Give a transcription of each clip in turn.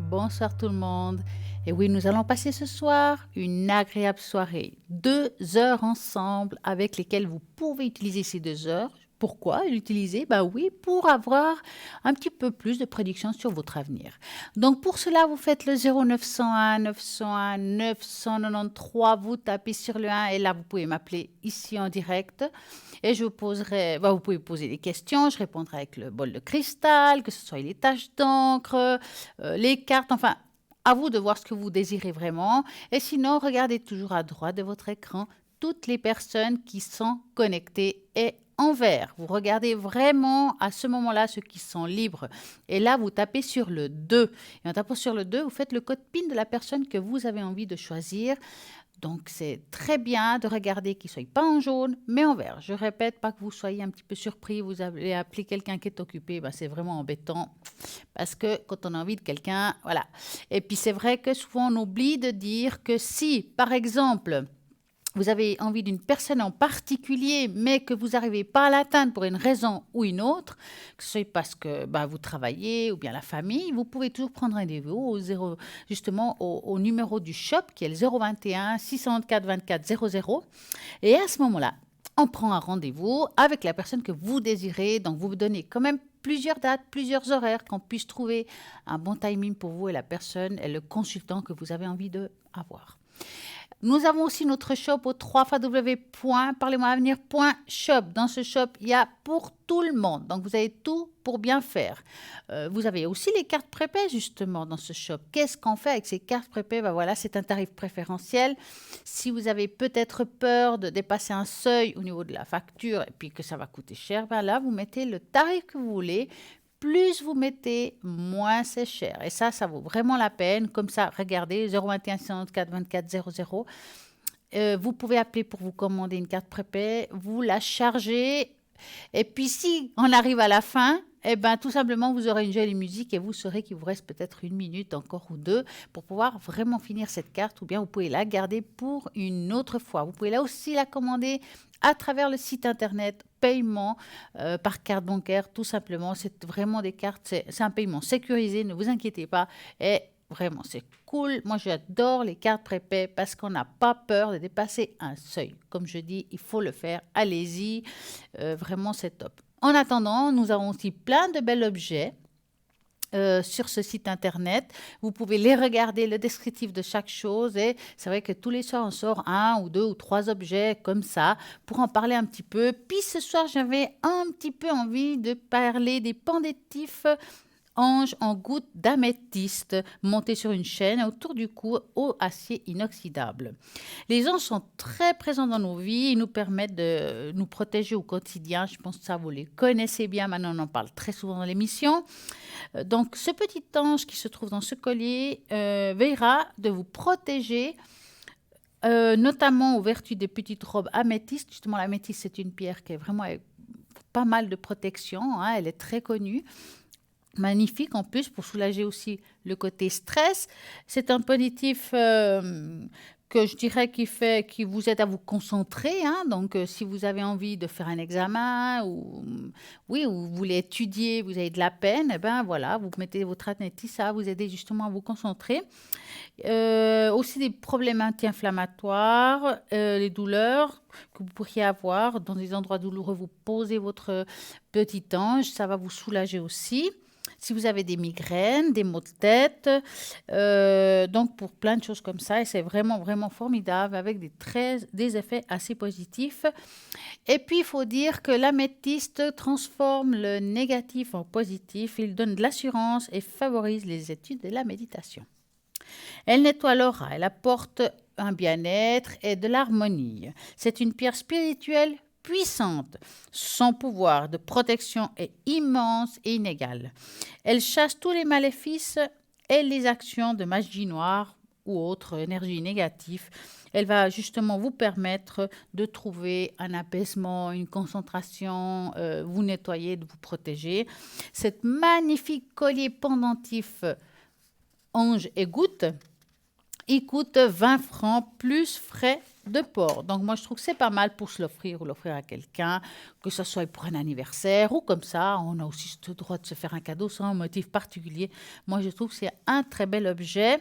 bonsoir tout le monde. Et oui, nous allons passer ce soir une agréable soirée. 2 heures ensemble avec lesquelles vous pouvez utiliser ces 2 heures. Pourquoi l'utiliser? Bah oui, pour avoir un petit peu plus de prédictions sur votre avenir. Donc pour cela, vous faites le 0901 901 993, vous tapez sur le 1 et là, vous pouvez m'appeler ici en direct. Et je vous poserai, bah, vous pouvez poser des questions, je répondrai avec le bol de cristal, que ce soit les taches d'encre, les cartes, enfin, à vous de voir ce que vous désirez vraiment. Et sinon, regardez toujours à droite de votre écran toutes les personnes qui sont connectées et en vert. Vous regardez vraiment à ce moment-là ceux qui sont libres. Et là, vous tapez sur le 2. Et en tapant sur le 2, vous faites le code PIN de la personne que vous avez envie de choisir. Donc, c'est très bien de regarder qu'il ne soit pas en jaune, mais en vert. Je répète, pas que vous soyez un petit peu surpris, vous avez appelé quelqu'un qui est occupé, ben, c'est vraiment embêtant parce que quand on a envie de quelqu'un, voilà. Et puis, c'est vrai que souvent, on oublie de dire que si, par exemple, vous avez envie d'une personne en particulier, mais que vous n'arrivez pas à l'atteindre pour une raison ou une autre, que ce soit parce que bah, vous travaillez ou bien la famille, vous pouvez toujours prendre rendez-vous justement au numéro du shop qui est le 021 604 24 00. Et à ce moment-là, on prend un rendez-vous avec la personne que vous désirez. Donc, vous me donnez quand même plusieurs dates, plusieurs horaires, qu'on puisse trouver un bon timing pour vous et la personne et le consultant que vous avez envie d'avoir. Nous avons aussi notre shop au www.parlez-moi-avenir.shop. Dans ce shop, il y a pour tout le monde. Donc, vous avez tout pour bien faire. Vous avez aussi les cartes prépaies, justement, dans ce shop. Qu'est-ce qu'on fait avec ces cartes prépaies? Ben voilà, c'est un tarif préférentiel. Si vous avez peut-être peur de dépasser un seuil au niveau de la facture et puis que ça va coûter cher, ben là, vous mettez le tarif que vous voulez. Plus vous mettez, moins c'est cher. Et ça vaut vraiment la peine. Comme ça, regardez, 021 64 24 00. Vous pouvez appeler pour vous commander une carte prépay, vous la chargez. Et puis, si on arrive à la fin, eh ben, tout simplement, vous aurez une jolie musique et vous saurez qu'il vous reste peut-être 1 minute encore ou 2 pour pouvoir vraiment finir cette carte. Ou bien, vous pouvez la garder pour une autre fois. Vous pouvez là aussi la commander à travers le site internet, paiement par carte bancaire, tout simplement. C'est vraiment des cartes, c'est un paiement sécurisé, ne vous inquiétez pas. Et vraiment, c'est cool. Moi, j'adore les cartes prépay parce qu'on n'a pas peur de dépasser un seuil. Comme je dis, il faut le faire. Allez-y. Vraiment, c'est top. En attendant, nous avons aussi plein de bels objets. Sur ce site internet, vous pouvez les regarder, le descriptif de chaque chose et c'est vrai que tous les soirs on sort 1 ou 2 ou 3 objets comme ça pour en parler un petit peu. Puis ce soir j'avais un petit peu envie de parler des pendentifs ange en gouttes d'améthyste montés sur une chaîne autour du cou au acier inoxydable. Les anges sont très présents dans nos vies, ils nous permettent de nous protéger au quotidien. Je pense que ça, vous les connaissez bien, maintenant on en parle très souvent dans l'émission. Donc ce petit ange qui se trouve dans ce collier veillera de vous protéger notamment aux vertus des petites robes améthystes. Justement, l'améthyste, c'est une pierre qui est vraiment pas mal de protection, hein, elle est très connue. Magnifique en plus pour soulager aussi le côté stress. C'est un positif que je dirais qui vous aide à vous concentrer. Hein. Donc, si vous avez envie de faire un examen ou oui, ou vous voulez étudier, vous avez de la peine, eh ben voilà, vous mettez votre anéthyste, ça va vous aider justement à vous concentrer. Aussi des problèmes anti-inflammatoires, les douleurs que vous pourriez avoir dans des endroits douloureux, vous posez votre petit ange, ça va vous soulager aussi. Si vous avez des migraines, des maux de tête, donc pour plein de choses comme ça, et c'est vraiment, vraiment formidable avec des effets assez positifs. Et puis, il faut dire que l'améthyste transforme le négatif en positif, il donne de l'assurance et favorise les études et la méditation. Elle nettoie l'aura, elle apporte un bien-être et de l'harmonie. C'est une pierre spirituelle puissante. Son pouvoir de protection est immense et inégal. Elle chasse tous les maléfices et les actions de magie noire ou autres énergies négatives. Elle va justement vous permettre de trouver un apaisement, une concentration, vous nettoyer, de vous protéger. Cet magnifique collier pendentif ange et goutte, il coûte 20 francs plus frais de porc. Donc, moi, je trouve que c'est pas mal pour se l'offrir ou l'offrir à quelqu'un, que ce soit pour un anniversaire ou comme ça. On a aussi le droit de se faire un cadeau sans un motif particulier. Moi, je trouve que c'est un très bel objet.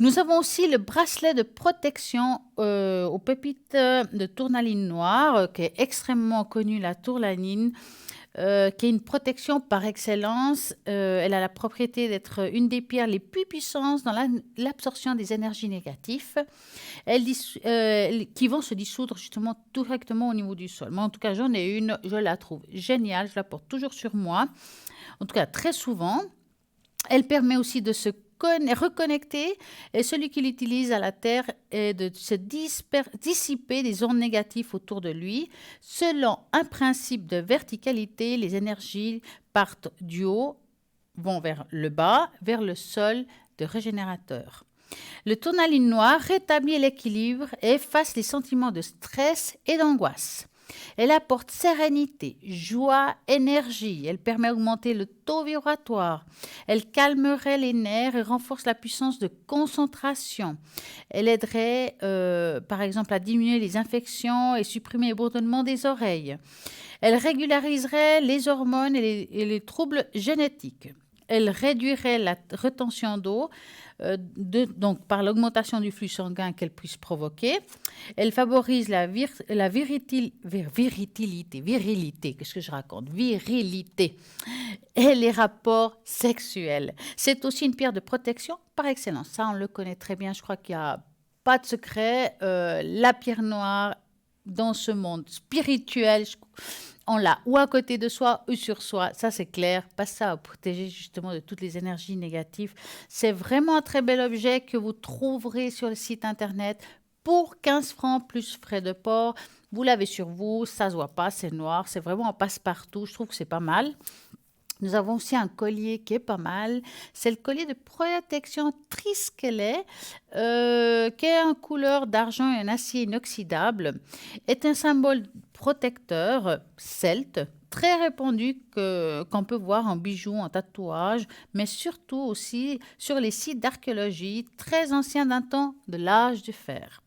Nous avons aussi le bracelet de protection aux pépites de tourmaline noire, qui est extrêmement connue, la tourmaline, qui est une protection par excellence. Elle a la propriété d'être une des pierres les plus puissantes dans l'absorption des énergies négatives, qui vont se dissoudre justement directement au niveau du sol. Moi, en tout cas, j'en ai une, je la trouve géniale, je la porte toujours sur moi, en tout cas très souvent. Elle permet aussi de se reconnecter et celui qui l'utilise à la Terre et de se dissiper des ondes négatives autour de lui. Selon un principe de verticalité, les énergies partent du haut, vont vers le bas, vers le sol de régénérateur. Le tourmaline noir rétablit l'équilibre et efface les sentiments de stress et d'angoisse. Elle apporte sérénité, joie, énergie. Elle permet d'augmenter le taux vibratoire. Elle calmerait les nerfs et renforce la puissance de concentration. Elle aiderait, par exemple, à diminuer les infections et supprimer les bourdonnements des oreilles. Elle régulariserait les hormones et les troubles génétiques. Elle réduirait la rétention d'eau, donc par l'augmentation du flux sanguin qu'elle puisse provoquer. Elle favorise la virilité, qu'est-ce que je raconte? Virilité et les rapports sexuels. C'est aussi une pierre de protection par excellence. Ça, on le connaît très bien. Je crois qu'il n'y a pas de secret. La pierre noire dans ce monde spirituel, on l'a ou à côté de soi ou sur soi, ça c'est clair. Pas ça à protéger justement de toutes les énergies négatives. C'est vraiment un très bel objet que vous trouverez sur le site internet pour 15 francs plus frais de port. Vous l'avez sur vous, ça ne se voit pas, c'est noir, c'est vraiment un passe-partout. Je trouve que c'est pas mal. Nous avons aussi un collier qui est pas mal. C'est le collier de protection Triskelet, qui est en couleur d'argent et un acier inoxydable. Est un symbole protecteur celte, très répandu qu'on peut voir en bijoux, en tatouages, mais surtout aussi sur les sites d'archéologie très anciens d'un temps de l'âge du fer.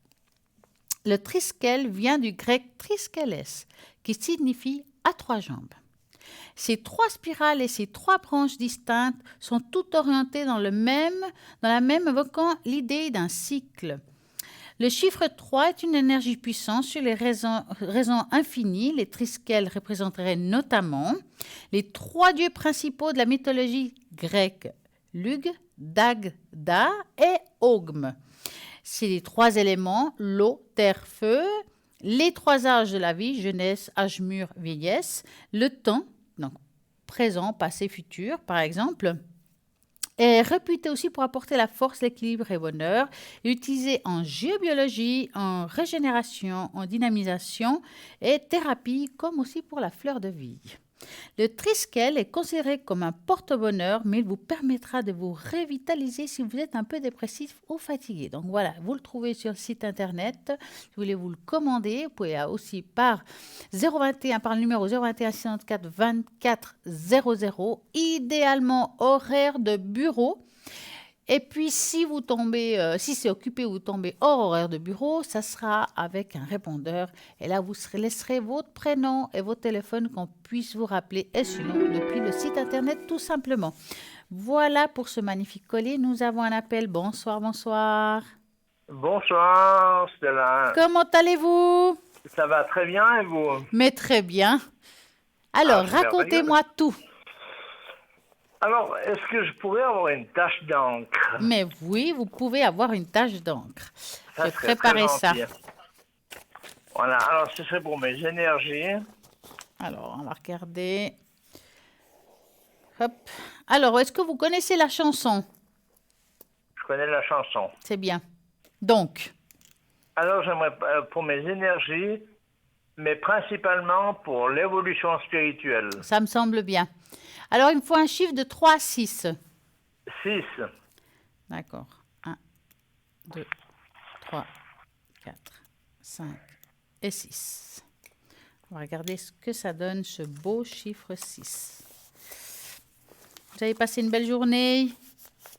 Le triskel vient du grec triskeles, qui signifie à trois jambes. Ces trois spirales et ces trois branches distinctes sont toutes orientées dans la même, évoquant l'idée d'un cycle. Le chiffre 3 est une énergie puissante sur les raisons infinies. Les triskels représenteraient notamment les trois dieux principaux de la mythologie grecque, Lug, Dag, Da et Ogme. C'est les trois éléments, l'eau, terre, feu, les trois âges de la vie, jeunesse, âge mûr, vieillesse, le temps, donc présent, passé, futur, par exemple, est réputé aussi pour apporter la force, l'équilibre et bonheur, utilisé en géobiologie, en régénération, en dynamisation et thérapie, comme aussi pour la fleur de vie. Le triskel est considéré comme un porte-bonheur, mais il vous permettra de vous revitaliser si vous êtes un peu dépressif ou fatigué. Donc voilà, vous le trouvez sur le site internet. Si vous voulez vous le commander, vous pouvez aussi par 021, par le numéro 021 64 24 00, idéalement horaire de bureau. Et puis, si vous tombez, si c'est occupé ou vous tombez hors horaire de bureau, ça sera avec un répondeur. Et là, vous laisserez votre prénom et votre téléphone qu'on puisse vous rappeler. Et sinon, depuis le site internet, tout simplement. Voilà pour ce magnifique collier. Nous avons un appel. Bonsoir, bonsoir. Bonsoir, Stella. Comment allez-vous? Ça va très bien et vous? Mais très bien. Alors, racontez-moi tout. Alors, est-ce que je pourrais avoir une tache d'encre? Mais oui, vous pouvez avoir une tache d'encre. J'ai serait préparé très ça. gentil. Voilà, alors ce serait pour mes énergies. Alors, on va regarder. Hop. Alors, est-ce que vous connaissez la chanson? Je connais la chanson. C'est bien. Donc, Alors, j'aimerais pour mes énergies, mais principalement pour l'évolution spirituelle. ça me semble bien. Alors, il me faut un chiffre de 3 à 6. 6. D'accord. 1, 2, 3, 4, 5 et 6. On va regarder ce que ça donne, ce beau chiffre 6. Vous avez passé une belle journée?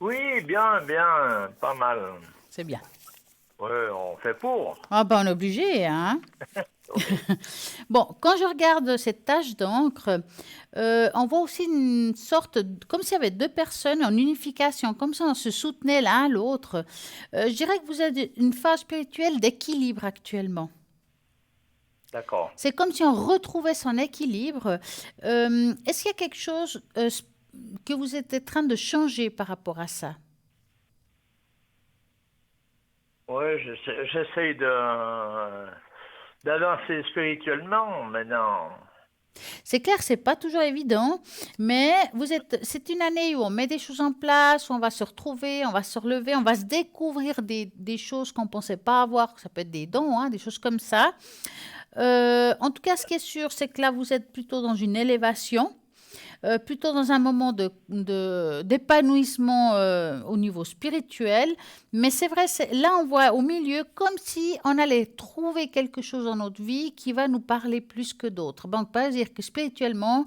Oui, bien, pas mal. C'est bien. Oui, on fait pour. Ah ben, on est obligé, hein. Oui. Bon, quand je regarde cette tache d'encre, on voit aussi une sorte, comme s'il y avait deux personnes en unification, comme ça on se soutenait l'un l'autre. Je dirais que vous êtes une phase spirituelle d'équilibre actuellement. D'accord. C'est comme si on retrouvait son équilibre. Est-ce qu'il y a quelque chose que vous êtes en train de changer par rapport à ça? Oui, j'essaye d'avancer spirituellement maintenant. C'est clair, c'est pas toujours évident, mais c'est une année où on met des choses en place, où on va se retrouver, on va se relever, on va se découvrir des choses qu'on pensait pas avoir. Ça peut être des dons, hein, des choses comme ça. En tout cas, ce qui est sûr, c'est que là, vous êtes plutôt dans une élévation, plutôt dans un moment d'épanouissement au niveau spirituel. Mais c'est vrai, là, on voit au milieu comme si on allait trouver quelque chose dans notre vie qui va nous parler plus que d'autres. Donc, pas dire que spirituellement,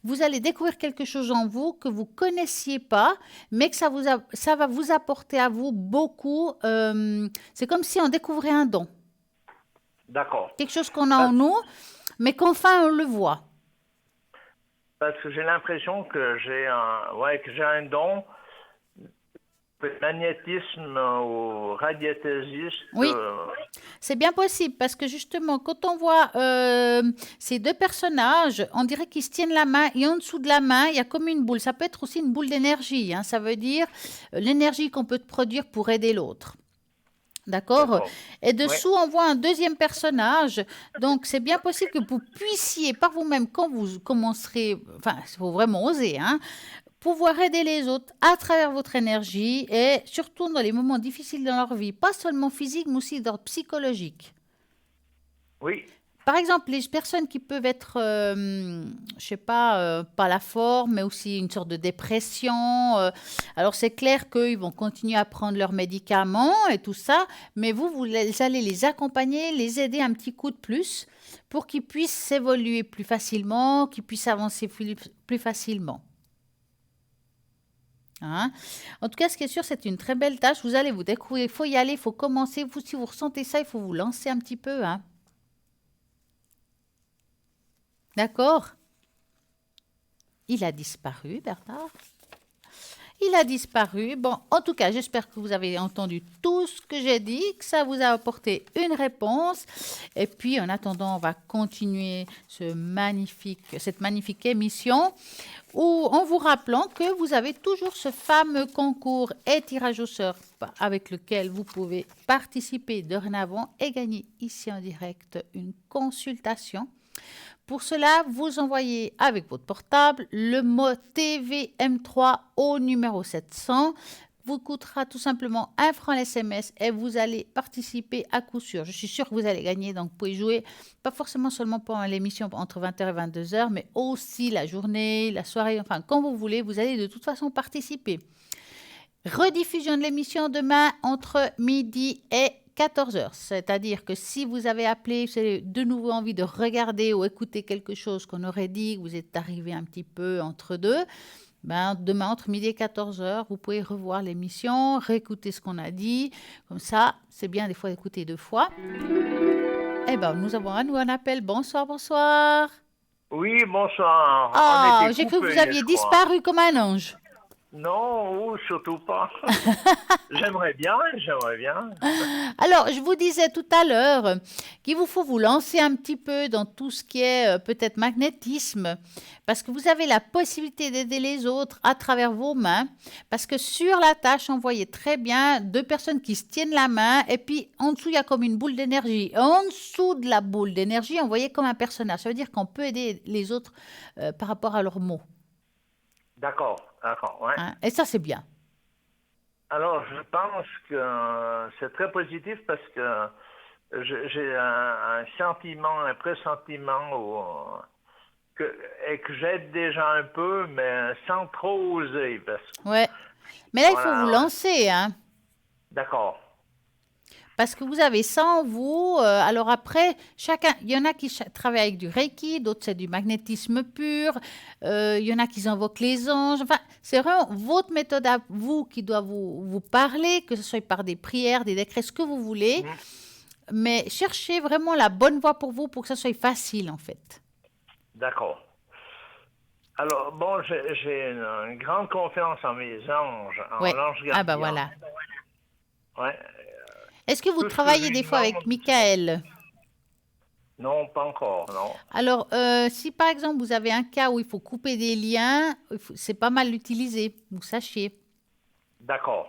vous allez découvrir quelque chose en vous que vous ne connaissiez pas, mais que ça va vous apporter à vous beaucoup. C'est comme si on découvrait un don, D'accord. quelque chose qu'on a Parce, en nous, mais qu'enfin on le voit. parce que j'ai l'impression que que j'ai un don, magnétisme ou radiesthésiste. Oui, c'est bien possible parce que justement, quand on voit ces deux personnages, on dirait qu'ils se tiennent la main et en dessous de la main, il y a comme une boule. Ça peut être aussi une boule d'énergie, hein. Ça veut dire l'énergie qu'on peut produire pour aider l'autre. D'accord? D'accord. Et Oui. dessous, on voit un deuxième personnage. Donc, c'est bien possible que vous puissiez, par vous-même, quand vous commencerez, enfin, il faut vraiment oser, hein, pouvoir aider les autres à travers votre énergie et surtout dans les moments difficiles dans leur vie, pas seulement physique, mais aussi d'ordre psychologique. Oui. Par exemple, les personnes qui peuvent être, je sais pas, pas la forme, mais aussi une sorte de dépression. Alors, c'est clair qu'ils vont continuer à prendre leurs médicaments et tout ça, mais vous allez les accompagner, les aider un petit coup de plus pour qu'ils puissent évoluer plus facilement, qu'ils puissent avancer plus facilement. Hein. En tout cas, ce qui est sûr, c'est une très belle tâche. Vous allez vous découvrir, il faut y aller, il faut commencer. Vous, si vous ressentez ça, il faut vous lancer un petit peu. Hein. D'accord? Il a disparu, Bernard. Il a disparu. Bon, en tout cas, j'espère que vous avez entendu tout ce que j'ai dit, que ça vous a apporté une réponse. Et puis, en attendant, on va continuer cette magnifique émission où, en vous rappelant que vous avez toujours ce fameux concours et tirage au sort avec lequel vous pouvez participer dorénavant et gagner ici en direct une consultation. Pour cela, vous envoyez avec votre portable le mot TVM3 au numéro 700. Vous coûtera tout simplement 1 franc l'SMS et vous allez participer à coup sûr. Je suis sûre que vous allez gagner, donc vous pouvez jouer, pas forcément seulement pendant l'émission entre 20h et 22h, mais aussi la journée, la soirée, enfin quand vous voulez, vous allez de toute façon participer. Rediffusion de l'émission demain entre midi et 14h. C'est-à-dire que si vous avez appelé, vous avez de nouveau envie de regarder ou écouter quelque chose qu'on aurait dit, que vous êtes arrivé un petit peu entre deux, ben, demain entre midi et 14h, vous pouvez revoir l'émission, réécouter ce qu'on a dit. Comme ça, c'est bien des fois d'écouter 2 fois. Eh bien, nous avons à nous un appel. Bonsoir, bonsoir. Oui, bonsoir. On Ah, était j'ai cru que vous coupés, aviez je crois. disparu comme un ange. Non, surtout pas. J'aimerais bien, j'aimerais bien. Alors, je vous disais tout à l'heure qu'il vous faut vous lancer un petit peu dans tout ce qui est peut-être magnétisme, parce que vous avez la possibilité d'aider les autres à travers vos mains, parce que sur la tâche, on voyait très bien 2 personnes qui se tiennent la main, et puis en dessous, il y a comme une boule d'énergie. En dessous de la boule d'énergie, on voyait comme un personnage. Ça veut dire qu'on peut aider les autres par rapport à leurs mots. D'accord, ouais. Hein. Et ça, c'est bien. Alors, je pense que c'est très positif parce que j'ai un sentiment, un pressentiment et que j'aide déjà un peu, mais sans trop oser. Ouais. Mais là, il faut vous Voilà, ouais. lancer, hein. D'accord. Parce que vous avez ça en vous. Alors après, chacun, il y en a qui travaillent avec du Reiki, d'autres c'est du magnétisme pur. Il y en a qui invoquent les anges. Enfin, c'est vraiment votre méthode à vous qui doit vous parler, que ce soit par des prières, des décrets, ce que vous voulez. Mhm. Mais cherchez vraiment la bonne voie pour vous pour que ça soit facile en fait. D'accord. Alors, bon, j'ai une grande confiance en mes anges, en Ouais. l'ange Ah bah gardien. voilà. Ouais. Est-ce que vous Tout ce que je travaillez lui des fois avec demande, Michael? non, pas encore, non. Alors, si par exemple vous avez un cas où il faut couper des liens, c'est pas mal l'utiliser, vous sachiez. D'accord.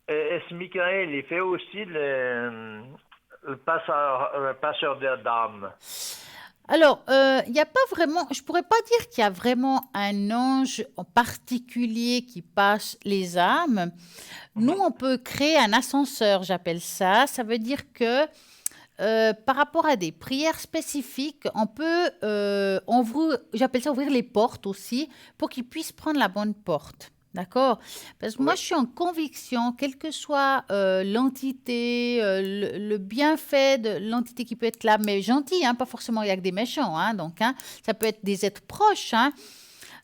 Est-ce Michael, il fait aussi le passeur d'âme? Alors, il n'y a pas vraiment, je pourrais pas dire qu'il y a vraiment un ange en particulier qui passe les âmes. Nous, Mhm. on peut créer un ascenseur, j'appelle ça. Ça veut dire que par rapport à des prières spécifiques, on peut, j'appelle ça ouvrir les portes aussi, pour qu'ils puissent prendre la bonne porte. D'accord? Parce que moi, Oui, je suis en conviction, quelle que soit l'entité, le bienfait de l'entité qui peut être là, mais gentille, hein, pas forcément il y a que des méchants, hein, donc hein, ça peut être des êtres proches. Hein.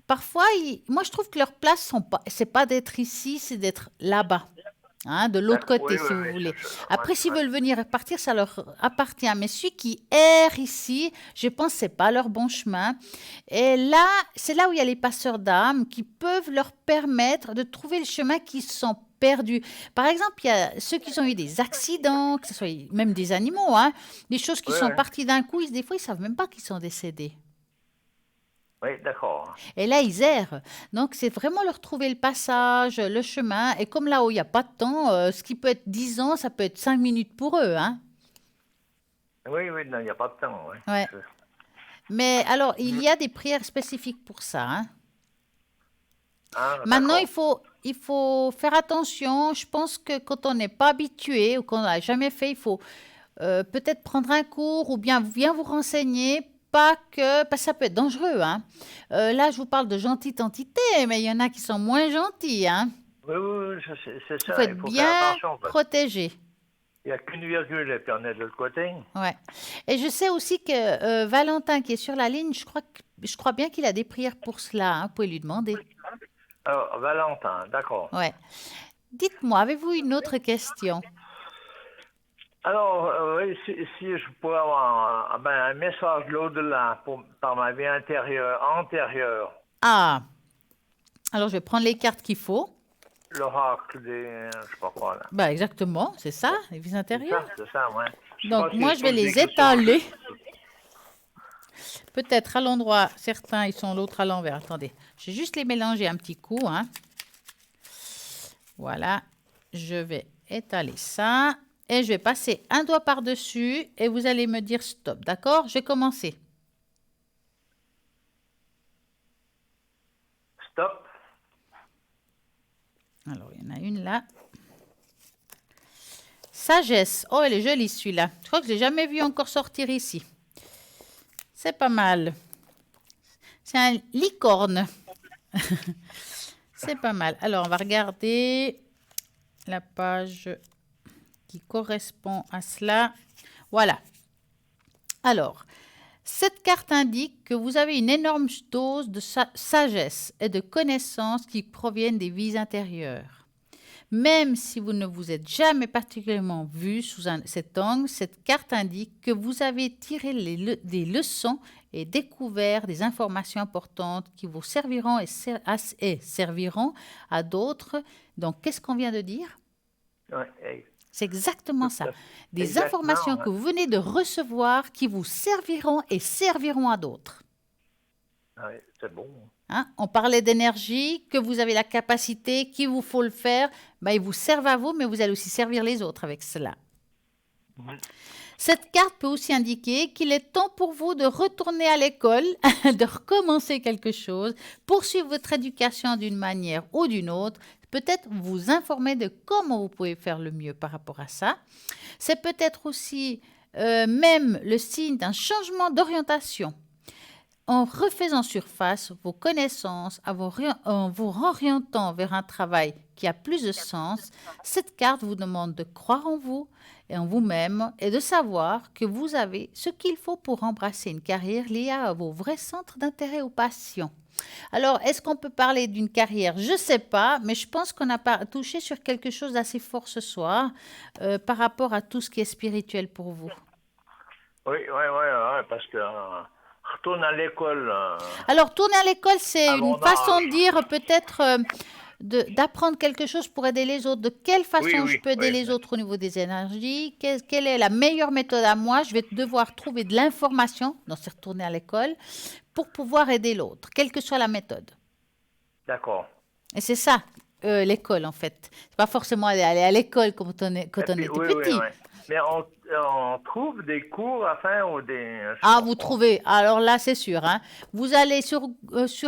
Parfois, moi, je trouve que leur place, c'est pas d'être ici, c'est d'être là-bas. Hein, de l'autre d'accord. Oui, côté, oui, si vous oui. voulez. Ouais, Après, s'ils ouais. veulent venir et partir, ça leur appartient. Mais celui qui erre ici, je pense que ce n'est pas leur bon chemin. Et là, c'est là où il y a les passeurs d'âmes qui peuvent leur permettre de trouver le chemin qui sont perdus. Par exemple, il y a ceux qui ont eu des accidents, que ce soit même des animaux, hein, des choses qui Oui, sont oui. parties d'un coup, des fois, ils ne savent même pas qu'ils sont décédés. Oui, d'accord. Et là, ils errent. Donc, c'est vraiment leur trouver le passage, le chemin. Et comme là-haut, il n'y a pas de temps, ce qui peut être 10 ans, ça peut être 5 minutes pour eux. Hein. Oui, oui, non, il n'y a pas de temps. Oui. Ouais. Mais alors, il y a des prières spécifiques pour ça. Hein. Ah, Maintenant, d'accord. il faut faire attention. Je pense que quand on n'est pas habitué ou qu'on n'a jamais fait, il faut peut-être prendre un cours ou bien vous renseigner. Pas que, parce que ça peut être dangereux. Hein. Là, je vous parle de gentilles entités, mais il y en a qui sont moins gentils. Hein. Oui, oui, oui, c'est Il faut ça. Il être faut faire bien attention parce protégé. qu'il n'y a qu'une virgule et puis on est de l'autre côté. Ouais. Et je sais aussi que Valentin, qui est sur la ligne, je crois bien qu'il a des prières pour cela. Hein. Vous pouvez lui demander. Alors, Valentin, d'accord. Ouais. Dites-moi, avez-vous une autre question? Alors, oui, si je pourrais avoir un message de l'au-delà par ma vie antérieure, Ah, alors je vais prendre les cartes qu'il faut. l'oracle je sais pas quoi, là. Bah, exactement, c'est ça, les vies intérieures. C'est ça, ouais. Je sais Donc, pas si moi, je je peux vais le les dire sur le jeu. étaler. Peut-être à l'endroit, certains, ils sont l'autre à l'envers. Attendez, je vais juste les mélanger un petit coup. Hein. Voilà, je vais étaler ça. Et je vais passer un doigt par-dessus et vous allez me dire stop, d'accord? Je vais commencer. Stop. Alors, il y en a une là. Sagesse. Oh, elle est jolie celui-là. Je crois que je ne l'ai jamais vu encore sortir ici. C'est pas mal. C'est un licorne. C'est pas mal. Alors, on va regarder la page qui correspond à cela. Voilà. Alors, cette carte indique que vous avez une énorme dose de sagesse et de connaissances qui proviennent des vies intérieures. Même si vous ne vous êtes jamais particulièrement vu sous cet angle, cette carte indique que vous avez tiré des leçons et découvert des informations importantes qui vous serviront et serviront à d'autres. Donc, qu'est-ce qu'on vient de dire? Ouais, hey, C'est exactement ça. Des informations exactement. que vous venez de recevoir qui vous serviront et serviront à d'autres. Ouais, c'est bon. Hein? On parlait d'énergie, que vous avez la capacité, qu'il vous faut le faire. Ben, ils vous servent à vous, mais vous allez aussi servir les autres avec cela. Mhm. Cette carte peut aussi indiquer qu'il est temps pour vous de retourner à l'école, de recommencer quelque chose, poursuivre votre éducation d'une manière ou d'une autre, peut-être vous informer de comment vous pouvez faire le mieux par rapport à ça. C'est peut-être aussi même le signe d'un changement d'orientation. en refaisant surface vos connaissances, en vous orientant vers un travail qui a plus de sens, cette carte vous demande de croire en vous et en vous-même et de savoir que vous avez ce qu'il faut pour embrasser une carrière liée à vos vrais centres d'intérêt ou passions. Alors, est-ce qu'on peut parler d'une carrière? Je ne sais pas, mais je pense qu'on a touché sur quelque chose d'assez fort ce soir par rapport à tout ce qui est spirituel pour vous. Oui, parce que retourne à l'école Alors, tourner à l'école, c'est à une mon façon de âge. dire peut-être d'apprendre quelque chose pour aider les autres. De quelle façon je peux aider les autres au niveau des énergies? Quelle est la meilleure méthode à moi? Je vais devoir trouver de l'information, donc c'est retourner à l'école, pour pouvoir aider l'autre, quelle que soit la méthode. D'accord. Et c'est ça, l'école, en fait. C'est pas forcément aller à l'école quand on Et puis, était petit. Mais on trouve des cours à faire ou des... je Ah, pense vous pas. trouvez, alors là, c'est sûr, hein. Vous allez sur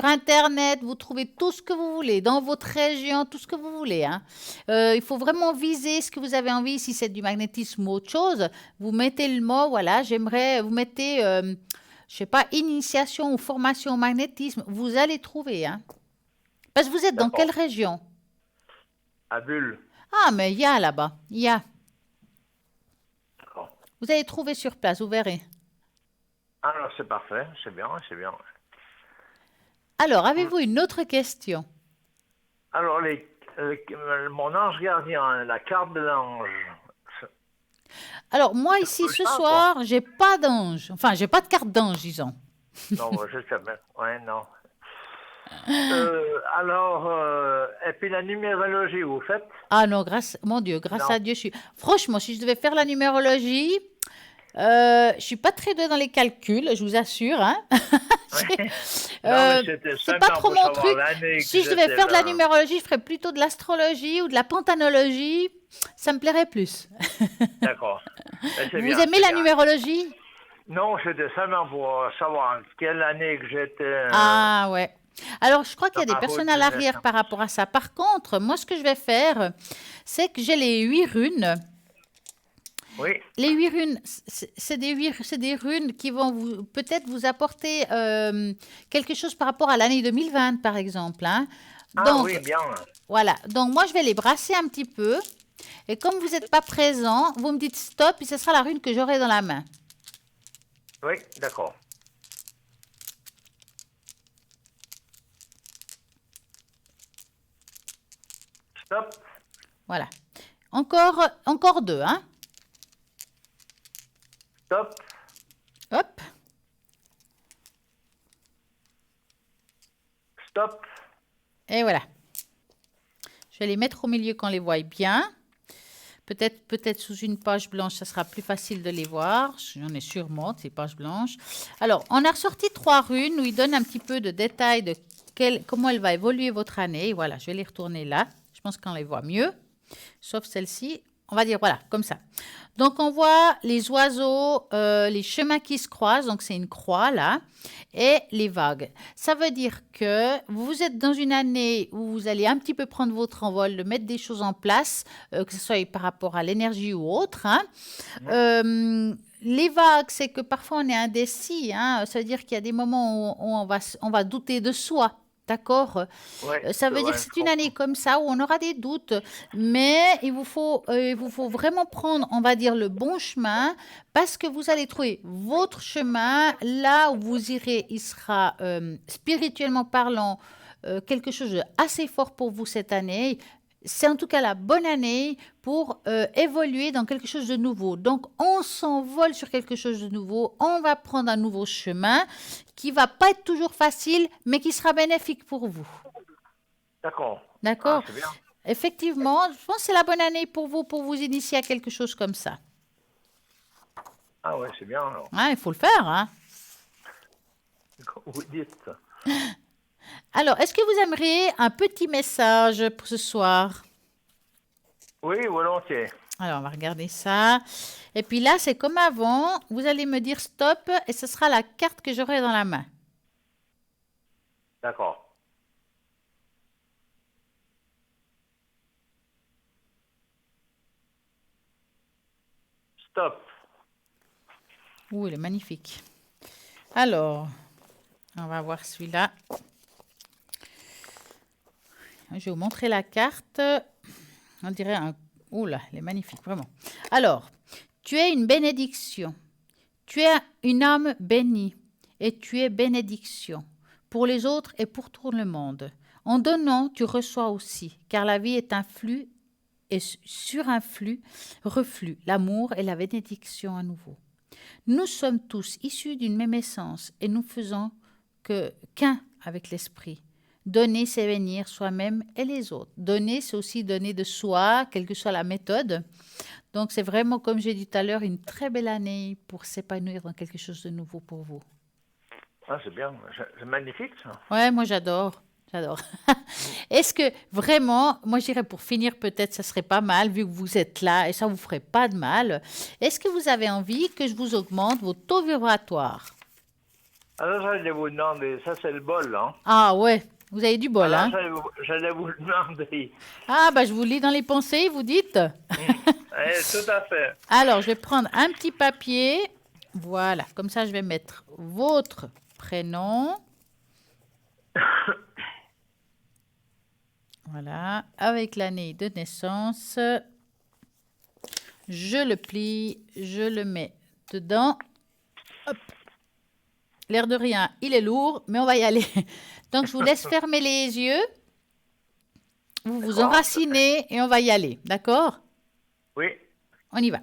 Internet, vous trouvez tout ce que vous voulez, dans votre région, tout ce que vous voulez, hein. Il faut vraiment viser ce que vous avez envie. Si c'est du magnétisme ou autre chose, vous mettez le mot, voilà, vous mettez, je sais pas, initiation ou formation au magnétisme, vous allez trouver, hein. Parce que vous êtes dans quelle D'accord. région? À Bulle. Ah, mais il y a là-bas, il y a. D'accord. Vous allez trouver sur place, vous verrez. Alors, c'est parfait. C'est bien, c'est bien. Alors, Hmm. avez-vous une autre question? Alors, mon ange gardien, la carte de l'ange. C'est Alors, moi, un ici, peu ce ça, quoi. soir, j'ai pas d'ange. Enfin, j'ai pas de carte d'ange, disons. Non, je sais bien. Ouais, non. Et puis la numérologie, vous faites? Ah non, mon Dieu, grâce Non. à Dieu, franchement, si je devais faire la numérologie, je suis pas très douée dans les calculs, je vous assure, hein. J'ai- Non, mais c'était c'est pas simplement trop pour mon savoir truc. l'année que Si je devais j'étais faire de la là. numérologie, je ferais plutôt de l'astrologie ou de la pantanologie. Ça me plairait plus. D'accord. Mais c'est Vous bien, aimez c'est la bien. numérologie? Non, c'était simplement pour savoir quelle année que j'étais Ah ouais. Alors, je crois qu'il y dans a des ma route personnes à de l'arrière par naissance. rapport à ça. Par contre, moi, ce que je vais faire, c'est que j'ai les 8 runes. Oui. Les 8 runes, c'est des runes qui vont peut-être vous apporter quelque chose par rapport à l'année 2020, par exemple, hein. Ah Donc, oui, bien. voilà. Donc, moi, je vais les brasser un petit peu. Et comme vous n'êtes pas présent, vous me dites stop et ce sera la rune que j'aurai dans la main. Oui, d'accord. Stop, Voilà. Encore deux, hein. stop, Hop. stop. Et voilà. Je vais les mettre au milieu qu'on les voit bien. Peut-être sous une page blanche, ça sera plus facile de les voir. J'en ai sûrement, ces pages blanches. Alors, on a ressorti 3 runes où il donne un petit peu de détails de comment elle va évoluer votre année. Voilà, je vais les retourner là. Je pense qu'on les voit mieux, sauf celle-ci. On va dire, voilà, comme ça. Donc, on voit les oiseaux, les chemins qui se croisent. Donc, c'est une croix là. Et les vagues. Ça veut dire que vous êtes dans une année où vous allez un petit peu prendre votre envol, de mettre des choses en place, que ce soit par rapport à l'énergie ou autre, hein. Les vagues, c'est que parfois on est indécis, hein. Ça veut dire qu'il y a des moments où on va douter de soi. D'accord. Oui, Ça c'est veut dire que vrai, je c'est une année comprends. comme ça où on aura des doutes, mais il vous faut vraiment prendre, on va dire, le bon chemin parce que vous allez trouver votre chemin là où vous irez. Il sera spirituellement parlant quelque chose d'assez fort pour vous cette année. C'est en tout cas la bonne année pour évoluer dans quelque chose de nouveau. Donc, on s'envole sur quelque chose de nouveau. On va prendre un nouveau chemin qui va pas être toujours facile, mais qui sera bénéfique pour vous. D'accord. Ah, D'accord? c'est bien. Effectivement, je pense que c'est la bonne année pour vous initier à quelque chose comme ça. Ah ouais, c'est bien alors. Hein, il faut le faire, hein. Vous dites. Alors, est-ce que vous aimeriez un petit message pour ce soir? Oui, volontiers. Alors, on va regarder ça. Et puis là, c'est comme avant. Vous allez me dire stop et ce sera la carte que j'aurai dans la main. D'accord. Stop. Ouh, elle est magnifique. Alors, On va voir celui-là. Je vais vous montrer la carte. On dirait un... Oh là, elle est magnifique, vraiment. Alors, tu es une bénédiction. Tu es une âme bénie et tu es bénédiction pour les autres et pour tout le monde. En donnant, tu reçois aussi, car la vie est un flux et sur un flux reflue l'amour et la bénédiction à nouveau. Nous sommes tous issus d'une même essence et nous faisons qu'un avec l'esprit. Donner, c'est bénir soi-même et les autres. Donner, c'est aussi donner de soi, quelle que soit la méthode. Donc, c'est vraiment, comme j'ai dit tout à l'heure, une très belle année pour s'épanouir dans quelque chose de nouveau pour vous. Ah, c'est bien. C'est magnifique, ça. Ouais, moi, j'adore. J'adore. Est-ce que vraiment, moi, je dirais pour finir, peut-être, ça serait pas mal, vu que vous êtes là et ça vous ferait pas de mal. Est-ce que vous avez envie que je vous augmente vos taux vibratoires? Alors, j'allais vous demander, ça, c'est le bol, hein? Ah ouais, vous avez du bol, Alors, hein? j'allais vous le demander. Ah, bah, je vous lis dans les pensées, vous dites? Tout à fait. Alors, je vais prendre un petit papier. Voilà, comme ça, je vais mettre votre prénom. Voilà, avec l'année de naissance. Je le plie, je le mets dedans. Hop. L'air de rien, il est lourd, mais on va y aller. Donc, je vous laisse fermer les yeux. Vous vous enracinez et on va y aller. D'accord? Oui. On y va.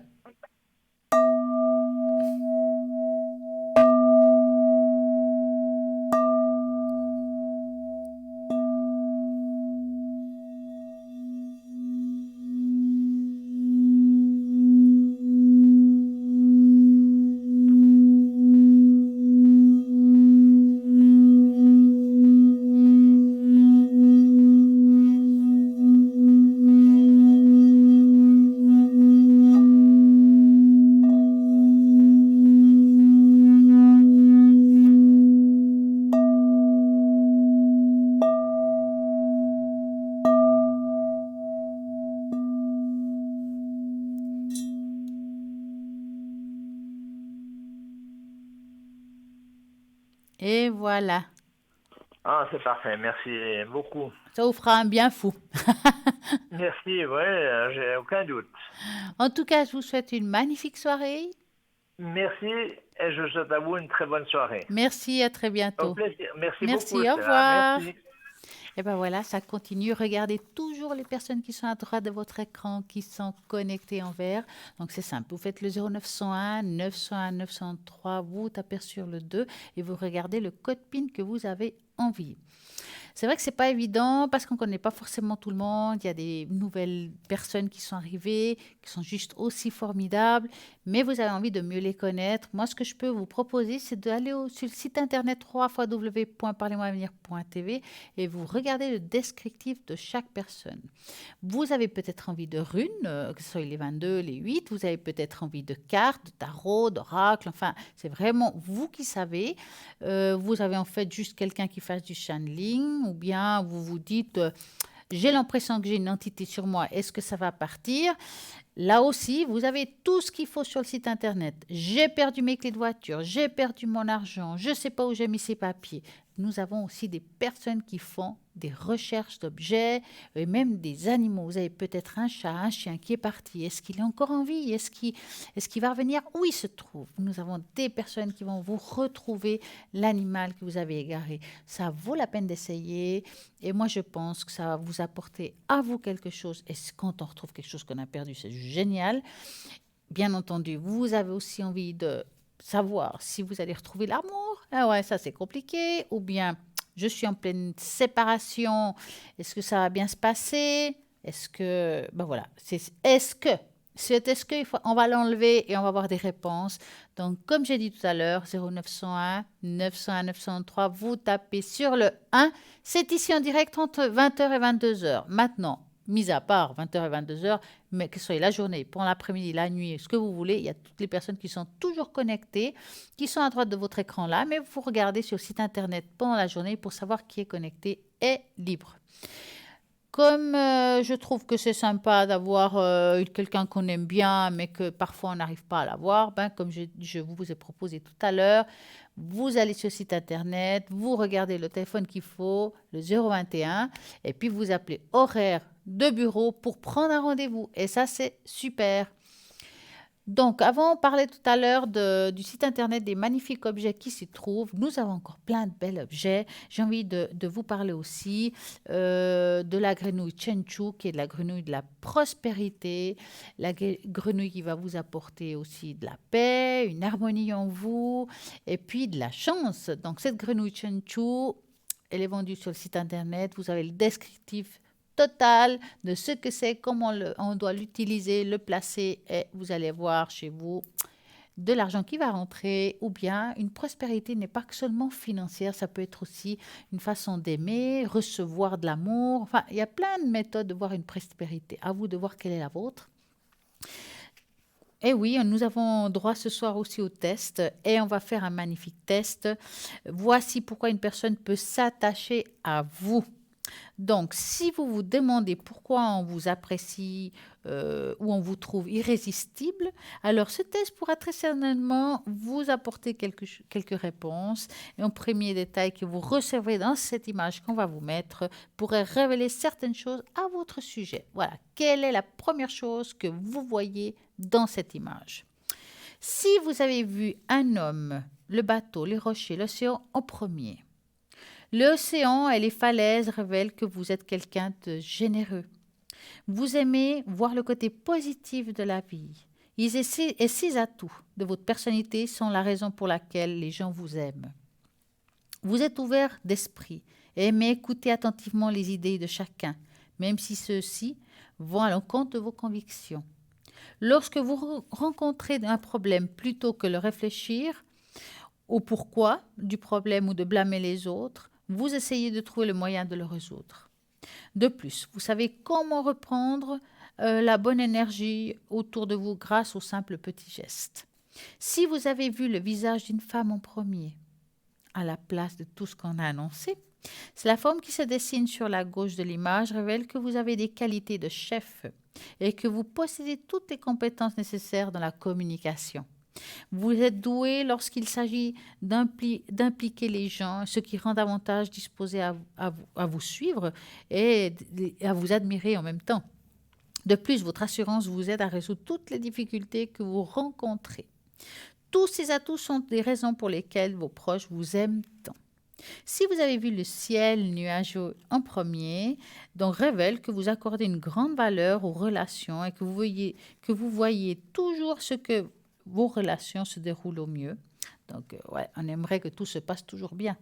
Et voilà. Ah, c'est parfait. Merci beaucoup. Ça vous fera un bien fou. Merci, oui, j'ai aucun doute. En tout cas, je vous souhaite une magnifique soirée. Merci et je souhaite à vous une très bonne soirée. Merci, à très Au bientôt. plaisir. Merci Merci, beaucoup, au Stella. revoir. Merci. Et ben voilà, ça continue. Regardez toujours les personnes qui sont à droite de votre écran, qui sont connectées en vert. Donc c'est simple, vous faites le 0901 901 903, vous tapez sur le 2 et vous regardez le code PIN que vous avez envie. C'est vrai que c'est pas évident parce qu'on connaît pas forcément tout le monde. Il y a des nouvelles personnes qui sont arrivées, qui sont juste aussi formidables, mais vous avez envie de mieux les connaître. Moi, ce que je peux vous proposer, c'est d'aller sur le site internet www.parlez-moi-avenir.tv et vous regardez le descriptif de chaque personne. Vous avez peut-être envie de runes, que ce soit les 22, les 8. Vous avez peut-être envie de cartes, de tarot, d'oracle. Enfin, c'est vraiment vous qui savez. Vous avez en fait juste quelqu'un qui fasse du channeling ou bien vous vous dites j'ai l'impression que j'ai une entité sur moi, est-ce que ça va partir? Là aussi, vous avez tout ce qu'il faut sur le site internet. J'ai perdu mes clés de voiture, j'ai perdu mon argent, je ne sais pas où j'ai mis ces papiers. Nous avons aussi des personnes qui font des recherches d'objets et même des animaux. Vous avez peut-être un chat, un chien qui est parti. Est-ce qu'il est encore en vie? Est-ce qu'il va revenir où il se trouve? Nous avons des personnes qui vont vous retrouver l'animal que vous avez égaré. Ça vaut la peine d'essayer et moi je pense que ça va vous apporter à vous quelque chose. Et quand on retrouve quelque chose qu'on a perdu, c'est génial. Bien entendu, vous avez aussi envie de savoir si vous allez retrouver l'amour. Ah ouais, ça c'est compliqué. Ou bien, je suis en pleine séparation. Est-ce que ça va bien se passer? Est-ce que... Ben voilà. Est-ce que... Cet est-ce que on va l'enlever et on va avoir des réponses. Donc, comme j'ai dit tout à l'heure, 0901 901 903, vous tapez sur le 1. C'est ici en direct entre 20h et 22h. Maintenant, mis à part 20h et 22h, mais que ce soit la journée, pendant l'après-midi, la nuit, ce que vous voulez, il y a toutes les personnes qui sont toujours connectées, qui sont à droite de votre écran là, mais vous regardez sur le site internet pendant la journée pour savoir qui est connecté et libre. Comme je trouve que c'est sympa d'avoir quelqu'un qu'on aime bien, mais que parfois on n'arrive pas à l'avoir, ben, comme je vous ai proposé tout à l'heure, vous allez sur le site internet, vous regardez le téléphone qu'il faut, le 021, et puis vous appelez horaire de bureau pour prendre un rendez-vous. Et ça, c'est super. Donc, avant, on parlait tout à l'heure du site internet des magnifiques objets qui s'y trouvent. Nous avons encore plein de bels objets. J'ai envie de vous parler aussi de la grenouille Chenchu, qui est de la grenouille de la prospérité, la grenouille qui va vous apporter aussi de la paix, une harmonie en vous, et puis de la chance. Donc, cette grenouille Chenchu, elle est vendue sur le site internet. Vous avez le descriptif total de ce que c'est, comment on doit l'utiliser, le placer, et vous allez voir chez vous de l'argent qui va rentrer, ou bien une prospérité n'est pas que seulement financière, ça peut être aussi une façon d'aimer, recevoir de l'amour. Enfin, il y a plein de méthodes de voir une prospérité. À vous de voir quelle est la vôtre. Et oui, nous avons droit ce soir aussi au test et on va faire un magnifique test. Voici pourquoi une personne peut s'attacher à vous. Donc, si vous vous demandez pourquoi on vous apprécie ou on vous trouve irrésistible, alors ce test pourra très certainement vous apporter quelques réponses. Et en premier détail que vous recevrez dans cette image qu'on va vous mettre pourrait révéler certaines choses à votre sujet. Voilà, quelle est la première chose que vous voyez dans cette image? Si vous avez vu un homme, le bateau, les rochers, l'océan en premier, l'océan et les falaises révèlent que vous êtes quelqu'un de généreux. Vous aimez voir le côté positif de la vie. Et ces atouts de votre personnalité sont la raison pour laquelle les gens vous aiment. Vous êtes ouvert d'esprit et aimez écouter attentivement les idées de chacun, même si ceux-ci vont à l'encontre de vos convictions. Lorsque vous rencontrez un problème, plutôt que de réfléchir au pourquoi du problème ou de blâmer les autres, vous essayez de trouver le moyen de le résoudre. De plus, vous savez comment reprendre la bonne énergie autour de vous grâce aux simples petits gestes. Si vous avez vu le visage d'une femme en premier, à la place de tout ce qu'on a annoncé, c'est la forme qui se dessine sur la gauche de l'image révèle que vous avez des qualités de chef et que vous possédez toutes les compétences nécessaires dans la communication. Vous êtes doué lorsqu'il s'agit d'impliquer les gens, ce qui rend davantage disposés à vous suivre et à vous admirer en même temps. De plus, votre assurance vous aide à résoudre toutes les difficultés que vous rencontrez. Tous ces atouts sont des raisons pour lesquelles vos proches vous aiment tant. Si vous avez vu le ciel nuageux en premier, donc révèle que vous accordez une grande valeur aux relations et que vous voyez toujours ce que vos relations se déroulent au mieux. Donc, on aimerait que tout se passe toujours bien.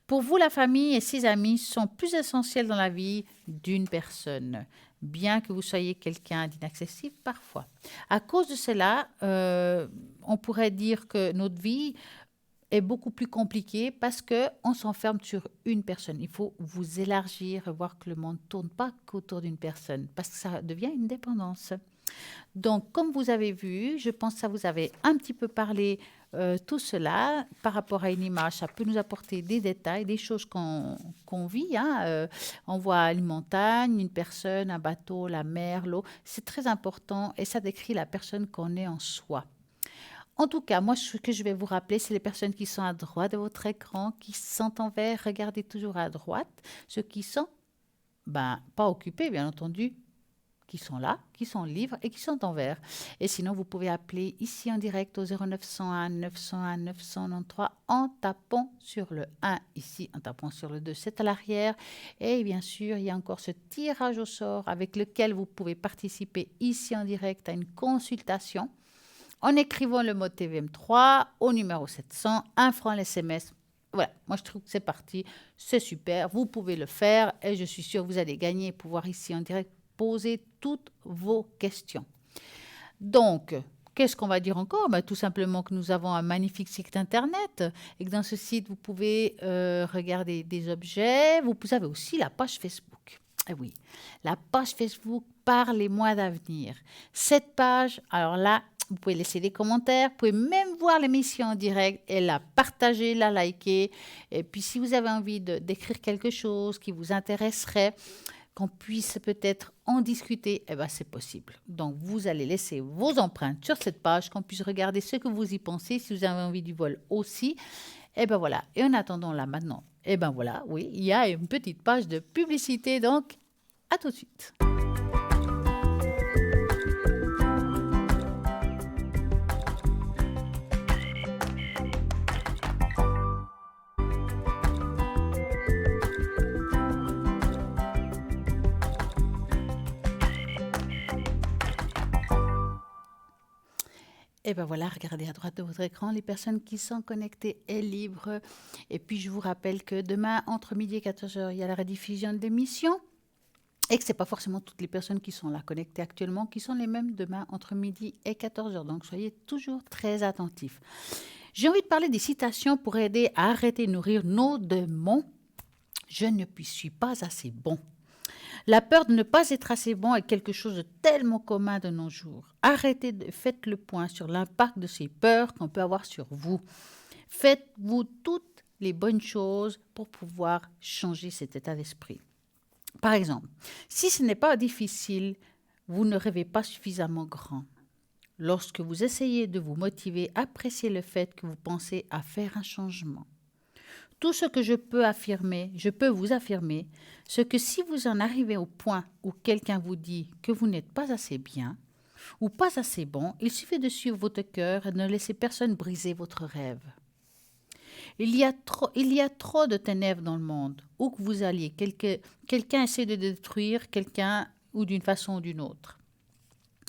Pour vous, la famille et ses amis sont plus essentiels dans la vie d'une personne, bien que vous soyez quelqu'un d'inaccessible parfois. À cause de cela, on pourrait dire que notre vie est beaucoup plus compliquée parce qu'on s'enferme sur une personne. Il faut vous élargir et voir que le monde ne tourne pas qu'autour d'une personne parce que ça devient une dépendance. Donc, comme vous avez vu, je pense que ça vous avait un petit peu parlé tout cela par rapport à une image. Ça peut nous apporter des détails, des choses qu'on vit. On voit une montagne, une personne, un bateau, la mer, l'eau. C'est très important et ça décrit la personne qu'on est en soi. En tout cas, moi, ce que je vais vous rappeler, c'est les personnes qui sont à droite de votre écran, qui sont en vert, regardez toujours à droite. Ceux qui sont, pas occupés, bien entendu, qui sont là, qui sont libres et qui sont en vert. Et sinon, vous pouvez appeler ici en direct au 0901 901 993 en tapant sur le 1 ici, en tapant sur le 2, c'est à l'arrière. Et bien sûr, il y a encore ce tirage au sort avec lequel vous pouvez participer ici en direct à une consultation en écrivant le mot TVM3 au numéro 700, 1 franc l'SMS. Voilà, moi je trouve que c'est parti, c'est super, vous pouvez le faire et je suis sûre que vous allez gagner et pouvoir ici en direct poser toutes vos questions. Donc, qu'est-ce qu'on va dire encore? Tout simplement que nous avons un magnifique site internet et que dans ce site, vous pouvez regarder des objets. Vous avez aussi la page Facebook. Eh oui, la page Facebook Parlez-moi d'avenir. Cette page, alors là, vous pouvez laisser des commentaires, vous pouvez même voir l'émission en direct et la partager, la liker. Et puis, si vous avez envie d'écrire quelque chose qui vous intéresserait, qu'on puisse peut-être en discuter, eh ben, c'est possible. Donc, vous allez laisser vos empreintes sur cette page, qu'on puisse regarder ce que vous y pensez, si vous avez envie du vol aussi. Et ben voilà. Et en attendant là maintenant, et ben voilà, oui, il y a une petite page de publicité. Donc, à tout de suite. Et ben voilà, regardez à droite de votre écran les personnes qui sont connectées et libres. Et puis je vous rappelle que demain, entre midi et 14h, il y a la rediffusion de l'émission. Et que ce n'est pas forcément toutes les personnes qui sont là connectées actuellement qui sont les mêmes demain entre midi et 14h. Donc soyez toujours très attentifs. J'ai envie de parler des citations pour aider à arrêter de nourrir nos démons. Je ne suis pas assez bon. La peur de ne pas être assez bon est quelque chose de tellement commun de nos jours. Faites le point sur l'impact de ces peurs qu'on peut avoir sur vous. Faites-vous toutes les bonnes choses pour pouvoir changer cet état d'esprit. Par exemple, si ce n'est pas difficile, vous ne rêvez pas suffisamment grand. Lorsque vous essayez de vous motiver, appréciez le fait que vous pensez à faire un changement. Tout ce que je peux vous affirmer, c'est que si vous en arrivez au point où quelqu'un vous dit que vous n'êtes pas assez bien ou pas assez bon, il suffit de suivre votre cœur et de ne laisser personne briser votre rêve. Il y a trop de ténèbres dans le monde. Où que vous alliez, quelqu'un essaie de détruire quelqu'un ou d'une façon ou d'une autre.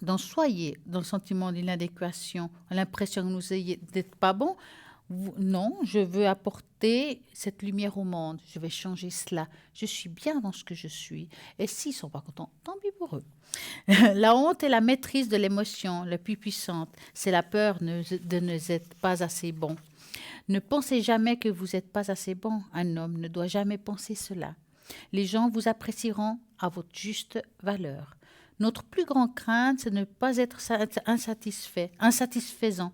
Donc soyez dans le sentiment d'inadéquation, l'impression que vous n'êtes pas bon. Non, je veux apporter cette lumière au monde. Je vais changer cela. Je suis bien dans ce que je suis. Et s'ils ne sont pas contents, tant pis pour eux. La honte est la maîtrise de l'émotion la plus puissante. C'est la peur de ne être pas assez bon. Ne pensez jamais que vous n'êtes pas assez bon. Un homme ne doit jamais penser cela. Les gens vous apprécieront à votre juste valeur. Notre plus grande crainte, c'est de ne pas être insatisfaisant.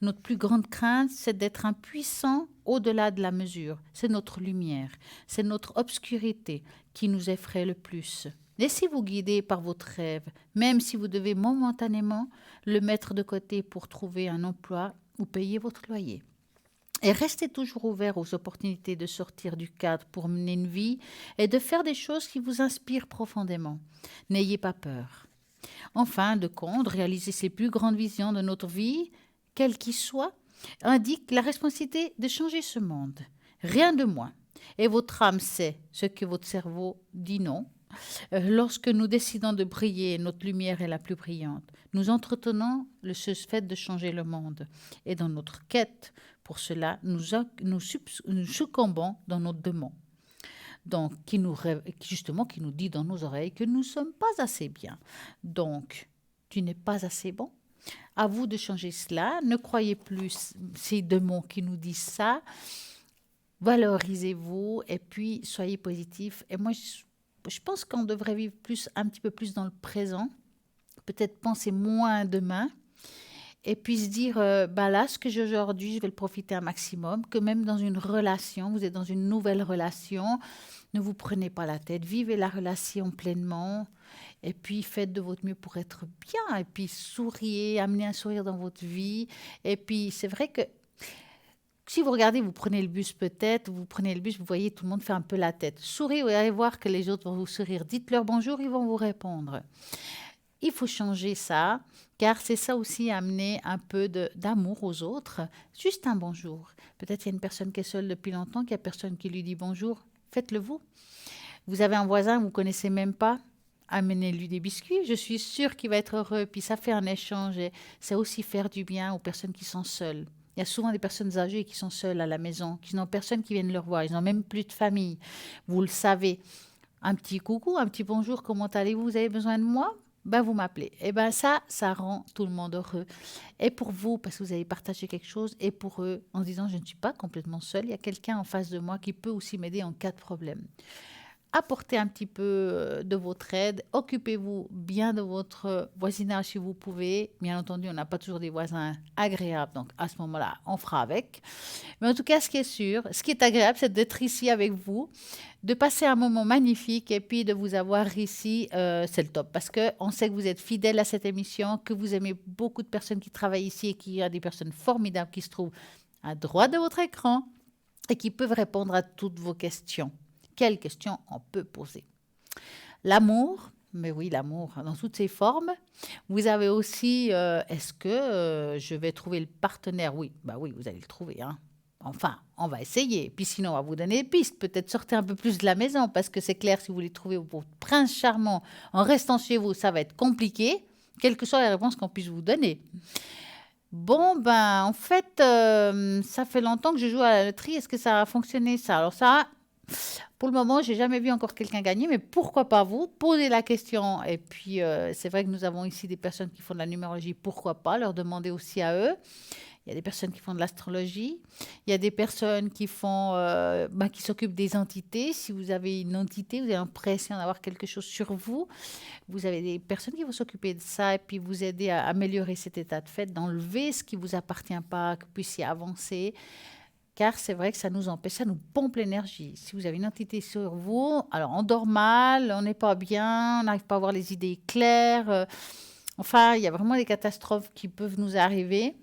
Notre plus grande crainte, c'est d'être impuissant au-delà de la mesure. C'est notre lumière, c'est notre obscurité qui nous effraie le plus. Laissez-vous guider par votre rêve, même si vous devez momentanément le mettre de côté pour trouver un emploi ou payer votre loyer. Et restez toujours ouvert aux opportunités de sortir du cadre pour mener une vie et de faire des choses qui vous inspirent profondément. N'ayez pas peur. En fin de compte, réaliser ses plus grandes visions de notre vie, quelle qu'elle soit, indique la responsabilité de changer ce monde. Rien de moins. Et votre âme sait ce que votre cerveau dit non. Lorsque nous décidons de briller, notre lumière est la plus brillante. Nous entretenons ce fait de changer le monde. Et dans notre quête, pour cela, nous succombons dans nos démons. Donc, qui nous dit dans nos oreilles que nous ne sommes pas assez bien. Donc, tu n'es pas assez bon. À vous de changer cela. Ne croyez plus ces démons qui nous disent ça. Valorisez-vous et puis soyez positifs. Et moi, je pense qu'on devrait vivre un petit peu plus dans le présent, peut-être penser moins demain, et puis se dire, là, ce que j'ai aujourd'hui, je vais le profiter un maximum, que même dans une relation, vous êtes dans une nouvelle relation, ne vous prenez pas la tête, vivez la relation pleinement, et puis faites de votre mieux pour être bien, et puis souriez, amenez un sourire dans votre vie, et puis c'est vrai que si vous regardez, vous prenez le bus peut-être, vous voyez tout le monde fait un peu la tête. Souriez, vous allez voir que les autres vont vous sourire. Dites-leur bonjour, ils vont vous répondre. Il faut changer ça, car c'est ça aussi amener un peu d'amour aux autres. Juste un bonjour. Peut-être qu'il y a une personne qui est seule depuis longtemps, qu'il n'y a personne qui lui dit bonjour. Faites-le vous. Vous avez un voisin que vous ne connaissez même pas. Amenez-lui des biscuits. Je suis sûre qu'il va être heureux. Puis ça fait un échange. Et c'est aussi faire du bien aux personnes qui sont seules. Il y a souvent des personnes âgées qui sont seules à la maison, qui n'ont personne qui vienne leur voir. Ils n'ont même plus de famille. Vous le savez. Un petit coucou, un petit bonjour, comment allez-vous? Vous avez besoin de moi? Vous m'appelez. Et ça rend tout le monde heureux. Et pour vous, parce que vous avez partagé quelque chose, et pour eux, en disant, je ne suis pas complètement seule, il y a quelqu'un en face de moi qui peut aussi m'aider en cas de problème. apportez un petit peu de votre aide, occupez-vous bien de votre voisinage si vous pouvez. Bien entendu, on n'a pas toujours des voisins agréables, donc à ce moment-là, on fera avec. Mais en tout cas, ce qui est sûr, ce qui est agréable, c'est d'être ici avec vous, de passer un moment magnifique et puis de vous avoir ici, c'est le top. Parce qu'on sait que vous êtes fidèles à cette émission, que vous aimez beaucoup de personnes qui travaillent ici et qu'il y a des personnes formidables qui se trouvent à droite de votre écran et qui peuvent répondre à toutes vos questions. Quelles questions on peut poser? L'amour, mais oui, l'amour dans toutes ses formes. Vous avez aussi, est-ce que je vais trouver le partenaire? Oui, bah oui, vous allez le trouver, hein. Enfin, on va essayer. Puis sinon, on va vous donner des pistes. Peut-être sortez un peu plus de la maison parce que c'est clair, si vous voulez trouver votre prince charmant en restant chez vous, ça va être compliqué, quelle que soit la réponse qu'on puisse vous donner. Bon, ben, en fait, ça fait longtemps que je joue à la loterie. Est-ce que ça a fonctionné, ça? Alors ça, pour le moment, j'ai jamais vu encore quelqu'un gagner, mais pourquoi pas vous? Posez la question. Et puis, c'est vrai que nous avons ici des personnes qui font de la numérologie. Pourquoi pas leur demander aussi à eux? Il y a des personnes qui font de l'astrologie. Il y a des personnes qui font, qui s'occupent des entités. Si vous avez une entité, vous avez l'impression d'avoir quelque chose sur vous. Vous avez des personnes qui vont s'occuper de ça et puis vous aider à améliorer cet état de fait, d'enlever ce qui vous appartient pas, que vous puissiez avancer. Car c'est vrai que ça nous empêche, ça nous pompe l'énergie. Si vous avez une entité sur vous, alors on dort mal, on n'est pas bien, on n'arrive pas à avoir les idées claires. Enfin, il y a vraiment des catastrophes qui peuvent nous arriver.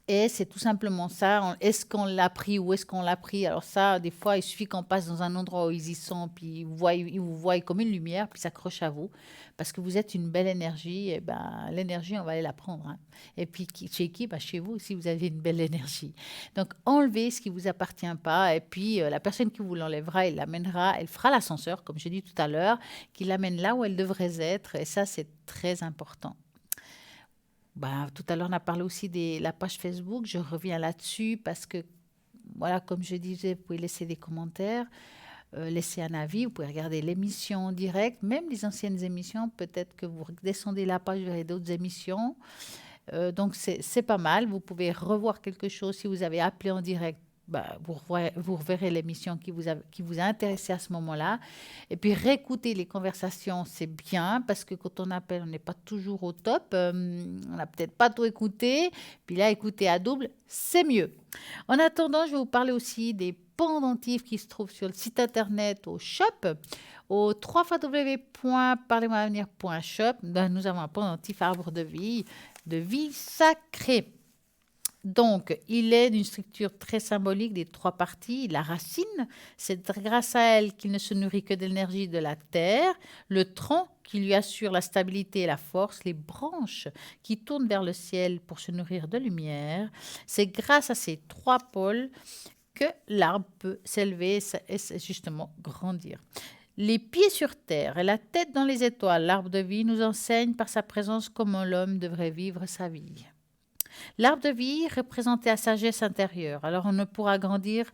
Et c'est tout simplement ça. Est-ce qu'on l'a pris ou est-ce qu'on l'a pris? Alors ça, des fois, il suffit qu'on passe dans un endroit où ils y sont, puis ils vous voient comme une lumière, puis s'accrochent à vous. Parce que vous êtes une belle énergie, et ben l'énergie, on va aller la prendre, hein. Et puis chez qui? Ben, chez vous aussi, vous avez une belle énergie. Donc enlevez ce qui ne vous appartient pas. Et puis la personne qui vous l'enlèvera, elle l'amènera, elle fera l'ascenseur, comme j'ai dit tout à l'heure, qui l'amène là où elle devrait être. Et ça, c'est très important. Bah, tout à l'heure, on a parlé aussi de la page Facebook. Je reviens là-dessus parce que, voilà, comme je disais, vous pouvez laisser des commentaires, laisser un avis. Vous pouvez regarder l'émission en direct, même les anciennes émissions. Peut-être que vous descendez la page, vous verrez d'autres émissions. Donc, c'est pas mal. Vous pouvez revoir quelque chose si vous avez appelé en direct. Bah, vous reverrez l'émission qui vous a intéressé à ce moment-là. Et puis, réécouter les conversations, c'est bien parce que quand on appelle, on n'est pas toujours au top. On n'a peut-être pas tout écouté. Puis là, écouter à double, c'est mieux. En attendant, je vais vous parler aussi des pendentifs qui se trouvent sur le site internet au shop. Au www.parlez-moi-avenir.shop, nous avons un pendentif arbre de vie sacrée. Donc, il est d'une structure très symbolique des trois parties. La racine, c'est grâce à elle qu'il ne se nourrit que de l'énergie de la terre. Le tronc, qui lui assure la stabilité et la force. Les branches, qui tournent vers le ciel pour se nourrir de lumière. C'est grâce à ces trois pôles que l'arbre peut s'élever et justement grandir. Les pieds sur terre et la tête dans les étoiles, l'arbre de vie nous enseigne par sa présence comment l'homme devrait vivre sa vie. L'arbre de vie représentait la sagesse intérieure. Alors on ne pourra grandir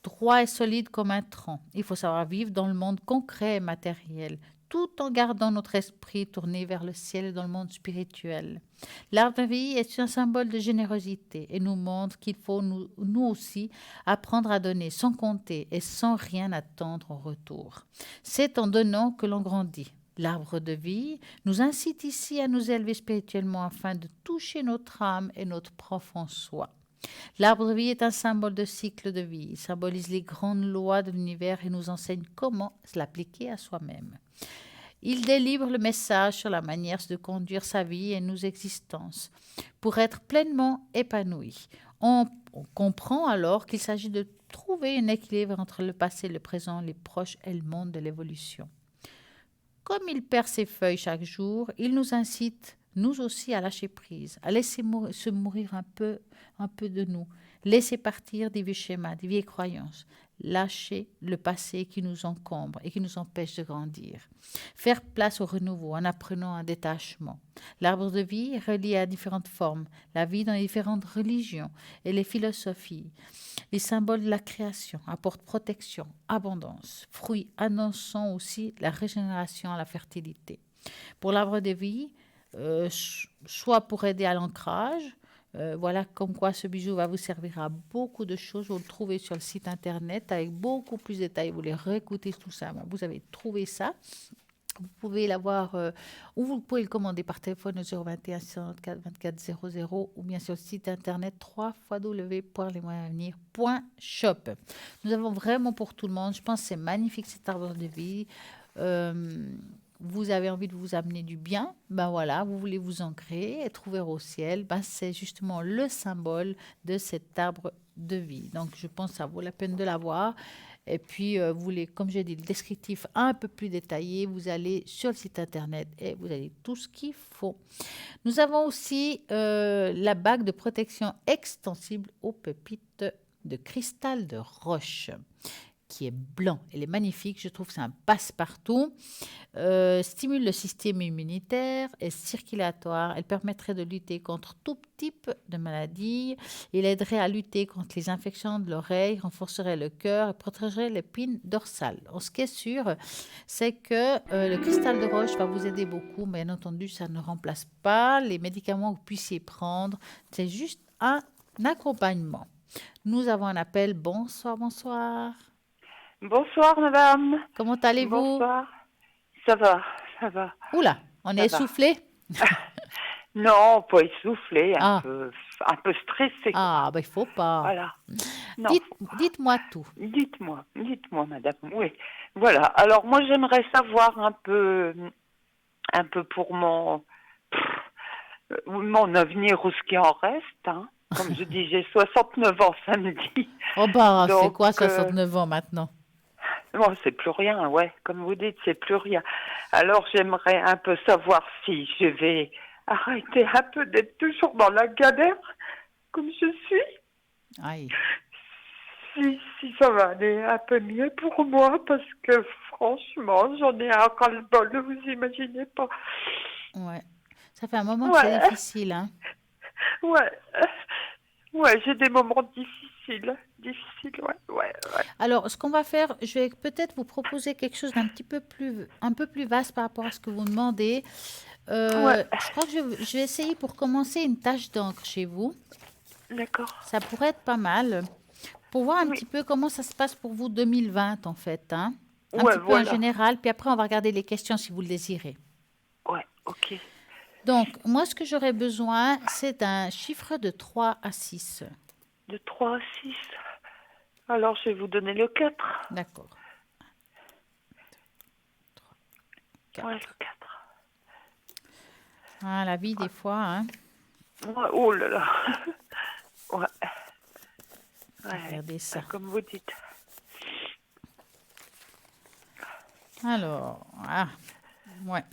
droit et solide comme un tronc. Il faut savoir vivre dans le monde concret et matériel, tout en gardant notre esprit tourné vers le ciel et dans le monde spirituel. L'arbre de vie est un symbole de générosité et nous montre qu'il faut nous aussi apprendre à donner sans compter et sans rien attendre en retour. C'est en donnant que l'on grandit. L'arbre de vie nous incite ici à nous élever spirituellement afin de toucher notre âme et notre profond soi. L'arbre de vie est un symbole de cycle de vie. Il symbolise les grandes lois de l'univers et nous enseigne comment l'appliquer à soi-même. Il délivre le message sur la manière de conduire sa vie et nos existences pour être pleinement épanoui. On comprend alors qu'il s'agit de trouver un équilibre entre le passé, le présent, les proches et le monde de l'évolution. Comme il perd ses feuilles chaque jour, il nous incite, nous aussi, à lâcher prise, à laisser se mourir un peu de nous, laisser partir des vieux schémas, des vieilles croyances, lâcher le passé qui nous encombre et qui nous empêche de grandir, faire place au renouveau en apprenant un détachement. L'arbre de vie est relié à différentes formes, la vie dans les différentes religions et les philosophies. Les symboles de la création apportent protection, abondance, fruits annonçant aussi la régénération et la fertilité. Pour l'arbre de vie, soit pour aider à l'ancrage, Voilà, comme quoi ce bijou va vous servir à beaucoup de choses. Vous le trouvez sur le site internet avec beaucoup plus de détails. Vous voulez réécouter tout ça. Bon, vous avez trouvé ça. Vous pouvez l'avoir ou vous pouvez le commander par téléphone au 021 694 24 00 ou bien sur le site internet www.lesmoyensavenir.shop. Nous avons vraiment pour tout le monde. Je pense que c'est magnifique cet arbre de vie. Euh, vous avez envie de vous amener du bien, ben voilà, vous voulez vous ancrer, être ouvert au ciel, ben c'est justement le symbole de cet arbre de vie. Donc je pense que ça vaut la peine de l'avoir. Et puis, vous voulez, comme j'ai dit, le descriptif un peu plus détaillé, vous allez sur le site internet et vous avez tout ce qu'il faut. Nous avons aussi la bague de protection extensible aux pépites de cristal de roche qui est blanc. Elle est magnifique, je trouve que c'est un passe-partout. Stimule le système immunitaire et circulatoire. Elle permettrait de lutter contre tout type de maladie. Il aiderait à lutter contre les infections de l'oreille, renforcerait le cœur et protégerait l'épine dorsale. Alors, ce qui est sûr, c'est que le cristal de roche va vous aider beaucoup, mais bien entendu, ça ne remplace pas les médicaments que vous puissiez prendre. C'est juste un accompagnement. Nous avons un appel. Bonsoir, bonsoir. Bonsoir, madame. Comment allez-vous? Bonsoir. Ça va, ça va, Oula, on est ça va. essoufflé? Non, pas essoufflé, Ah, un peu stressé, quoi. ah, ben il faut pas. Voilà. Non, Dites, faut pas. dites-moi tout. Dites-moi, madame. Oui. Voilà. Alors, moi, j'aimerais savoir un peu pour mon avenir ou ce qui en reste, hein. Comme je dis, j'ai 69 ans samedi. Oh bah, c'est Donc, quoi 69 ans maintenant? bon, c'est plus rien, ouais. Comme vous dites, c'est plus rien. Alors, j'aimerais un peu savoir si je vais arrêter un peu d'être toujours dans la galère, comme je suis. Aïe, Si ça va aller un peu mieux pour moi, parce que franchement, j'en ai un ras-le-bol, vous imaginez pas. ouais. Ça fait un moment que c'est Ouais, difficile, hein. ouais, ouais, j'ai des moments ouais, ouais, ouais. Alors, ce qu'on va faire, je vais peut-être vous proposer quelque chose un peu plus vaste par rapport à ce que vous demandez. Ouais, Je crois que je vais essayer pour commencer une tache d'encre chez vous. d'accord. Ça pourrait être pas mal. Pour voir un Oui, petit peu comment ça se passe pour vous 2020 en fait, hein. Un ouais, petit peu en voilà. général, puis après on va regarder les questions si vous le désirez. Ouais, ok. Donc, moi ce que j'aurais besoin, c'est un chiffre de 3 à 6. De 3 à 6. Alors, je vais vous donner le 4. D'accord. Ouais, 4. le 4. Ah, la vie des fois, hein. Ouais, oh là là. Ouais, ouais, Regardez ça. comme vous dites. Alors, ah, ouais.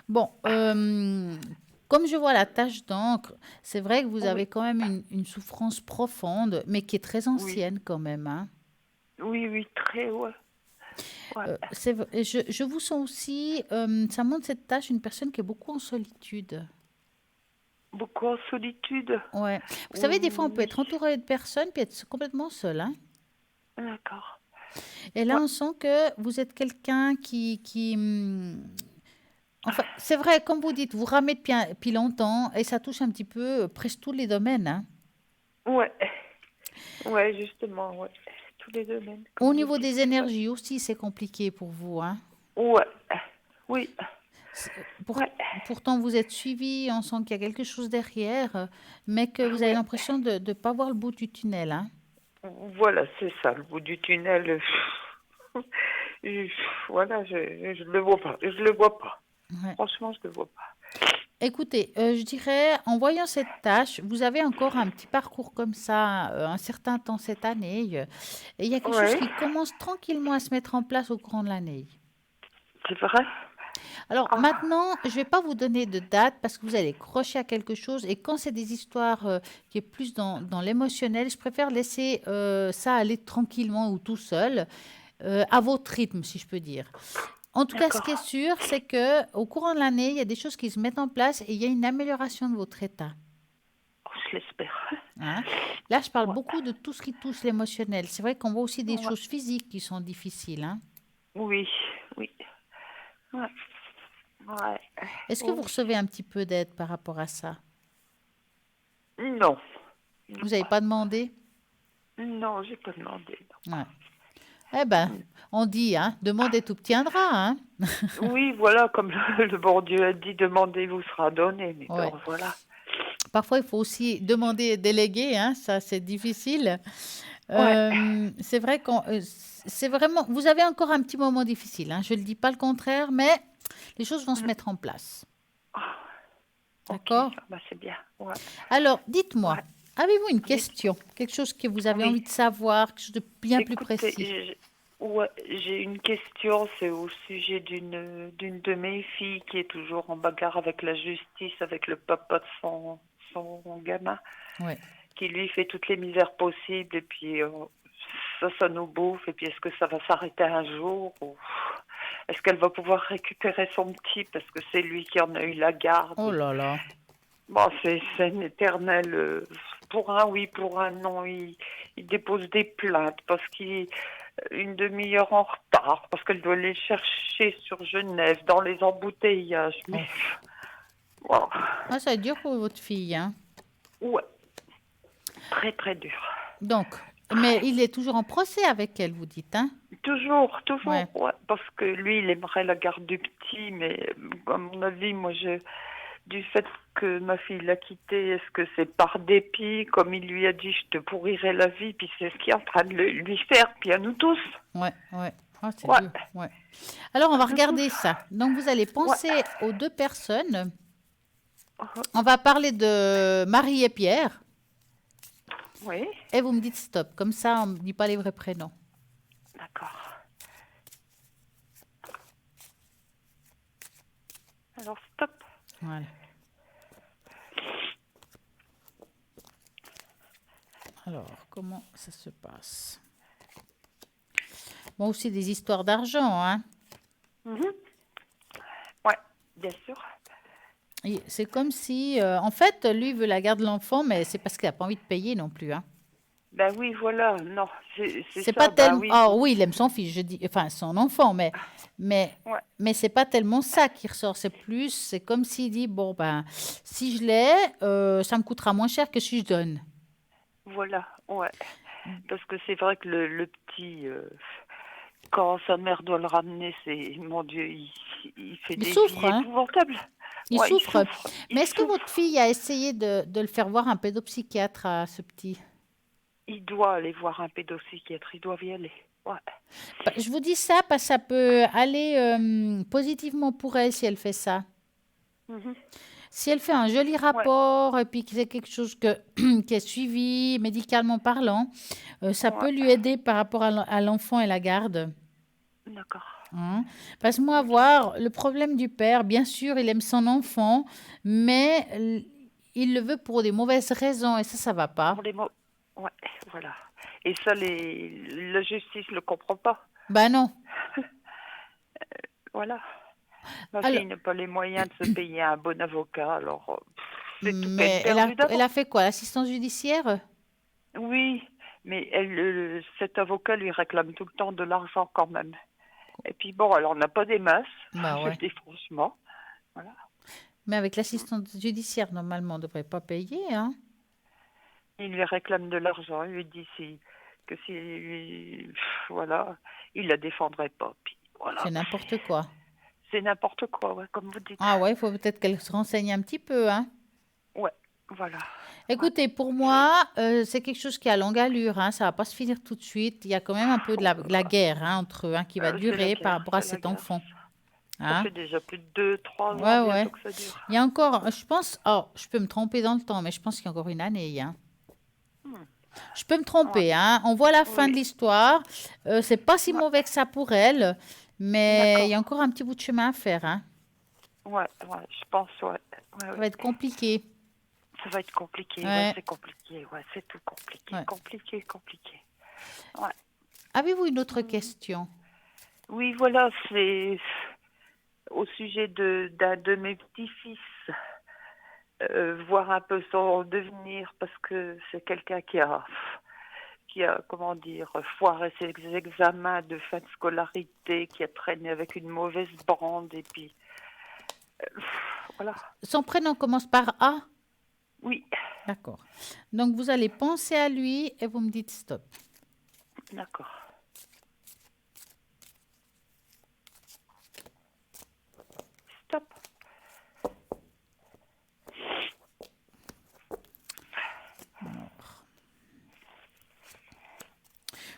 Bon, comme je vois la tache d'encre, c'est vrai que vous Oui, avez quand même une souffrance profonde, mais qui est très oui, ancienne quand même, hein. oui, très, ouais. Ouais, Je vous sens aussi, ça montre cette tâche, une personne qui est beaucoup en solitude. beaucoup en solitude. Ouais. Vous savez, des fois, on peut Oui, être entouré de personnes puis être complètement seul, hein. d'accord. Et là, Ouais, on sent que vous êtes quelqu'un enfin, c'est vrai, comme vous dites, vous ramez depuis longtemps et ça touche un petit peu presque tous les domaines, hein. ouais, ouais, justement, ouais. Tous les domaines, Au comme vous niveau dites. des Ouais, énergies aussi, c'est compliqué pour vous, hein. ouais, oui, C'est- pour- ouais. Pourtant, vous êtes suivi, on sent qu'il y a quelque chose derrière, mais que vous avez Ouais. l'impression de ne pas voir le bout du tunnel, hein. Voilà, c'est ça, le bout du tunnel. Je- Voilà, je le vois pas. Je le vois pas. Ouais. Franchement, je le vois pas. Écoutez, je dirais, en voyant cette tâche, vous avez encore un petit parcours comme ça, un certain temps cette année, et il y a quelque chose Ouais, qui commence tranquillement à se mettre en place au courant de l'année. c'est vrai. Alors Ah, maintenant, je ne vais pas vous donner de date parce que vous allez crocher à quelque chose, et quand c'est des histoires qui est plus dans l'émotionnel, je préfère laisser ça aller tranquillement ou tout seul, à votre rythme, si je peux dire. En tout cas, ce qui est d'accord. sûr, c'est que au courant de l'année, il y a des choses qui se mettent en place et il y a une amélioration de votre état, Oh, je l'espère. hein. Là, je parle Ouais, beaucoup de tout ce qui touche l'émotionnel. C'est vrai qu'on voit aussi des ouais. choses physiques qui sont difficiles, hein. Oui, oui. Ouais, ouais. Est-ce que vous Oh, recevez un petit peu d'aide par rapport à ça? non, Vous n'avez pas demandé? Non, j'ai pas demandé. Non. Ouais. Eh ben, on dit, hein, demande et t'obtiendras, hein. Oui, voilà, comme le bon Dieu a dit, demandez, vous sera donné. Mais Ouais. bon, voilà. Parfois, il faut aussi demander et déléguer, hein, ça c'est difficile. Ouais. C'est vrai c'est vraiment, vous avez encore un petit moment difficile, hein, je ne dis pas le contraire, mais les choses vont se Mm. mettre en place. Ok, D'accord? bah, c'est bien. Ouais. Alors, dites-moi, Ouais. avez-vous une Dites- question, quelque chose que vous avez Oui. envie de savoir, quelque chose de bien plus Écoutez, précis? ouais, j'ai une question, c'est au sujet d'une de mes filles qui est toujours en bagarre avec la justice, avec le papa de son gamin, Oui. qui lui fait toutes les misères possibles, et puis ça nous bouffe, et puis est-ce que ça va s'arrêter un jour, ou est-ce qu'elle va pouvoir récupérer son petit, parce que c'est lui qui en a eu la garde. Oh là là. Bon, c'est une éternelle. Pour un oui, pour un non. Il dépose des plaintes parce qu'il est une demi-heure en retard, parce qu'elle doit les chercher sur Genève, dans les embouteillages. Oh. Mais, wow. Ah, ça va être dur pour votre fille, hein. Ouais, très très dur. Donc, mais il est toujours en procès avec elle, vous dites, hein? Toujours, Ouais. toujours, ouais, parce que lui, il aimerait la garde du petit, mais à mon avis, moi, du fait que ma fille l'a quitté, est-ce que c'est par dépit, comme il lui a dit, je te pourrirai la vie, puis c'est ce qu'il est en train de lui faire, puis à nous tous. Ouais, ouais. Ah, c'est Ouais, dur. Ouais. Alors, on à va nous tous. regarder ça. Donc, vous allez Ouais. penser aux deux personnes. On va parler de Marie et Pierre. Oui, Et vous me dites stop. Comme ça, on ne dit pas les vrais prénoms. d'accord. Alors, stop. Voilà. Alors, comment ça se passe? Bon, aussi des histoires d'argent, hein. Mhm. Ouais, bien sûr. Et c'est comme si, en fait, lui veut la garde de l'enfant, mais c'est parce qu'il n'a pas envie de payer non plus, hein. Ben oui, voilà, non, c'est C'est pas ça, ben tellement. oui, Ah vous. oui, il aime son fils, je dis, enfin son enfant, mais, Ouais, mais c'est pas tellement ça qui ressort. C'est plus, c'est comme s'il dit, bon ben, si je l'ai, ça me coûtera moins cher que si je donne. voilà, ouais. Parce que c'est vrai que le petit, quand sa mère doit le ramener, c'est, mon Dieu, il fait Il des souffre, vies hein. épouvantables. Il Ouais, il souffre. souffre, il Mais est-ce que votre souffre. fille a essayé de le faire voir un pédopsychiatre à ce petit? Il doit aller voir un pédopsychiatre, il doit y aller. Ouais, Je vous dis ça parce que ça peut aller positivement pour elle si elle fait ça. mhm, Si elle fait un joli ouais, rapport et puis que c'est quelque chose qui est suivi médicalement parlant, ça ouais, peut lui aider par rapport à l'enfant et la garde. d'accord. Hein. Parce que moi, Ok. voir le problème du père, bien sûr, il aime son enfant, mais il le veut pour des mauvaises raisons et ça va pas. Pour les mots, ouais, voilà. Et ça, la justice ne comprend pas. Ben non. Voilà. Ma Alors, fille n'a pas les moyens de se payer un bon avocat, alors c'est tout peine mais perdue elle a d'avance. fait quoi? L'assistance judiciaire? Oui, mais cet avocat lui réclame tout le temps de l'argent quand même. Et puis bon, alors on n'a pas des masses, Bah je ouais. le dis franchement. Voilà. Mais avec l'assistance judiciaire, normalement, on ne devrait pas payer, hein. Il lui réclame de l'argent, il lui dit voilà, il la défendrait pas. Puis C'est voilà, n'importe quoi. c'est n'importe quoi, ouais, comme vous dites. Ah ouais, il faut peut-être qu'elle se renseigne un petit peu, hein. Ouais, voilà. Ouais. Écoutez, pour moi, c'est quelque chose qui a longue allure, hein. Ça va pas se finir tout de suite. Il y a quand même un peu de Oh la là là. guerre, hein, entre eux, hein, qui va C'est la durer par guerre, rapport à c'est la cet guerre. enfant. Ça Hein. fait déjà plus de 2, 3 ans Ouais, ouais. bientôt que ça dure. Il y a encore, je pense, oh, je peux me tromper dans le temps, mais je pense qu'il y a encore une année, hein. Hmm. Je peux me Ouais. tromper, hein. On voit la fin de Oui, l'histoire. C'est pas si ouais. mauvais que ça pour elle, mais il y a D'accord. encore un petit bout de chemin à faire, hein. Ouais, ouais, je pense, ouais. Ouais, Ça ouais. va être compliqué. Ça va être compliqué, ouais, Ouais, c'est compliqué, ouais, c'est tout compliqué, ouais. compliqué, compliqué. Ouais. Avez-vous une autre Mhm. question? Oui, voilà, c'est au sujet d'un de mes petits-fils, voir un peu son devenir, parce que c'est quelqu'un qui a, comment dire, foiré ses examens de fin de scolarité, qui a traîné avec une mauvaise bande, et puis, voilà. Son prénom commence par A? Oui, D'accord. Donc, vous allez penser à lui et vous me dites stop. D'accord. Stop.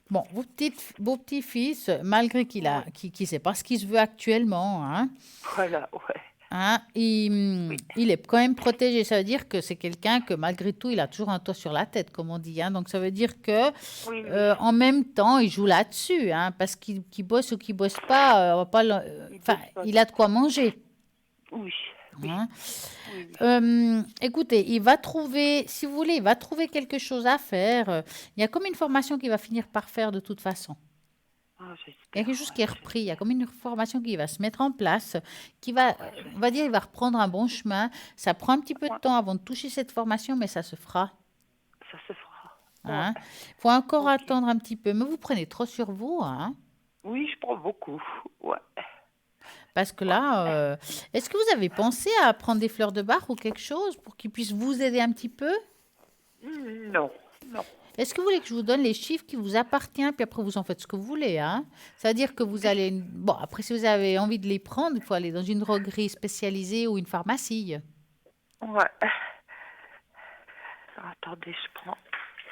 Bon, vos petits-fils, malgré qu'il sait pas ce qu'il se veut actuellement, hein, Voilà, ouais. hein, Oui. il est quand même protégé. Ça veut dire que c'est quelqu'un que malgré tout, il a toujours un toit sur la tête, comme on dit, hein. Donc, ça veut dire que Oui, oui. en même temps, il joue là-dessus, hein, parce qu'il bosse ou qu'il bosse pas, on va pas enfin, bosse pas il a de quoi manger. Oui. Oui. Hein. Oui, oui. Écoutez, il va trouver, si vous voulez, il va trouver quelque chose à faire. Il y a comme une formation qu'il va finir par faire de toute façon. Ah, Il y a j'espère. quelque chose qui est repris. Il y a comme une formation qui va se mettre en place, qui va, on va dire, il va reprendre un bon chemin. Ça prend un petit peu de temps avant de toucher cette formation, mais ça se fera. Ça se fera. Hein. Ouais. Faut encore Ok. attendre un petit peu, mais vous prenez trop sur vous, hein, Oui, je prends beaucoup. Ouais. parce que là, est-ce que vous avez pensé à prendre des fleurs de Bach ou quelque chose pour qu'ils puissent vous aider un petit peu? Non, non. Est-ce que vous voulez que je vous donne les chiffres qui vous appartiennent, puis après vous en faites ce que vous voulez, hein? C'est-à-dire que vous allez... Bon, après, si vous avez envie de les prendre, il faut aller dans une droguerie spécialisée ou une pharmacie. Ouais. Alors, attendez, je prends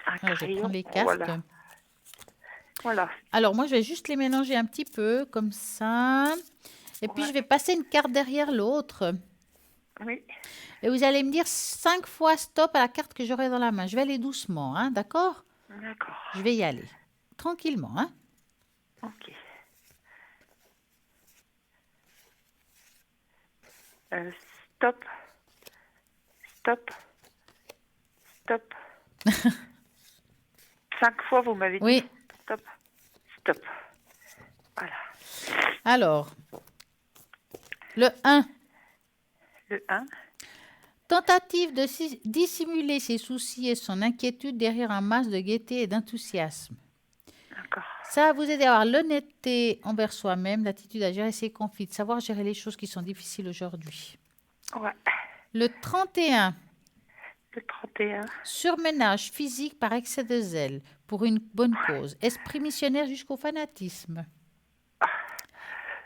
un Alors, je vais crayon. prendre les cartes. Voilà. Voilà. Alors, moi, je vais juste les mélanger un petit peu, comme ça. Et puis, Ouais. je vais passer une carte derrière l'autre. Oui. Et vous allez me dire 5 fois stop à la carte que j'aurai dans la main. Je vais aller doucement, hein, d'accord? D'accord. Je vais y aller. Tranquillement, hein? Ok. Stop. Stop. Stop. 5 fois, vous m'avez dit. Oui. Stop. Stop. Voilà. Alors, le 1. Le 1. Tentative de dissimuler ses soucis et son inquiétude derrière un masque de gaieté et d'enthousiasme. D'accord. Ça va vous aider à avoir l'honnêteté envers soi-même, l'attitude à gérer ses conflits, de savoir gérer les choses qui sont difficiles aujourd'hui. Ouais. Le 31, Le 31. surménage physique par excès de zèle pour une bonne cause, esprit missionnaire jusqu'au fanatisme.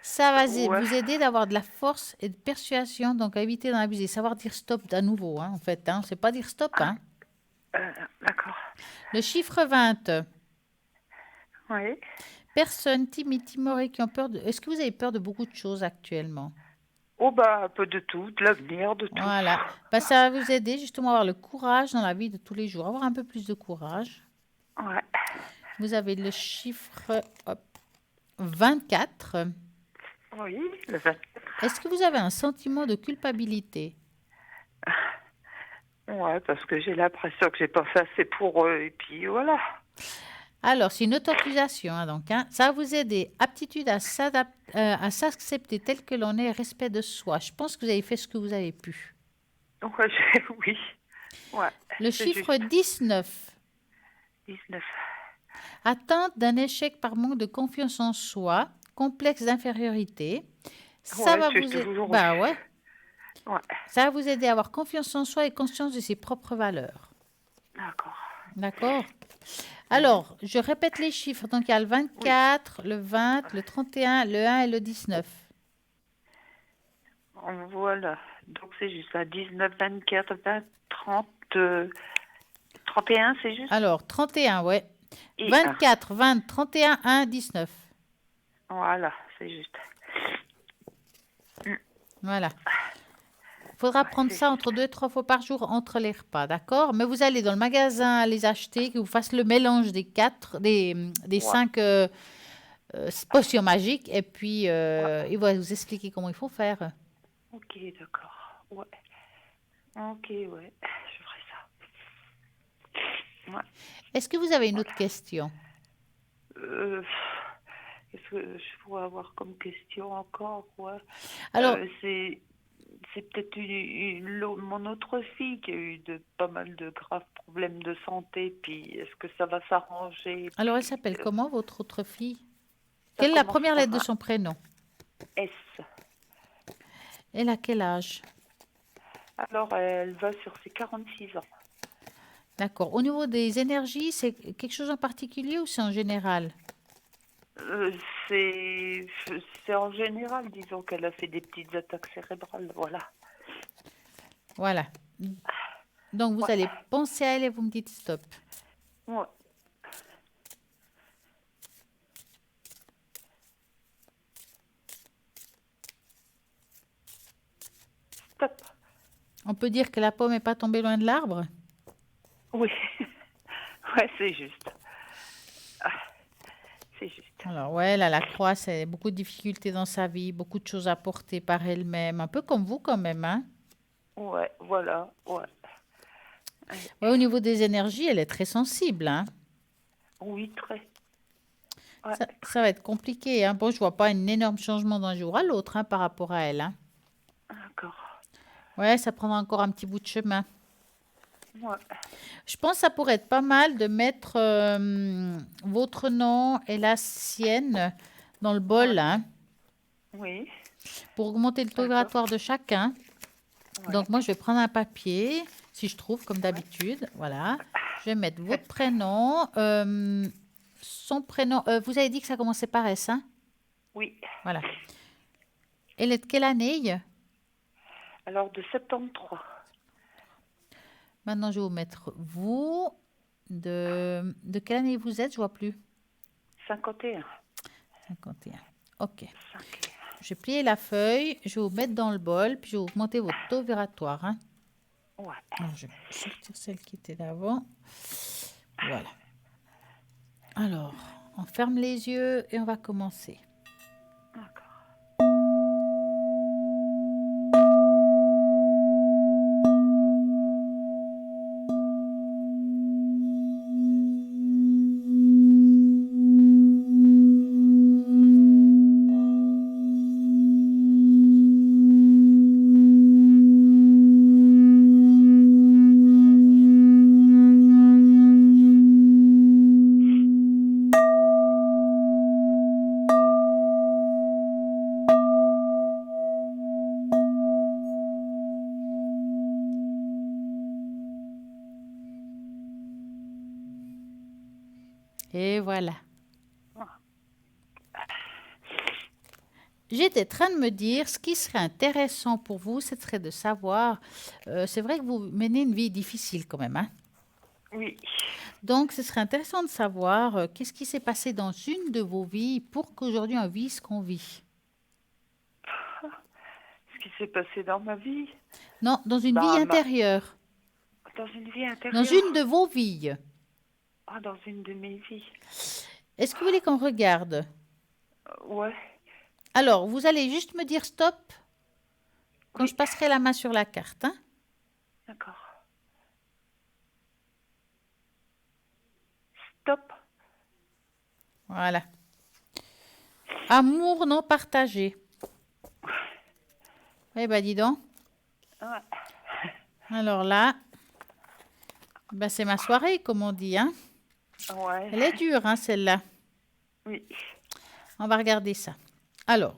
Ça va Ouais. vous aider d'avoir de la force et de persuasion, donc à éviter d'en abuser. Savoir dire stop à nouveau, hein, en fait. Hein. C'est pas dire stop. Hein. D'accord. Le chiffre 20. Oui. Personnes timides, timorées qui ont peur de... Est-ce que vous avez peur de beaucoup de choses actuellement? Oh, bah, un peu de tout, de l'avenir, de tout. Voilà. Bah, ça va vous aider justement à avoir le courage dans la vie de tous les jours. Avoir un peu plus de courage. Ouais. Vous avez le chiffre 24. Oui, le 24. Est-ce que vous avez un sentiment de culpabilité? Ouais, parce que j'ai l'impression que j'ai pas fait assez pour eux, et puis voilà. Alors, c'est une auto-accusation, hein, donc. Hein. Ça va vous aider. Aptitude à s'accepter tel que l'on est, respect de soi. Je pense que vous avez fait ce que vous avez pu. Ouais, oui. Ouais. Le c'est chiffre juste. 19. 19. Attente d'un échec par manque de confiance en soi, complexe d'infériorité. Ça Ouais, va j'ai vous aider. toujours Bah eu. ouais. Ouais. Ça va vous aider à avoir confiance en soi et conscience de ses propres valeurs. D'accord. D'accord? Alors, je répète les chiffres. Donc, il y a le 24, le 20, le 31, le 1 et le 19. Voilà. Donc c'est juste à 19, 24, 20, 30, 31, c'est juste. Alors, 31, ouais. Et 24, 20, 31, 1, 19. Voilà, c'est juste. Voilà. Il faudra prendre ça entre 2 et 3 fois par jour entre les repas, d'accord? Mais vous allez dans le magasin les acheter, que vous fassiez le mélange des 5 potions magiques, et puis il va vous expliquer comment il faut faire. Ok, d'accord. Ouais. Ok, ouais. Je ferai ça. Ouais. Est-ce que vous avez une autre question? Qu'est-ce que je pourrais avoir comme question encore? Ouais. Alors, C'est peut-être mon autre fille qui a eu pas mal de graves problèmes de santé, puis est-ce que ça va s'arranger? alors, elle Puis, s'appelle comment, votre autre fille? ça Quelle est la commence première par lettre de un son prénom? S. Elle a quel âge? Alors, elle va sur ses 46 ans. D'accord. Au niveau des énergies, c'est quelque chose en particulier ou c'est en général? Euh, c'est c'est en général, disons qu'elle a fait des petites attaques cérébrales, voilà. Voilà. Donc, vous Ouais, allez penser à elle et vous me dites stop. ouais. Stop. On peut dire que la pomme n'est pas tombée loin de l'arbre? Oui, ouais, c'est juste. Ah, c'est juste. Alors, ouais, là, la croix, c'est beaucoup de difficultés dans sa vie, beaucoup de choses à porter par elle-même, un peu comme vous quand même, hein? Ouais, voilà, ouais. Ouais, au niveau des énergies, elle est très sensible, hein? Oui, très. Ouais, Ça va être compliqué, hein? Bon, je vois pas un énorme changement d'un jour à l'autre, hein, par rapport à elle, hein? d'accord. Ouais, ça prendra encore un petit bout de chemin. Ouais, Je pense que ça pourrait être pas mal de mettre votre nom et la sienne dans le ouais, bol, hein, oui, pour augmenter le taux d'accord. vibratoire de chacun. Ouais, Donc, moi, je vais prendre un papier, si je trouve, comme d'habitude. Voilà. Je vais mettre votre prénom, son prénom. Vous avez dit que ça commençait par S, hein? oui. Voilà. Elle est de quelle année? Alors, de 73, Maintenant, je vais vous mettre vous. De quelle année vous êtes? Je vois plus. 51, 51. OK. 51. Je vais plier la feuille, je vais vous mettre dans le bol, puis je vais augmenter votre taux vibratoire, hein. Ouais, Alors, je vais sortir celle qui était d'avant. Voilà. Alors, on ferme les yeux et on va commencer. d'accord. Et voilà. Ah, J'étais en train de me dire, ce qui serait intéressant pour vous, ce serait de savoir, c'est vrai que vous menez une vie difficile quand même, hein. oui. Donc, ce serait intéressant de savoir qu'est-ce qui s'est passé dans une de vos vies pour qu'aujourd'hui on vit ce qu'on vit. Ce qui s'est passé dans ma vie, Non, dans une vie dans intérieure. dans une vie Dans une intérieure, de vos vies. ah, dans une de mes vies. Est-ce que vous voulez qu'on regarde? Ouais, Alors, vous allez juste me dire stop quand je oui, passerai la main sur la carte, hein. d'accord. Stop. Voilà. Amour non partagé. Eh ben, dis donc. Ouais, Alors là, ben, c'est ma soirée, comme on dit, hein. ouais, Elle est dure, hein, celle-là. oui. On va regarder ça. Alors,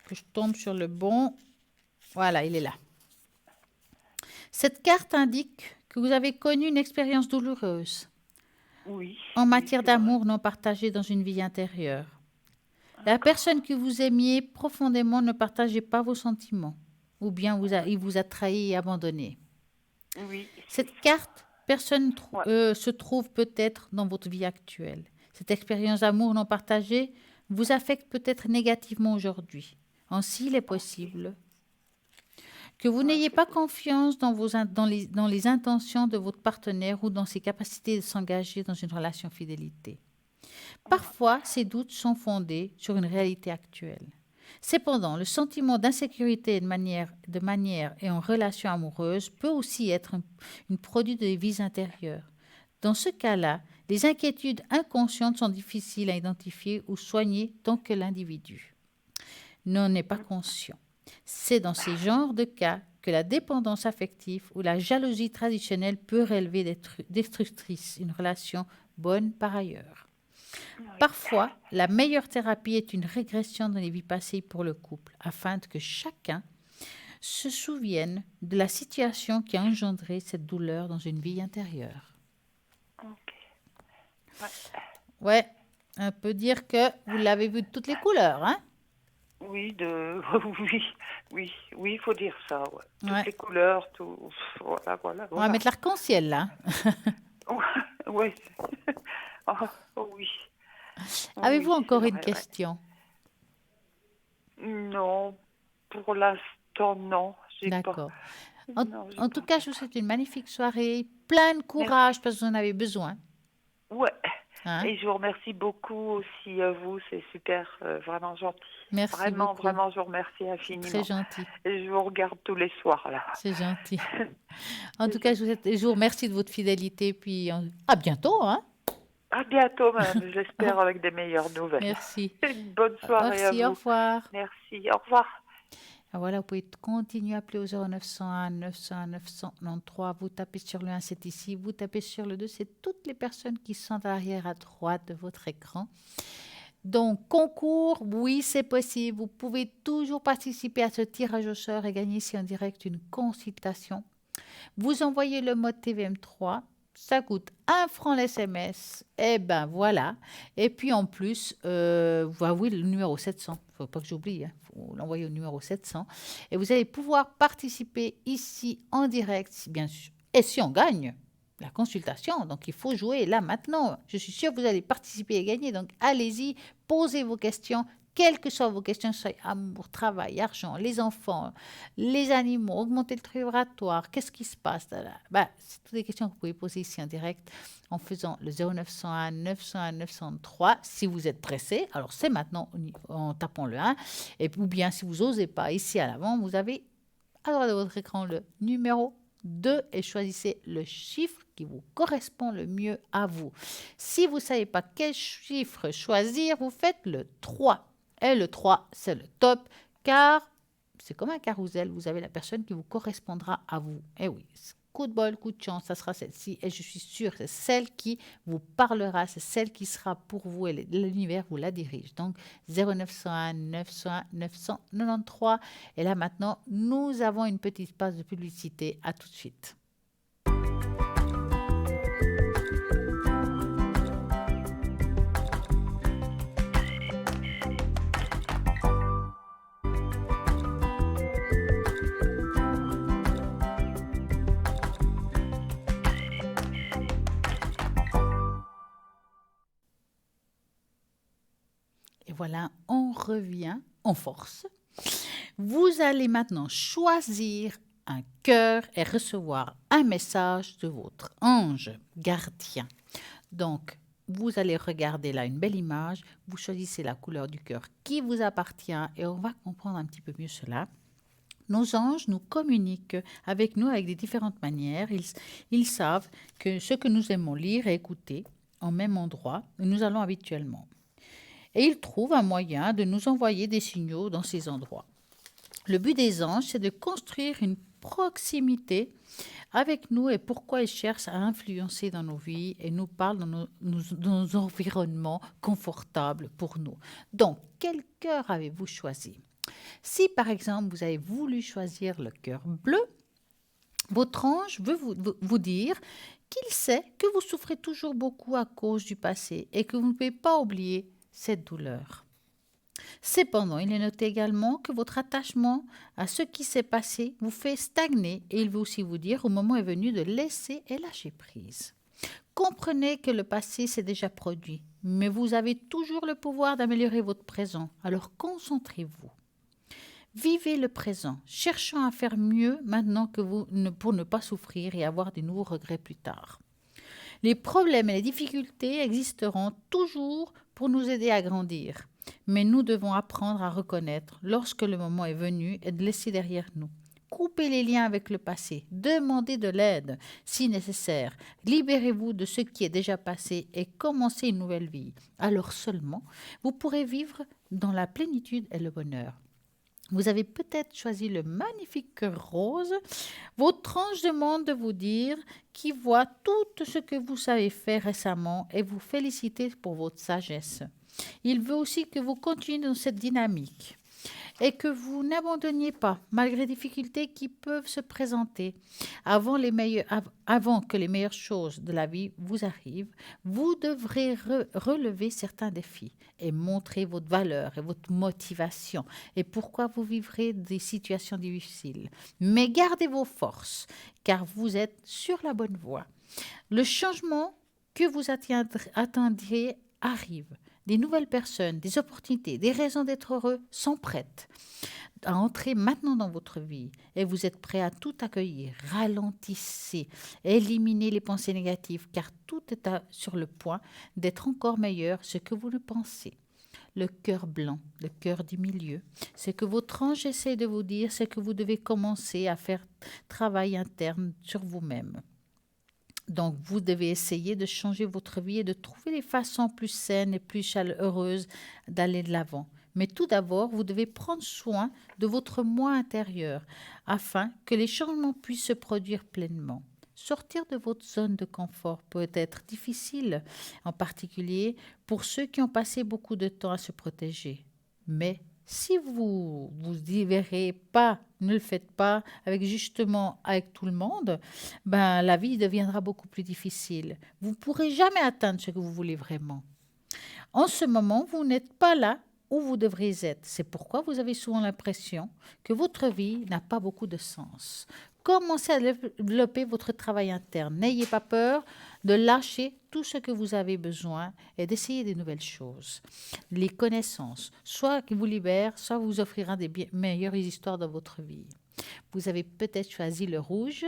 que je tombe sur le bon. Voilà, il est là. Cette carte indique que vous avez connu une expérience douloureuse Oui, en oui, matière c'est vrai. d'amour non partagé dans une vie intérieure. La personne que vous aimiez profondément ne partageait pas vos sentiments, ou bien il vous a trahi et abandonné. Oui, c'est Cette carte, personne ouais. se trouve peut-être dans votre vie actuelle. Cette expérience d'amour non partagé vous affecte peut-être négativement aujourd'hui. Ainsi, il est possible que vous Ouais, n'ayez c'est pas confiance dans, dans les intentions de votre partenaire ou dans ses capacités de s'engager dans une relation fidélité. Parfois, ces doutes sont fondés sur une réalité actuelle. Cependant, le sentiment d'insécurité de manière et en relation amoureuse peut aussi être un produit de vies intérieures. Dans ce cas-là, les inquiétudes inconscientes sont difficiles à identifier ou soigner tant que l'individu n'en est pas conscient. C'est dans ces genres de cas que la dépendance affective ou la jalousie traditionnelle peut relever d'être destructrice, une relation bonne par ailleurs. Parfois, la meilleure thérapie est une régression dans les vies passées pour le couple, afin que chacun se souviennent de la situation qui a engendré cette douleur dans une vie intérieure. Ok. Ouais. Ouais, on peut dire que vous l'avez vu de toutes les couleurs, hein? Oui, oui, il faut dire ça. Ouais. Toutes Ouais. les couleurs, tout. Voilà. On va mettre l'arc-en-ciel là. Oui. Oh, oui. Avez-vous Oui, encore c'est une vrai, question? ouais. Non, pour l'instant, non. J'ai pas. D'accord. Non, j'ai En tout pas. cas, je vous souhaite une magnifique soirée, plein de Merci. courage parce que vous en avez besoin. Ouais. Hein? Et je vous remercie beaucoup aussi à vous, c'est super, vraiment gentil. Merci Vraiment, beaucoup. vraiment, je vous remercie C'est infiniment. très gentil. Et je vous regarde tous les soirs, là. C'est gentil. En tout cas, je vous remercie de votre fidélité. Puis à bientôt. Hein? À bientôt, madame, j'espère avec des meilleures nouvelles. Merci. Une bonne soirée à Merci, au vous. revoir. Merci, au revoir. Ah, voilà, vous pouvez continuer à appeler au 0901 901 993. Vous tapez sur le 1, c'est ici. Vous tapez sur le 2, c'est toutes les personnes qui sont derrière à droite de votre écran. Donc, concours, oui, c'est possible. Vous pouvez toujours participer à ce tirage au sort et gagner ici en direct une consultation. Vous envoyez le mode TVM3. Ça coûte 1 franc l'SMS. Et ben voilà. Et puis en plus, oui, le numéro 700. Il ne faut pas que j'oublie. Il faut l'envoyer au numéro 700. Et vous allez pouvoir participer ici en direct, bien sûr. Et si on gagne la consultation, donc il faut jouer là maintenant. Je suis sûre que vous allez participer et gagner. Donc allez-y, posez vos questions. Quelles que soient vos questions, soit amour, travail, argent, les enfants, les animaux, augmenter le taux vibratoire, qu'est-ce qui se passe là? C'est toutes des questions que vous pouvez poser ici en direct en faisant le 0901 901 903. Si vous êtes pressé, alors c'est maintenant en tapant le 1. Ou bien si vous n'osez pas, ici à l'avant, vous avez à droite de votre écran le numéro 2 et choisissez le chiffre qui vous correspond le mieux à vous. Si vous ne savez pas quel chiffre choisir, vous faites le 3. Et le 3, c'est le top, car c'est comme un carrousel, vous avez la personne qui vous correspondra à vous. Et oui, coup de bol, coup de chance, ça sera celle-ci. Et je suis sûre que c'est celle qui vous parlera, c'est celle qui sera pour vous et l'univers vous la dirige. Donc 0901 901 993. Et là maintenant, nous avons une petite page de publicité. À tout de suite. Et voilà, on revient en force. Vous allez maintenant choisir un cœur et recevoir un message de votre ange gardien. Donc, vous allez regarder là une belle image, vous choisissez la couleur du cœur qui vous appartient et on va comprendre un petit peu mieux cela. Nos anges nous communiquent avec nous avec des différentes manières. Ils savent que ce que nous aimons lire et écouter en même endroit où nous allons habituellement. Et ils trouvent un moyen de nous envoyer des signaux dans ces endroits. Le but des anges, c'est de construire une proximité avec nous et pourquoi ils cherchent à influencer dans nos vies et nous parlent dans nos environnements confortables pour nous. Donc, quel cœur avez-vous choisi? Si, par exemple, vous avez voulu choisir le cœur bleu, votre ange veut vous dire qu'il sait que vous souffrez toujours beaucoup à cause du passé et que vous ne pouvez pas oublier cette douleur. Cependant, il est noté également que votre attachement à ce qui s'est passé vous fait stagner et il veut aussi vous dire au moment est venu de laisser et lâcher prise. Comprenez que le passé s'est déjà produit, mais vous avez toujours le pouvoir d'améliorer votre présent, alors concentrez-vous. Vivez le présent, cherchant à faire mieux maintenant que vous pour ne pas souffrir et avoir de nouveaux regrets plus tard. Les problèmes et les difficultés existeront toujours pour nous aider à grandir. Mais nous devons apprendre à reconnaître lorsque le moment est venu et de laisser derrière nous. Coupez les liens avec le passé, demandez de l'aide si nécessaire, libérez-vous de ce qui est déjà passé et commencez une nouvelle vie. Alors seulement, vous pourrez vivre dans la plénitude et le bonheur. Vous avez peut-être choisi le magnifique cœur rose. Votre ange demande de vous dire qu'il voit tout ce que vous avez fait récemment et vous féliciter pour votre sagesse. Il veut aussi que vous continuiez dans cette dynamique. et que vous n'abandonniez pas, malgré les difficultés qui peuvent se présenter. Avant que les meilleures choses de la vie vous arrivent, vous devrez relever certains défis et montrer votre valeur et votre motivation et pourquoi vous vivrez des situations difficiles. Mais gardez vos forces, car vous êtes sur la bonne voie. Le changement que vous attendiez arrive. Des nouvelles personnes, des opportunités, des raisons d'être heureux sont prêtes à entrer maintenant dans votre vie et vous êtes prêt à tout accueillir. Ralentissez, éliminez les pensées négatives car tout est sur le point d'être encore meilleur ce que vous le pensez. Le cœur blanc, le cœur du milieu, ce que votre ange essaie de vous dire, c'est que vous devez commencer à faire travail interne sur vous-même. Donc, vous devez essayer de changer votre vie et de trouver des façons plus saines et plus chaleureuses d'aller de l'avant. Mais tout d'abord, vous devez prendre soin de votre moi intérieur afin que les changements puissent se produire pleinement. Sortir de votre zone de confort peut être difficile, en particulier pour ceux qui ont passé beaucoup de temps à se protéger. Mais si vous y verrez pas, ne le faites pas avec tout le monde, ben la vie deviendra beaucoup plus difficile. Vous ne pourrez jamais atteindre ce que vous voulez vraiment. En ce moment, vous n'êtes pas là où vous devriez être. C'est pourquoi vous avez souvent l'impression que votre vie n'a pas beaucoup de sens. Commencez à développer votre travail interne. N'ayez pas peur de lâcher tout ce que vous avez besoin et d'essayer des nouvelles choses. Les connaissances, soit qui vous libèrent, soit vous offriront des meilleures histoires dans votre vie. Vous avez peut-être choisi le rouge,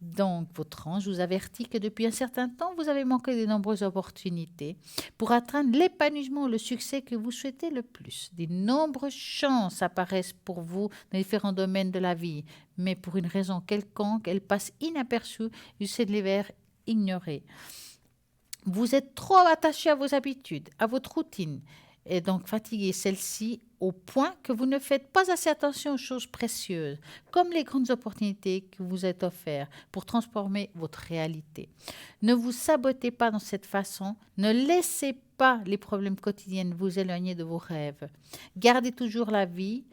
donc votre ange vous avertit que depuis un certain temps, vous avez manqué de nombreuses opportunités pour atteindre l'épanouissement ou le succès que vous souhaitez le plus. De nombreuses chances apparaissent pour vous dans différents domaines de la vie, mais pour une raison quelconque, elles passent inaperçues et c'est de les vers ignorées. Vous êtes trop attaché à vos habitudes, à votre routine, et donc fatigué celle-ci au point que vous ne faites pas assez attention aux choses précieuses, comme les grandes opportunités que vous êtes offertes pour transformer votre réalité. Ne vous sabotez pas dans cette façon, ne laissez pas les problèmes quotidiens vous éloigner de vos rêves. Gardez toujours la vie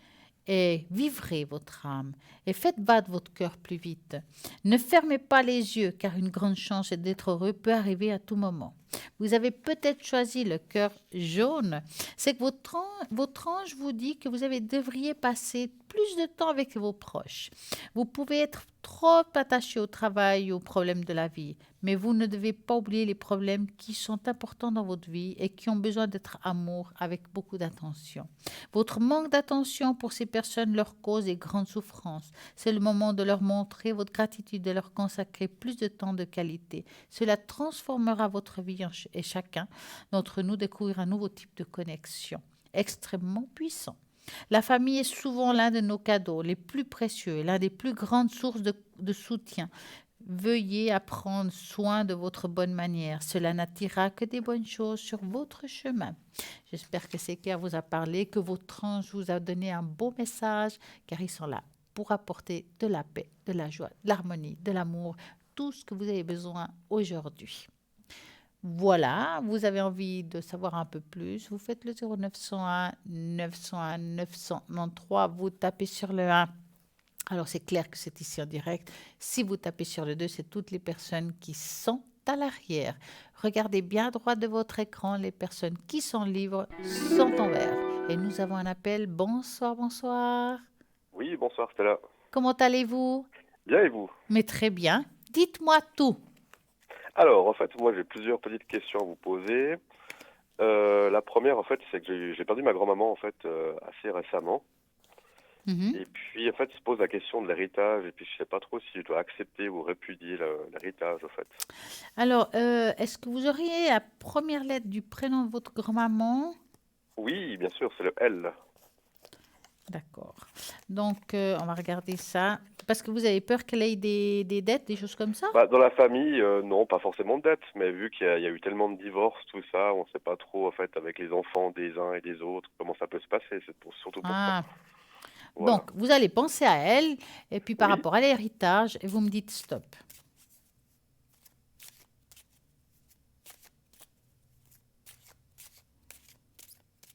et vivrez votre âme et faites battre votre cœur plus vite. Ne fermez pas les yeux car une grande chance d'être heureux peut arriver à tout moment. Vous avez peut-être choisi le cœur jaune. C'est que votre ange vous dit que devriez passer plus de temps avec vos proches. Vous pouvez être trop attaché au travail ou aux problèmes de la vie, mais vous ne devez pas oublier les problèmes qui sont importants dans votre vie et qui ont besoin d'être amour avec beaucoup d'attention. Votre manque d'attention pour ces personnes leur cause des grandes souffrances. C'est le moment de leur montrer votre gratitude, de leur consacrer plus de temps de qualité. Cela transformera votre vie et chacun d'entre nous découvrir un nouveau type de connexion extrêmement puissant. La famille est souvent l'un de nos cadeaux les plus précieux et l'un des plus grandes sources de soutien. Veuillez à prendre soin de votre bonne manière. Cela n'attirera que des bonnes choses sur votre chemin. J'espère que ces cœurs vous a parlé, que votre ange vous a donné un beau message, car ils sont là pour apporter de la paix, de la joie, de l'harmonie, de l'amour, tout ce que vous avez besoin aujourd'hui. Voilà, vous avez envie de savoir un peu plus, vous faites le 0901 901 993, vous tapez sur le 1. Alors c'est clair que c'est ici en direct. Si vous tapez sur le 2, c'est toutes les personnes qui sont à l'arrière. Regardez bien à droite de votre écran, les personnes qui sont libres sont en vert. Et nous avons un appel. Bonsoir, bonsoir. Oui, bonsoir Stella. Comment allez-vous? Bien et vous? Mais très bien. Dites-moi tout. Alors, en fait, moi j'ai plusieurs petites questions à vous poser. La première, en fait, c'est que j'ai perdu ma grand-maman, en fait, assez récemment. Mhm. Et puis, en fait, se pose la question de l'héritage. Et puis, je sais pas trop si je dois accepter ou répudier l'héritage, en fait. Alors, est-ce que vous auriez la première lettre du prénom de votre grand-maman? Oui, bien sûr, c'est le L. D'accord. Donc, on va regarder ça. Parce que vous avez peur qu'elle ait des dettes, des choses comme ça? Bah, dans la famille, non, pas forcément de dette, mais vu qu'il y a eu tellement de divorces, tout ça, on sait pas trop, en fait, avec les enfants des uns et des autres, comment ça peut se passer. Surtout pour ça. Ah, Voilà. donc, vous allez penser à elle, et puis par Oui, rapport à l'héritage, et vous me dites stop.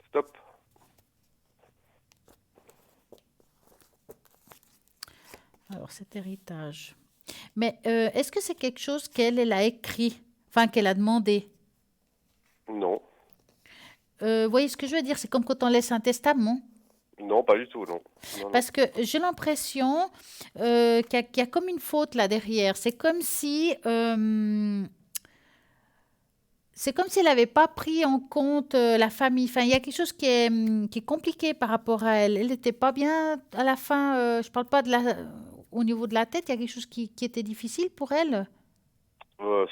stop. Alors, cet héritage. Mais est-ce que c'est quelque chose qu'elle a écrit, enfin qu'elle a demandé? Non. Vous voyez ce que je veux dire? C'est comme quand on laisse un testament. Non, pas du tout, non. Non, non. Parce que j'ai l'impression qu'il y a comme une faute là derrière. C'est comme si elle n'avait pas pris en compte la famille. Enfin, il y a quelque chose qui est compliqué par rapport à elle. Elle n'était pas bien à la fin. Je ne parle pas au niveau de la tête. Il y a quelque chose qui était difficile pour elle.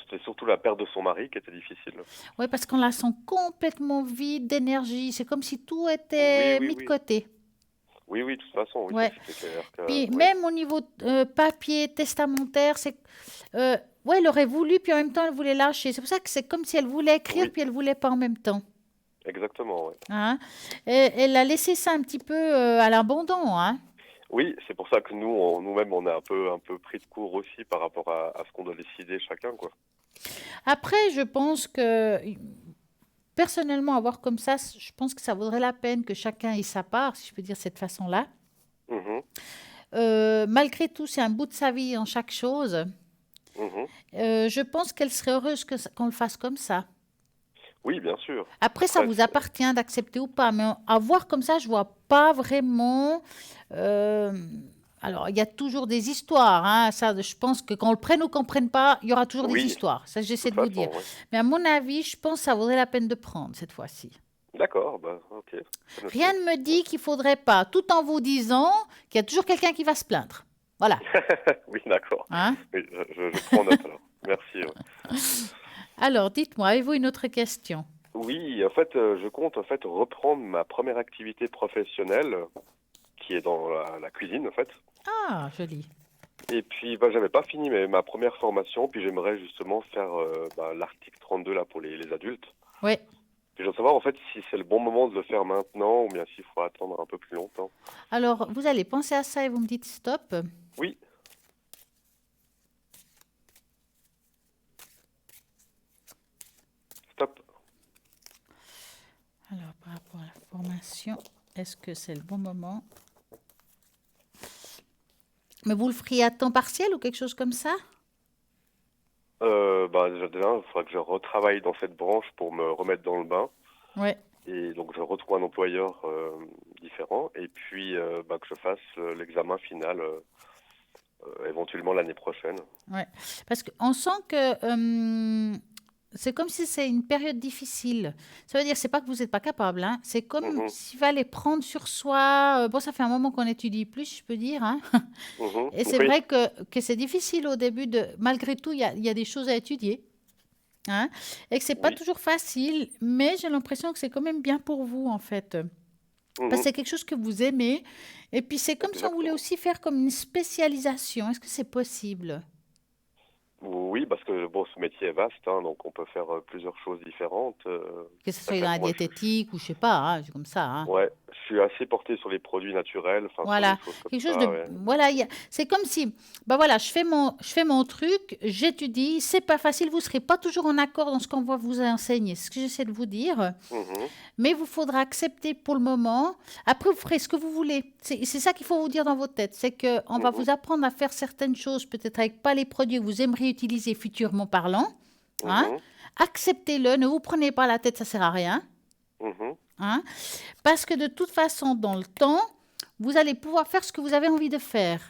C'était surtout la perte de son mari qui était difficile. Oui, parce qu'on la sent complètement vide d'énergie. C'est comme si tout était Oui, mis de oui. côté. Oui, oui, de toute façon, oui, Ouais. c'est clair que, Puis ouais. même au niveau papier, testamentaire, ouais, elle aurait voulu, puis en même temps, elle voulait lâcher. C'est pour ça que c'est comme si elle voulait écrire, Oui. puis elle voulait pas en même temps. Exactement, ouais. Hein? Et elle a laissé ça un petit peu à l'abandon. Hein? Oui, c'est pour ça que nous-mêmes, on est un peu pris de court aussi par rapport à ce qu'on doit décider chacun, quoi. Après, je pense que, personnellement, avoir comme ça, je pense que ça vaudrait la peine que chacun ait sa part, si je peux dire de cette façon-là. Mhm, Malgré tout, c'est un bout de sa vie en chaque chose. mhm. Je pense qu'elle serait heureuse qu'on le fasse comme ça. Oui, bien sûr. Après, ça Après, vous appartient d'accepter ou pas, mais à voir comme ça, je vois pas vraiment. euh, alors, il y a toujours des histoires, hein, ça, je pense que qu'on le prenne ou qu'on ne prenne pas, il y aura toujours des oui, histoires. Ça, de j'essaie toute de vous dire. façon, ouais. Mais à mon avis, je pense que ça vaudrait la peine de prendre cette fois-ci. D'accord, bah, ok. C'est noté. Rien ne me dit qu'il faudrait pas, tout en vous disant qu'il y a toujours quelqu'un qui va se plaindre. Voilà. Oui, d'accord. Hein? Oui, je prends note alors. Merci. Ouais. Alors, dites-moi, avez-vous une autre question? Oui, en fait, je compte en fait reprendre ma première activité professionnelle, qui est dans la cuisine, en fait. Ah, joli. Et puis, bah, j'avais pas fini ma première formation, puis j'aimerais justement faire l'article 32 là pour les adultes. Oui. Puis je veux savoir en fait si c'est le bon moment de le faire maintenant ou bien s'il faut attendre un peu plus longtemps. Alors, vous allez penser à ça et vous me dites stop. Oui, stop. Alors, par rapport à la formation, est-ce que c'est le bon moment? Mais vous le feriez à temps partiel ou quelque chose comme ça? Déjà, il faudra que je retravaille dans cette branche pour me remettre dans le bain. Oui. Et donc, je retrouve un employeur différent. Et puis, que je fasse l'examen final éventuellement l'année prochaine. Ouais. Parce qu'on sent que c'est comme si c'est une période difficile. Ça veut dire, c'est pas que vous n'êtes pas capable, hein. C'est comme Mhm, s'il fallait prendre sur soi. Bon, ça fait un moment qu'on étudie plus, je peux dire, hein. mhm. Et c'est Oui, vrai que c'est difficile au début malgré tout, il y a des choses à étudier. Hein, et que c'est pas oui. toujours facile, mais j'ai l'impression que c'est quand même bien pour vous, en fait. Parce que Mhm. c'est quelque chose que vous aimez. Et puis, c'est comme si on voulait Exactement. aussi faire comme une spécialisation. Est-ce que c'est possible? Oui, parce que bon, ce métier est vaste, hein, donc on peut faire plusieurs choses différentes. Que ce C'est soit dans la clair que moi, diététique ou je sais pas, hein, c'est comme ça. Hein. ouais, je suis assez porté sur les produits naturels, enfin sur Voilà, des choses comme quelque chose de... ça, ouais. Voilà, c'est comme si, ben voilà, je fais mon truc, j'étudie, c'est pas facile, vous serez pas toujours en accord dans ce qu'on va vous enseigner, c'est ce que j'essaie de vous dire, Mhm, mais vous faudra accepter pour le moment. Après, vous ferez ce que vous voulez. C'est ça qu'il faut vous dire dans votre tête, c'est qu'on va mhm, vous apprendre à faire certaines choses, peut-être avec pas les produits que vous aimeriez utiliser futurement parlant, hein. mhm, Acceptez-le, ne vous prenez pas la tête, ça sert à rien. mhm. Hein, parce que de toute façon, dans le temps, vous allez pouvoir faire ce que vous avez envie de faire.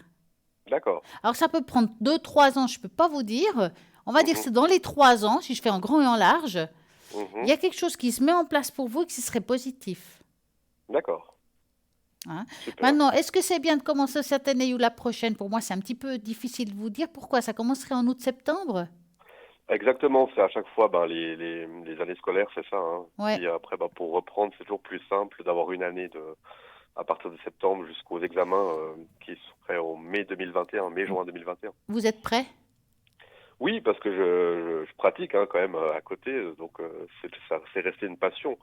D'accord. Alors, ça peut prendre 2, 3 ans, je ne peux pas vous dire. On va dire que Mhm, c'est dans les 3 ans, si je fais en grand et en large, il mhm. y a quelque chose qui se met en place pour vous et qui serait positif. D'accord. Hein. Super. Maintenant, est-ce que c'est bien de commencer cette année ou la prochaine? Pour moi, c'est un petit peu difficile de vous dire. Pourquoi? Ça commencerait en août-septembre? Exactement, c'est à chaque fois les années scolaires, c'est ça, hein. Ouais. Puis après, pour reprendre, c'est toujours plus simple d'avoir une année à partir de septembre jusqu'aux examens qui seraient au mai-juin 2021. Vous êtes prêts? Oui, parce que je pratique hein, quand même à côté, donc c'est resté une passion.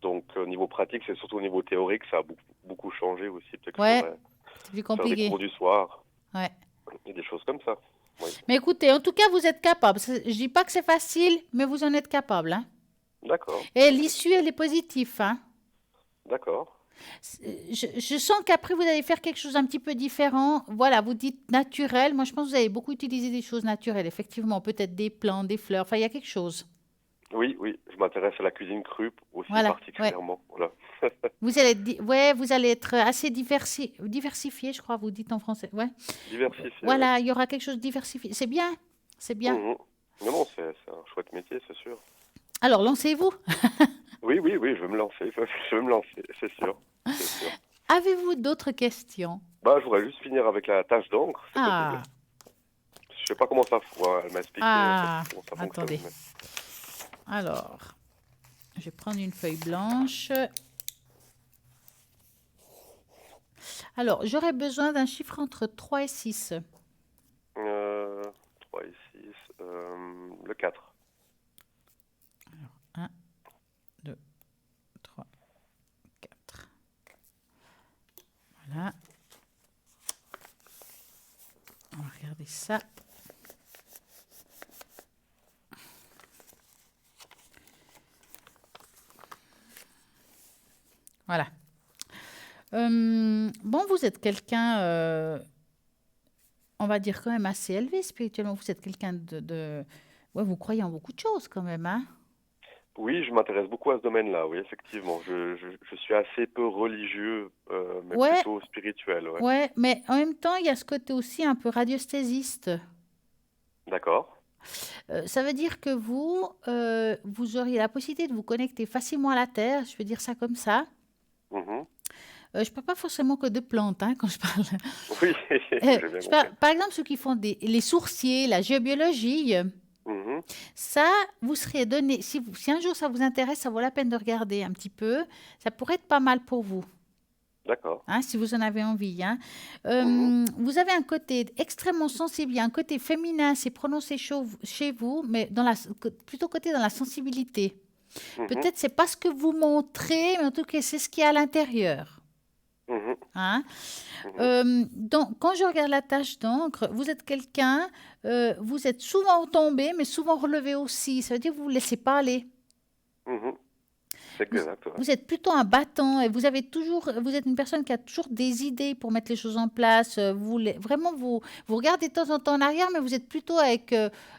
Donc au niveau pratique, c'est surtout au niveau théorique, ça a beaucoup changé aussi. Peut-être que je Ouais, pourrais c'est plus faire des compliqué. cours du soir Ouais. et des choses comme ça. Oui, Mais écoutez, en tout cas, vous êtes capable. Je dis pas que c'est facile, mais vous en êtes capable. Hein. d'accord, Et l'issue, elle est positive. Hein. d'accord. Je sens qu'après, vous allez faire quelque chose un petit peu différent. Voilà, vous dites naturel. Moi, je pense que vous allez beaucoup utiliser des choses naturelles, effectivement. Peut-être des plantes, des fleurs. Enfin, il y a quelque chose. Oui, oui, je m'intéresse à la cuisine crue aussi Voilà, ouais. particulièrement. Voilà. Ouais, vous allez être assez diversifié, je crois, vous dites en français. Ouais. Diversifié, oui. Voilà, il y aura quelque chose de diversifié. C'est bien, c'est bien. Mhm. Non, non, c'est un chouette métier, c'est sûr. Alors, lancez-vous. Oui, oui, oui, je vais me lancer, je vais me lancer, c'est sûr, c'est sûr. Avez-vous d'autres questions? Bah, je voudrais juste finir avec la tâche d'encre, c'est possible. Ah, Je sais pas comment ça, ouais, elle m'a expliqué en fait ah, comment ça fonctionne. attendez. Alors, je vais prendre une feuille blanche. Alors, j'aurais besoin d'un chiffre entre 3 et 6. 3 et 6, le 4. 1, 2, 3, 4. Voilà. On va regarder ça. Voilà. Bon, vous êtes quelqu'un, on va dire quand même assez élevé spirituellement. Vous êtes quelqu'un Ouais, vous croyez en beaucoup de choses quand même, hein? Oui, je m'intéresse beaucoup à ce domaine-là, oui, effectivement. Je suis assez peu religieux, mais Ouais, plutôt spirituel, ouais. ouais, mais en même temps, il y a ce côté aussi un peu radiesthésiste. D'accord. Ça veut dire que vous auriez la possibilité de vous connecter facilement à la Terre, je veux dire ça comme ça. Mhm. Je ne parle pas forcément que de plantes hein, quand je parle. Oui, j'ai bien compris. Par exemple, ceux qui font les sourciers, la géobiologie, Mhm. ça, vous seriez donné, si un jour ça vous intéresse, ça vaut la peine de regarder un petit peu, ça pourrait être pas mal pour vous. D'accord. Hein, si vous en avez envie. Hein. Mhm. Vous avez un côté extrêmement sensible, il y a un côté féminin, c'est prononcé chez vous, mais plutôt côté dans la sensibilité. Mhm. Peut-être c'est pas ce que vous montrez, mais en tout cas c'est ce qui est à l'intérieur. Mhm. Hein. Mhm. Donc, quand je regarde la tache d'encre, vous êtes quelqu'un, vous êtes souvent tombé, mais souvent relevé aussi. Ça veut dire que vous ne vous laissez pas aller. Mhm. C'est Vous, exact, ouais. vous êtes plutôt un battant et vous êtes une personne qui a toujours des idées pour mettre les choses en place. Vraiment, vous regardez de temps en temps en arrière, mais vous êtes plutôt avec,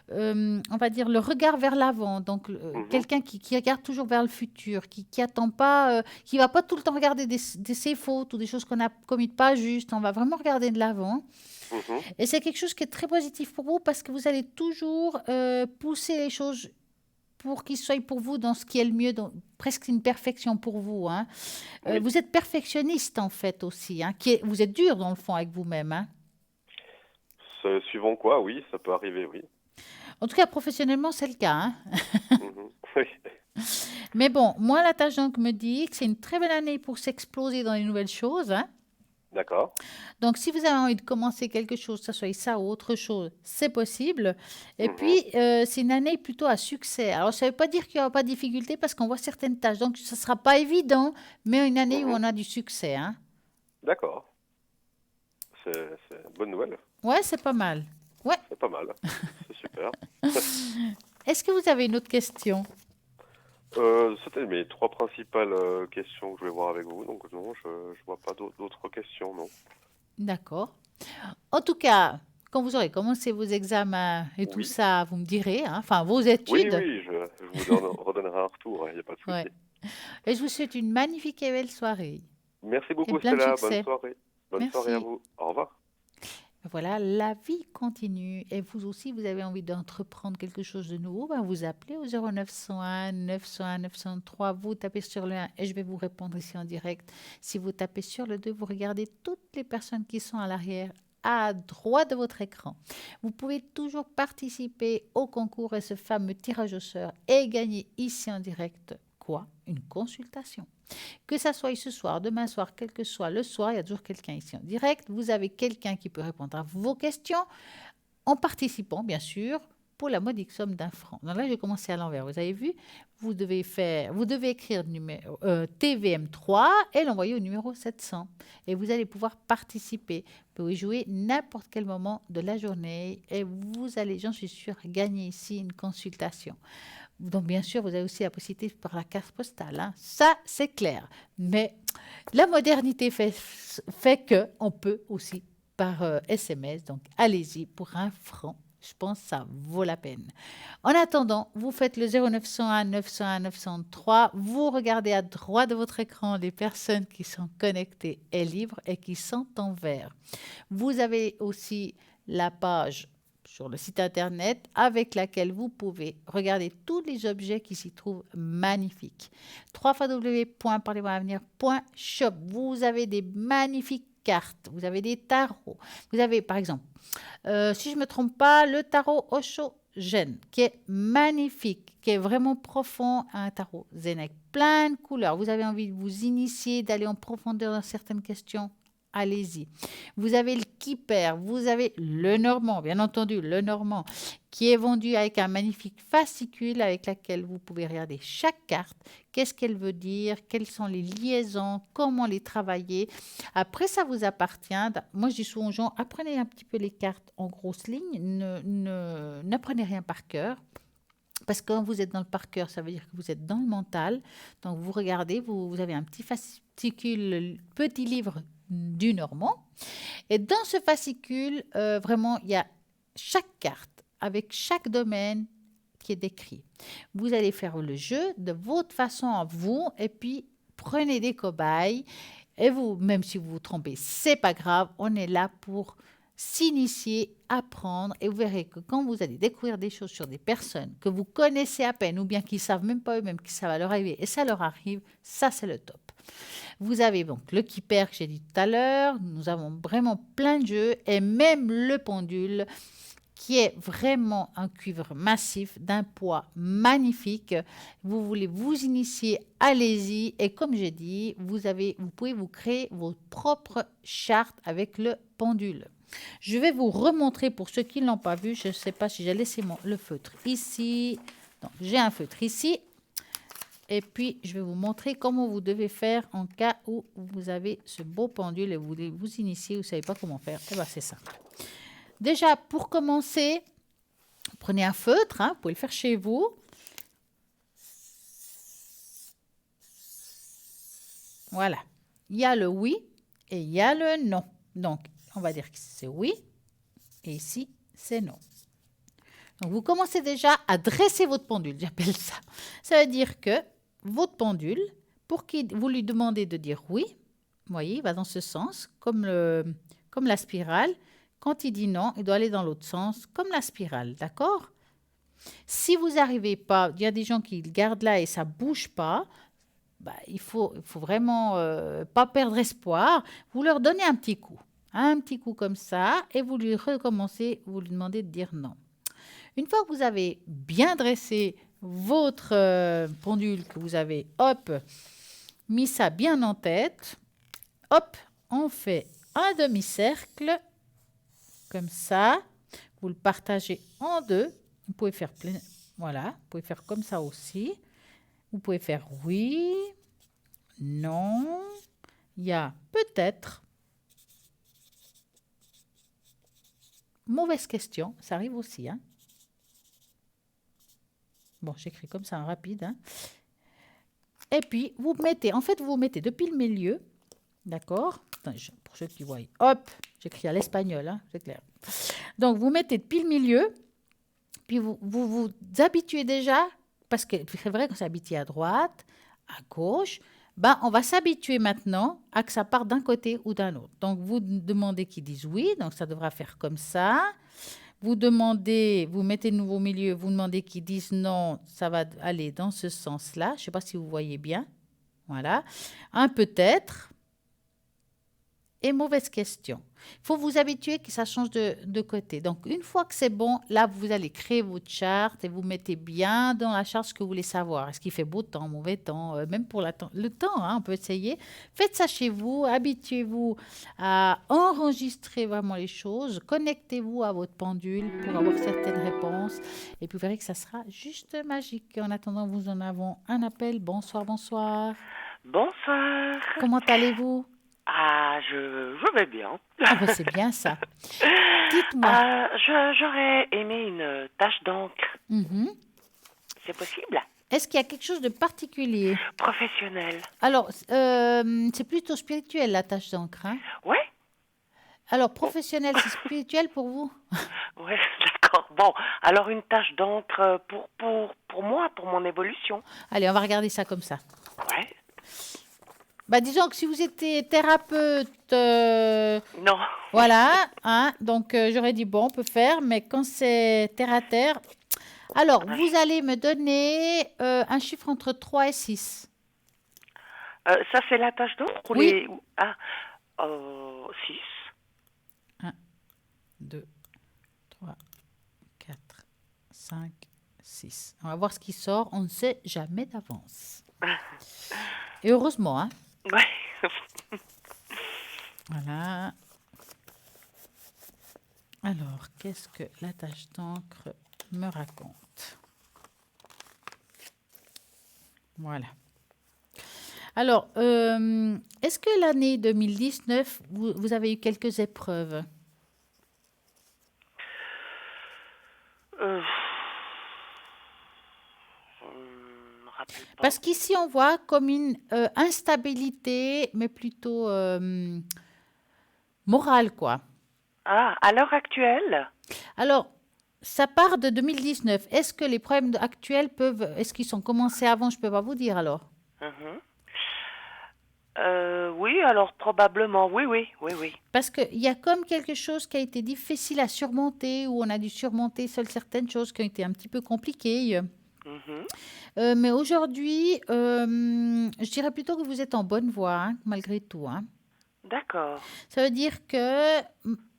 on va dire, le regard vers l'avant. Donc, Mhm. quelqu'un qui regarde toujours vers le futur, qui attend pas, qui va pas tout le temps regarder ses fautes ou des choses qu'on a commises pas justes. On va vraiment regarder de l'avant. Mhm. Et c'est quelque chose qui est très positif pour vous parce que vous allez toujours pousser les choses pour qu'ils soient pour vous dans ce qui est le mieux, presque une perfection pour vous. Hein. Oui. Vous êtes perfectionniste en fait aussi. Hein, vous êtes dur dans le fond avec vous-même. Hein. Suivant quoi, oui, ça peut arriver, oui. En tout cas, professionnellement, c'est le cas. Hein. Mhm. Oui. Mais bon, moi, la tâche donc me dit que c'est une très belle année pour s'exploser dans les nouvelles choses. Hein. D'accord. Donc, si vous avez envie de commencer quelque chose, que ce soit ça ou autre chose, c'est possible. Et Mhm. puis, c'est une année plutôt à succès. Alors, ça ne veut pas dire qu'il n'y aura pas de difficulté parce qu'on voit certaines tâches. Donc, ce ne sera pas évident, mais une année où Mhm. on a du succès. Hein. D'accord. C'est une bonne nouvelle. Ouais, c'est pas mal. Ouais. C'est pas mal. C'est super. Est-ce que vous avez une autre question? C'était mes trois principales questions que je vais voir avec vous. Donc non, je vois pas d'autres questions, non. D'accord. En tout cas, quand vous aurez commencé vos examens et tout Oui. ça, vous me direz, hein, enfin vos Oui, études. oui, je vous redonnerai un retour, il n'y a pas de souci. Ouais. Et je vous souhaite une magnifique et belle soirée. Merci Et beaucoup, plein de Stella. Bonne succès. soirée. Bonne soirée à Merci. vous. Au revoir. Voilà, la vie continue. Et vous aussi, vous avez envie d'entreprendre quelque chose de nouveau, ben vous appelez au 0901 901 903, vous tapez sur le 1 et je vais vous répondre ici en direct. Si vous tapez sur le 2, vous regardez toutes les personnes qui sont à l'arrière, à droite de votre écran. Vous pouvez toujours participer au concours et ce fameux tirage au sort et gagner ici en direct quoi? Une consultation. Que ça soit ce soir, demain soir, quel que soit le soir, il y a toujours quelqu'un ici en direct. Vous avez quelqu'un qui peut répondre à vos questions en participant, bien sûr, pour la modique somme d'1 franc. Donc là, j'ai commencé à l'envers. Vous avez vu, vous devez écrire TVM3 et l'envoyer au numéro 700. Et vous allez pouvoir participer. Vous pouvez jouer n'importe quel moment de la journée et vous allez, j'en suis sûre, gagner ici une consultation. Donc, bien sûr, vous avez aussi la possibilité par la carte postale. Hein. Ça, c'est clair. Mais la modernité fait qu'on peut aussi par SMS. Donc, allez-y pour 1 franc. Je pense que ça vaut la peine. En attendant, vous faites le 0901 901 903. Vous regardez à droite de votre écran les personnes qui sont connectées et libres et qui sont en vert. Vous avez aussi la page sur le site internet avec laquelle vous pouvez regarder tous les objets qui s'y trouvent magnifiques. www.parlez-moi-avenir.shop. Vous avez des magnifiques cartes, vous avez des tarots. Vous avez par exemple, si je ne me trompe pas, le tarot Osho-Zen qui est magnifique, qui est vraiment profond, un tarot zen avec plein de couleurs. Vous avez envie de vous initier, d'aller en profondeur dans certaines questions. Allez-y. Vous avez le Kipper, vous avez le Normand, bien entendu, le Normand, qui est vendu avec un magnifique fascicule avec lequel vous pouvez regarder chaque carte, qu'est-ce qu'elle veut dire, quelles sont les liaisons, comment les travailler. Après, ça vous appartient. Moi, je dis souvent aux gens, apprenez un petit peu les cartes en grosses lignes, n'apprenez rien par cœur. Parce que quand vous êtes dans le par cœur, ça veut dire que vous êtes dans le mental. Donc, vous regardez, vous avez un petit fascicule, petit livre du Normand. Et dans ce fascicule, vraiment, il y a chaque carte avec chaque domaine qui est décrit. Vous allez faire le jeu de votre façon à vous et puis prenez des cobayes. Et vous, même si vous vous trompez, c'est pas grave. On est là pour s'initier, apprendre, et vous verrez que quand vous allez découvrir des choses sur des personnes que vous connaissez à peine ou bien qui ne savent même pas eux-mêmes que ça va leur arriver et ça leur arrive, ça c'est le top. Vous avez donc le Kipper que j'ai dit tout à l'heure, nous avons vraiment plein de jeux et même le pendule qui est vraiment un cuivre massif d'un poids magnifique. Vous voulez vous initier, allez-y. Et comme j'ai dit, vous pouvez vous créer votre propre charte avec le pendule. Je vais vous remontrer pour ceux qui ne l'ont pas vu. Je ne sais pas si j'ai laissé le feutre ici. Donc, j'ai un feutre ici. Et puis, je vais vous montrer comment vous devez faire en cas où vous avez ce beau pendule et vous voulez vous initier, vous ne savez pas comment faire. Et bien, c'est simple. Déjà, pour commencer, prenez un feutre, vous pouvez le faire chez vous. Voilà. Il y a le oui et il y a le non. Donc, on va dire que c'est oui et ici, c'est non. Donc, vous commencez déjà à dresser votre pendule, j'appelle ça. Ça veut dire que votre pendule, vous lui demandez de dire oui, vous voyez, il va dans ce sens, comme la spirale. Quand il dit non, il doit aller dans l'autre sens, comme la spirale, d'accord? Si vous n'arrivez pas, il y a des gens qui le gardent là et ça ne bouge pas, il faut vraiment pas perdre espoir. Vous leur donnez un petit coup comme ça, et vous lui recommencez, vous lui demandez de dire non. Une fois que vous avez bien dressé votre pendule, que vous avez, mis ça bien en tête, on fait un demi-cercle, comme ça, vous le partagez en deux. Vous pouvez faire plein, voilà, vous pouvez faire comme ça aussi. Vous pouvez faire oui, non, il y a peut-être, mauvaise question, ça arrive aussi. Bon, j'écris comme ça en rapide. Et puis, vous mettez depuis le milieu, d'accord? Pour ceux qui voient, j'écris à l'espagnol, c'est clair. Donc, vous mettez depuis le milieu, puis vous habituez déjà, parce que c'est vrai qu'on s'habitue à droite, à gauche, on va s'habituer maintenant à que ça parte d'un côté ou d'un autre. Donc, vous demandez qu'ils disent oui, donc ça devra faire comme ça. Vous mettez de nouveau au milieu, vous demandez qu'ils disent non, ça va aller dans ce sens-là. Je ne sais pas si vous voyez bien. Voilà. Un peut-être. Et mauvaise question. Il faut vous habituer que ça change de côté. Donc, une fois que c'est bon, là, vous allez créer votre charte et vous mettez bien dans la charte ce que vous voulez savoir. Est-ce qu'il fait beau temps, mauvais temps, même pour le temps, on peut essayer. Faites ça chez vous, habituez-vous à enregistrer vraiment les choses, connectez-vous à votre pendule pour avoir certaines réponses et puis vous verrez que ça sera juste magique. En attendant, nous en avons un appel. Bonsoir, bonsoir. Bonsoir. Comment allez-vous? Je vais bien. C'est bien ça. Dites-moi. J'aurais aimé une tache d'encre. C'est possible? Est-ce qu'il y a quelque chose de particulier? Professionnel. Alors, c'est plutôt spirituel, la tâche d'encre, hein? Ouais? Alors, professionnel, c'est spirituel pour vous? Ouais, d'accord. Bon, alors une tâche d'encre pour moi, pour mon évolution. Allez, on va regarder ça comme ça. Ouais. Bah, disons que si vous étiez thérapeute, Non. voilà, hein, donc j'aurais dit, bon, on peut faire, mais quand c'est terre à terre... Alors, vous allez me donner un chiffre entre 3 et 6. Ça, c'est la tâche d'encre ou Oui. les... Ah, 6. 1, 2, 3, 4, 5, 6. On va voir ce qui sort. On ne sait jamais d'avance. Et heureusement, hein. Ouais. Voilà. Alors, qu'est-ce que la tâche d'encre me raconte? Voilà. Alors, est-ce que l'année 2019, vous avez eu quelques épreuves? Je me rappelle pas. Parce qu'ici, on voit comme une instabilité, mais plutôt morale, quoi. Ah, à l'heure actuelle? Alors, ça part de 2019. Est-ce que les problèmes actuels peuvent... Est-ce qu'ils sont commencés avant? Je ne peux pas vous dire, alors. Mhm. Oui, alors probablement, oui. Parce qu'il y a comme quelque chose qui a été difficile à surmonter, où on a dû surmonter seules certaines choses qui ont été un petit peu compliquées. Mhm. Mais aujourd'hui, je dirais plutôt que vous êtes en bonne voie, hein, malgré tout, hein. D'accord. Ça veut dire que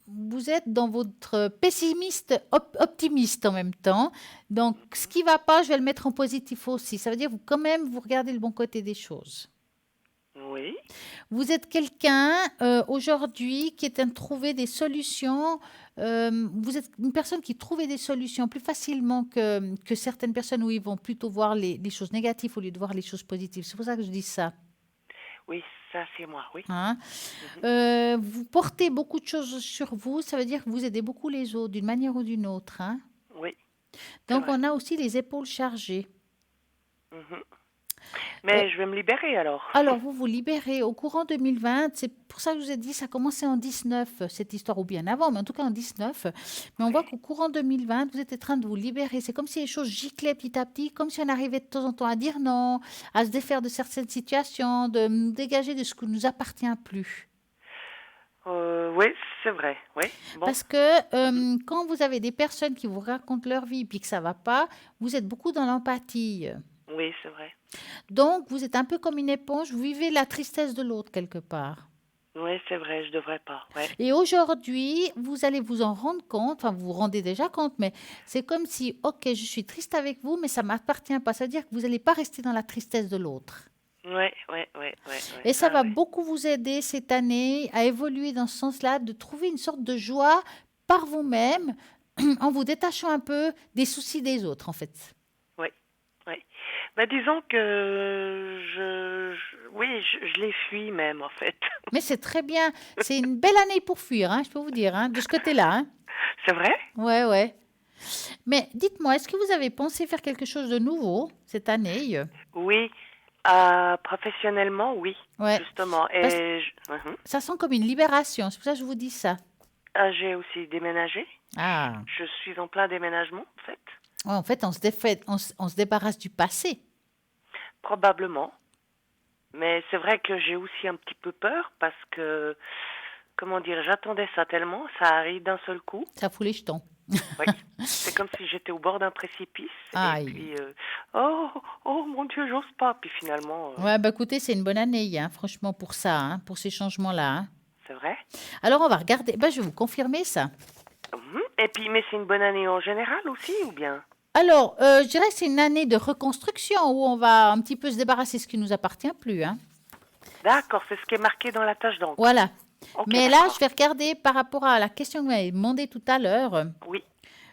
vous êtes dans votre pessimiste optimiste en même temps. Donc, ce qui ne va pas, je vais le mettre en positif aussi. Ça veut dire que quand même, vous regardez le bon côté des choses. Oui. Vous êtes quelqu'un aujourd'hui qui est en train de trouver des solutions. Vous êtes une personne qui trouve des solutions plus facilement que certaines personnes où ils vont plutôt voir les choses négatives au lieu de voir les choses positives. C'est pour ça que je dis ça. Oui, ça c'est moi, oui. Hein. Vous portez beaucoup de choses sur vous. Ça veut dire que vous aidez beaucoup les autres d'une manière ou d'une autre. Hein. Oui. Donc, vrai. on a aussi les épaules chargées. Mhm. Mais je vais me libérer alors. Alors, vous vous libérez au courant 2020. C'est pour ça que je vous ai dit, ça a commencé en 19, cette histoire, ou bien avant, mais en tout cas en 19. Mais on voit qu'au courant 2020, vous êtes en train de vous libérer. C'est comme si les choses giclaient petit à petit, comme si on arrivait de temps en temps à dire non, à se défaire de certaines situations, de nous dégager de ce qui ne nous appartient plus. Oui, c'est vrai, oui. Bon. Parce que quand vous avez des personnes qui vous racontent leur vie puis que ça ne va pas, vous êtes beaucoup dans l'empathie. Oui, c'est vrai. Donc, vous êtes un peu comme une éponge, vous vivez la tristesse de l'autre quelque part. Oui, c'est vrai, je devrais pas. Ouais. Et aujourd'hui, vous allez vous en rendre compte, enfin vous vous rendez déjà compte, mais c'est comme si, ok, je suis triste avec vous, mais ça ne m'appartient pas. Ça veut dire que vous n'allez pas rester dans la tristesse de l'autre. Oui. Et ça va beaucoup vous aider cette année à évoluer dans ce sens-là, de trouver une sorte de joie par vous-même, en vous détachant un peu des soucis des autres, en fait. Oui. Bah, disons que je les fuis même, en fait. Mais c'est très bien. C'est une belle année pour fuir, hein, je peux vous dire, hein, de ce côté-là. Hein. C'est vrai? Ouais. Mais dites-moi, est-ce que vous avez pensé faire quelque chose de nouveau cette année? Oui. Professionnellement, oui, Ouais. justement. Et Ça sent comme une libération, c'est pour ça que je vous dis ça. j'ai aussi déménagé. Ah. Je suis en plein déménagement, en fait. Ouais, en fait, on se débarrasse du passé. Probablement. Mais c'est vrai que j'ai aussi un petit peu peur parce que, comment dire, j'attendais ça tellement, ça arrive d'un seul coup. Ça fout les jetons. Oui. C'est comme si j'étais au bord d'un précipice. Aïe. Et puis, oh mon Dieu, j'ose pas. Puis finalement, Ouais, bah écoutez, c'est une bonne année, hein, franchement, pour ça, hein, pour ces changements-là. Hein. C'est vrai. Alors, on va regarder. Bah, je vais vous confirmer ça. Et puis, mais c'est une bonne année en général aussi, ou bien? Alors, je dirais que c'est une année de reconstruction où on va un petit peu se débarrasser de ce qui ne nous appartient plus. Hein. D'accord, c'est ce qui est marqué dans la tâche d'encre. Voilà. Ok, Mais là, d'accord. je vais regarder par rapport à la question que vous m'avez demandé tout à l'heure. Oui,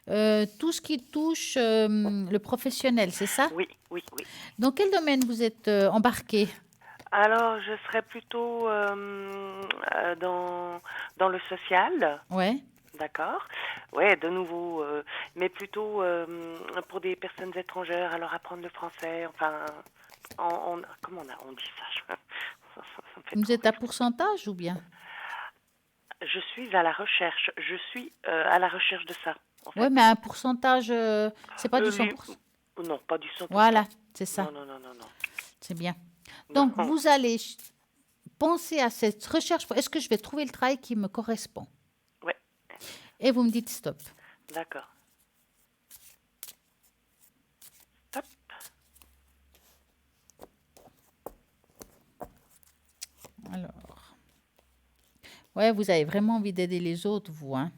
Tout ce qui touche le professionnel, c'est ça? oui. Dans quel domaine vous êtes embarqué? Alors, je serais plutôt dans le social, Ouais. d'accord. Ouais, de nouveau, mais plutôt pour des personnes étrangères, alors apprendre le français, enfin, comment on dit ça, ça me fait Vous trop êtes à rire. pourcentage ou bien? Je suis à la recherche, je suis à la recherche de ça, en Oui, fait. mais un pourcentage, c'est pas du Lui, 100%. non, pas du 100%. Voilà, c'est ça, Non, non, non, non, non. c'est bien. Donc, Non, vous allez penser à cette recherche. Est-ce que je vais trouver le travail qui me correspond? ouais, Et vous me dites stop. d'accord. Hop. Alors, ouais, vous avez vraiment envie d'aider les autres, vous, hein?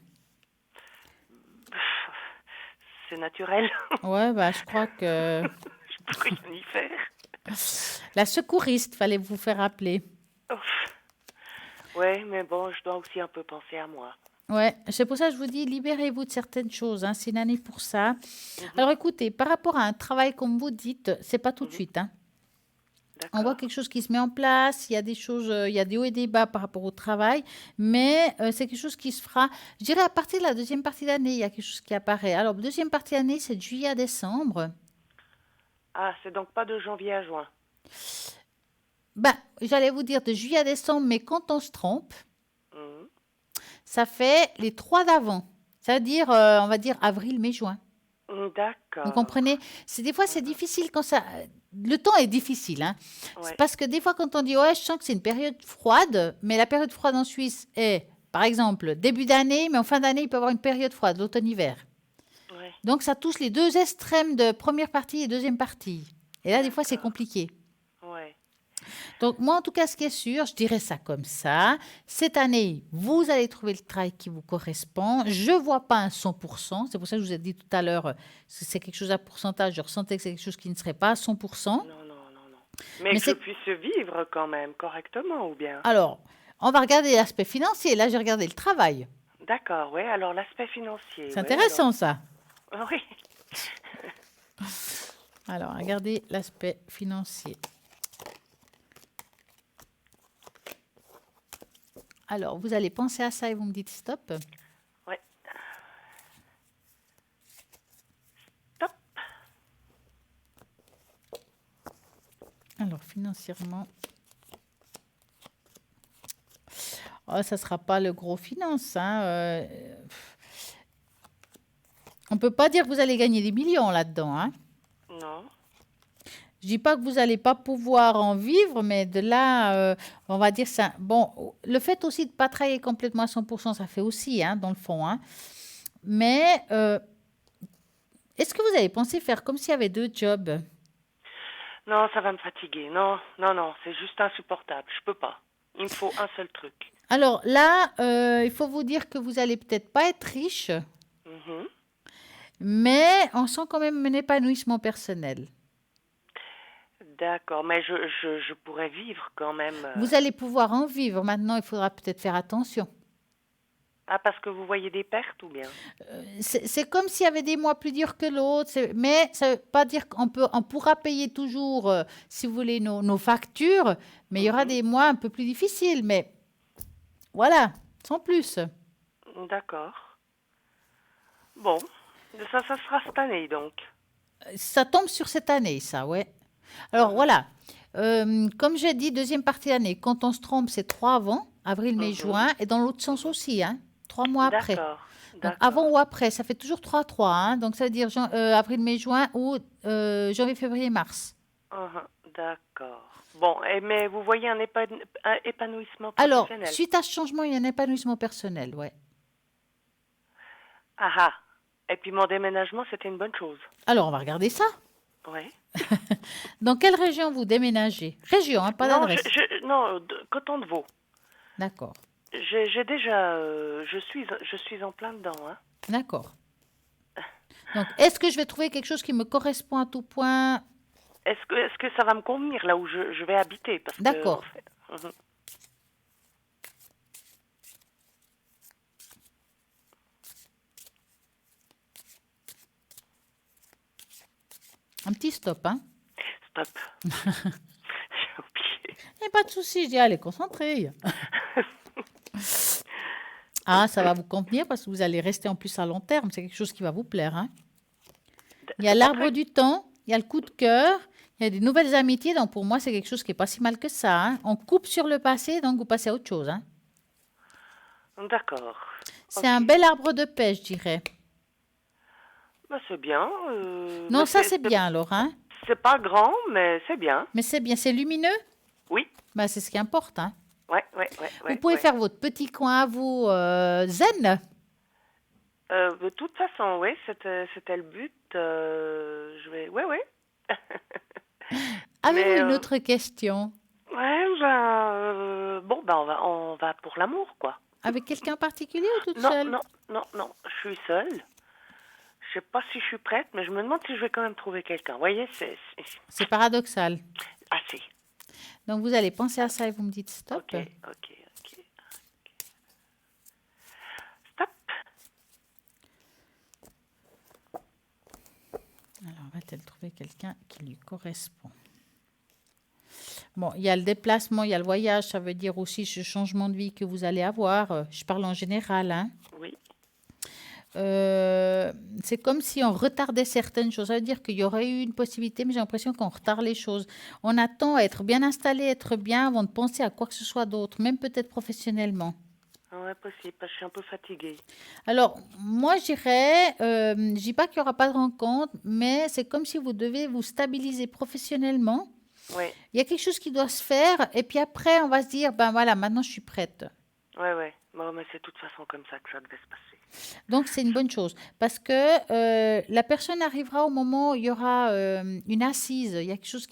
C'est naturel. Ouais, bah, je crois que Je peux rien y faire. la secouriste, fallait vous faire appeler. Ouf. Ouais, mais bon, je dois aussi un peu penser à moi. Ouais, c'est pour ça que je vous dis, libérez-vous de certaines choses, hein. C'est une année pour ça. Alors, écoutez, par rapport à un travail, comme vous dites, c'est pas tout de suite, hein. On voit D'accord. quelque chose qui se met en place, il y a des choses, il y a des hauts et des bas par rapport au travail, mais c'est quelque chose qui se fera, je dirais, à partir de la deuxième partie d'année, il y a quelque chose qui apparaît. Alors, deuxième partie d'année, c'est de juillet à décembre. Ah, c'est donc pas de janvier à juin. Ben, j'allais vous dire de juillet à décembre, mais quand on se trompe, Mhm. ça fait les 3 d'avant. C'est-à-dire, on va dire avril, mai, juin. Vous D'accord. comprenez? Des fois, c'est difficile quand ça. Le temps est difficile, hein. C'est Ouais, parce que des fois, quand on dit, ouais, je sens que c'est une période froide, mais la période froide en Suisse est, par exemple, début d'année, mais en fin d'année, il peut y avoir une période froide, l'automne-hiver. ouais, Donc, ça touche les deux extrêmes de première partie et deuxième partie. Et là, des fois, c'est d'accord. compliqué. Ouais, Donc, moi, en tout cas, ce qui est sûr, je dirais ça comme ça. Cette année, vous allez trouver le travail qui vous correspond. Je ne vois pas un 100%. C'est pour ça que je vous ai dit tout à l'heure, c'est quelque chose à pourcentage. Je ressentais que c'est quelque chose qui ne serait pas à 100%. non, non, non, non. Mais Mais que je c'est... puisse vivre quand même correctement, ou bien? Alors, on va regarder l'aspect financier. Là, j'ai regardé le travail. D'accord, ouais, alors l'aspect financier, C'est ouais, alors. intéressant, ça. Oui, Alors, regardez l'aspect financier. Alors, vous allez penser à ça et vous me dites stop. ouais. Top. Alors, financièrement, oh, ça ne sera pas le gros finance, hein. On ne peut pas dire que vous allez gagner des millions là-dedans, hein. Non, Je dis pas que vous n'allez pas pouvoir en vivre, mais de là, on va dire ça. Bon, le fait aussi de ne pas travailler complètement à 100%, ça fait aussi, hein, dans le fond, hein. Mais est-ce que vous avez pensé faire comme s'il y avait 2 jobs? non, ça va me fatiguer. Non, non, non, c'est juste insupportable. Je peux pas. Il me faut un seul truc. Alors là, il faut vous dire que vous allez peut-être pas être riche, Mhm. mais on sent quand même un épanouissement personnel. D'accord, mais je pourrais vivre quand même. Vous allez pouvoir en vivre. Maintenant, il faudra peut-être faire attention. Ah, parce que vous voyez des pertes ou bien? C'est comme s'il y avait des mois plus durs que l'autre, mais ça ne veut pas dire on pourra payer toujours, si vous voulez, nos factures, mais il y aura Mhm. des mois un peu plus difficiles. Mais voilà, sans plus. D'accord. Bon, ça sera cette année donc. Ça tombe sur cette année, ça, ouais. Alors Mhm. voilà, comme j'ai dit, deuxième partie d'année, quand on se trompe, c'est 3 avant, avril, mai, Mhm. juin, et dans l'autre sens aussi, hein, 3 mois après. D'accord, Donc avant d'accord. ou après, ça fait toujours 3-3, hein, donc ça veut dire avril, mai, juin ou janvier, février, mars. Mhm. D'accord. Bon, mais vous voyez un épanouissement Alors, professionnel. suite à ce changement, il y a un épanouissement personnel, ouais. Ah ah. Et puis mon déménagement, c'était une bonne chose. Alors, on va regarder ça. Ouais. Dans quelle région vous déménagez? Région, hein, pas Non, d'adresse. non, Coton de Vaud. D'accord, J'ai déjà, je suis en plein dedans, hein. d'accord. Donc, est-ce que je vais trouver quelque chose qui me correspond à tout point? Est-ce que ça va me convenir là où je vais habiter? Parce que, D'accord. en fait, mhm. Un petit stop, hein. Stop. J'ai oublié. Et pas de souci, je dis, allez, concentré. Ah, ça va vous convenir parce que vous allez rester en plus à long terme. C'est quelque chose qui va vous plaire, hein. Il y a C'est pas l'arbre très... du temps, il y a le coup de cœur, il y a des nouvelles amitiés. Donc, pour moi, c'est quelque chose qui n'est pas si mal que ça, hein. On coupe sur le passé, donc vous passez à autre chose, hein. D'accord. C'est un Ok. bel arbre de paix, je dirais. Bah, c'est bien. Non, Mais ça, c'est bien alors, hein. c'est pas grand, mais c'est bien. Mais c'est bien, c'est lumineux. Oui. Bah, c'est ce qui importe, hein. Ouais. Vous pouvez faire votre petit coin à vous zen. De toute façon, oui, c'était le but. Je vais... Ouais. Avez-vous Mais, une autre question? ouais, bon, ben, on va pour l'amour, quoi. Avec quelqu'un en particulier ou toute Non, seule? non, je suis seule. Je sais pas si je suis prête, mais je me demande si je vais quand même trouver quelqu'un. Vous voyez, C'est paradoxal. assez. Donc, vous allez penser à ça et vous me dites stop. Ok. Stop. Alors, va-t-elle trouver quelqu'un qui lui correspond? Bon, il y a le déplacement, il y a le voyage, ça veut dire aussi ce changement de vie que vous allez avoir. Je parle en général, hein. Oui. C'est comme si on retardait certaines choses. Ça veut dire qu'il y aurait eu une possibilité, mais j'ai l'impression qu'on retarde les choses. On attend à être bien installé, être bien avant de penser à quoi que ce soit d'autre, même peut-être professionnellement. Ouais, possible, parce que je suis un peu fatiguée. Alors, moi, je dirais, je dis pas qu'il n'y aura pas de rencontre, mais c'est comme si vous devez vous stabiliser professionnellement. Oui. Il y a quelque chose qui doit se faire, et puis après, on va se dire, ben voilà, maintenant, je suis prête. Ouais. Bon, mais c'est de toute façon comme ça que ça devait se passer. Donc, c'est une bonne chose, parce que la personne arrivera au moment où il y aura une assise, il y a quelque chose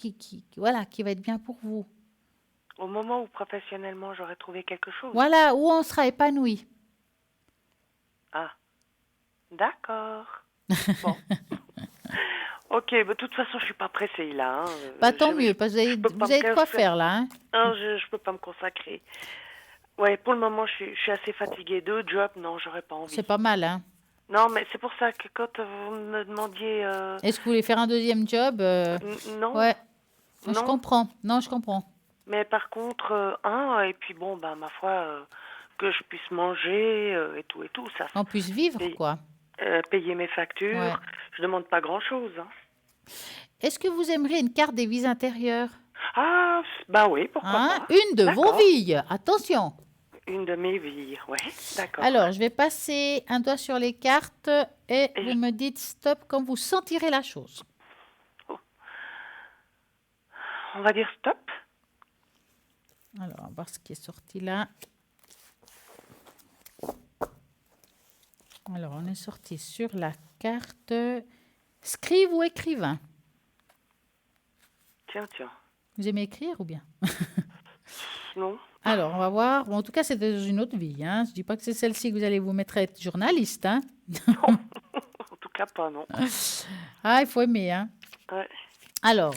voilà, qui va être bien pour vous. Au moment où professionnellement j'aurais trouvé quelque chose. Voilà, où on sera épanoui. Ah, d'accord. Bon. Ok, bah, de toute façon, je suis pas pressée là. Hein. Bah, tant mieux, parce que peux pas vous avez me de quoi casser. faire là, hein. Non, je peux pas me consacrer. Ouais, pour le moment, je suis assez fatiguée. Deux jobs, non, j'aurais pas envie. C'est pas mal, hein. Non, mais c'est pour ça que quand vous me demandiez... Est-ce que vous voulez faire un deuxième job? Non, Ouais, je non. comprends. Non, je comprends. Mais par contre, et puis bon, bah, ma foi, que je puisse manger et tout, ça. On puisse vivre, Payer, quoi. payer mes factures, Ouais. je demande pas grand-chose. Hein. Est-ce que vous aimeriez une carte des vies intérieures? Ah, bah oui, pourquoi Hein? pas. Une de vos D'accord. vies. Attention. Une de mes vies, ouais, d'accord. Alors, je vais passer un doigt sur les cartes et Et vous me dites stop quand vous sentirez la chose. on va dire stop. Alors, on va voir ce qui est sorti là. Alors, on est sorti sur la carte scribe ou écrivain. Tiens. Vous aimez écrire ou bien? Non. Alors, on va voir. Bon, en tout cas, c'est dans une autre vie, hein. Je ne dis pas que c'est celle-ci que vous allez vous mettre à être journaliste, hein. En tout cas pas, non. Ah, il faut aimer, hein. Ouais. Alors,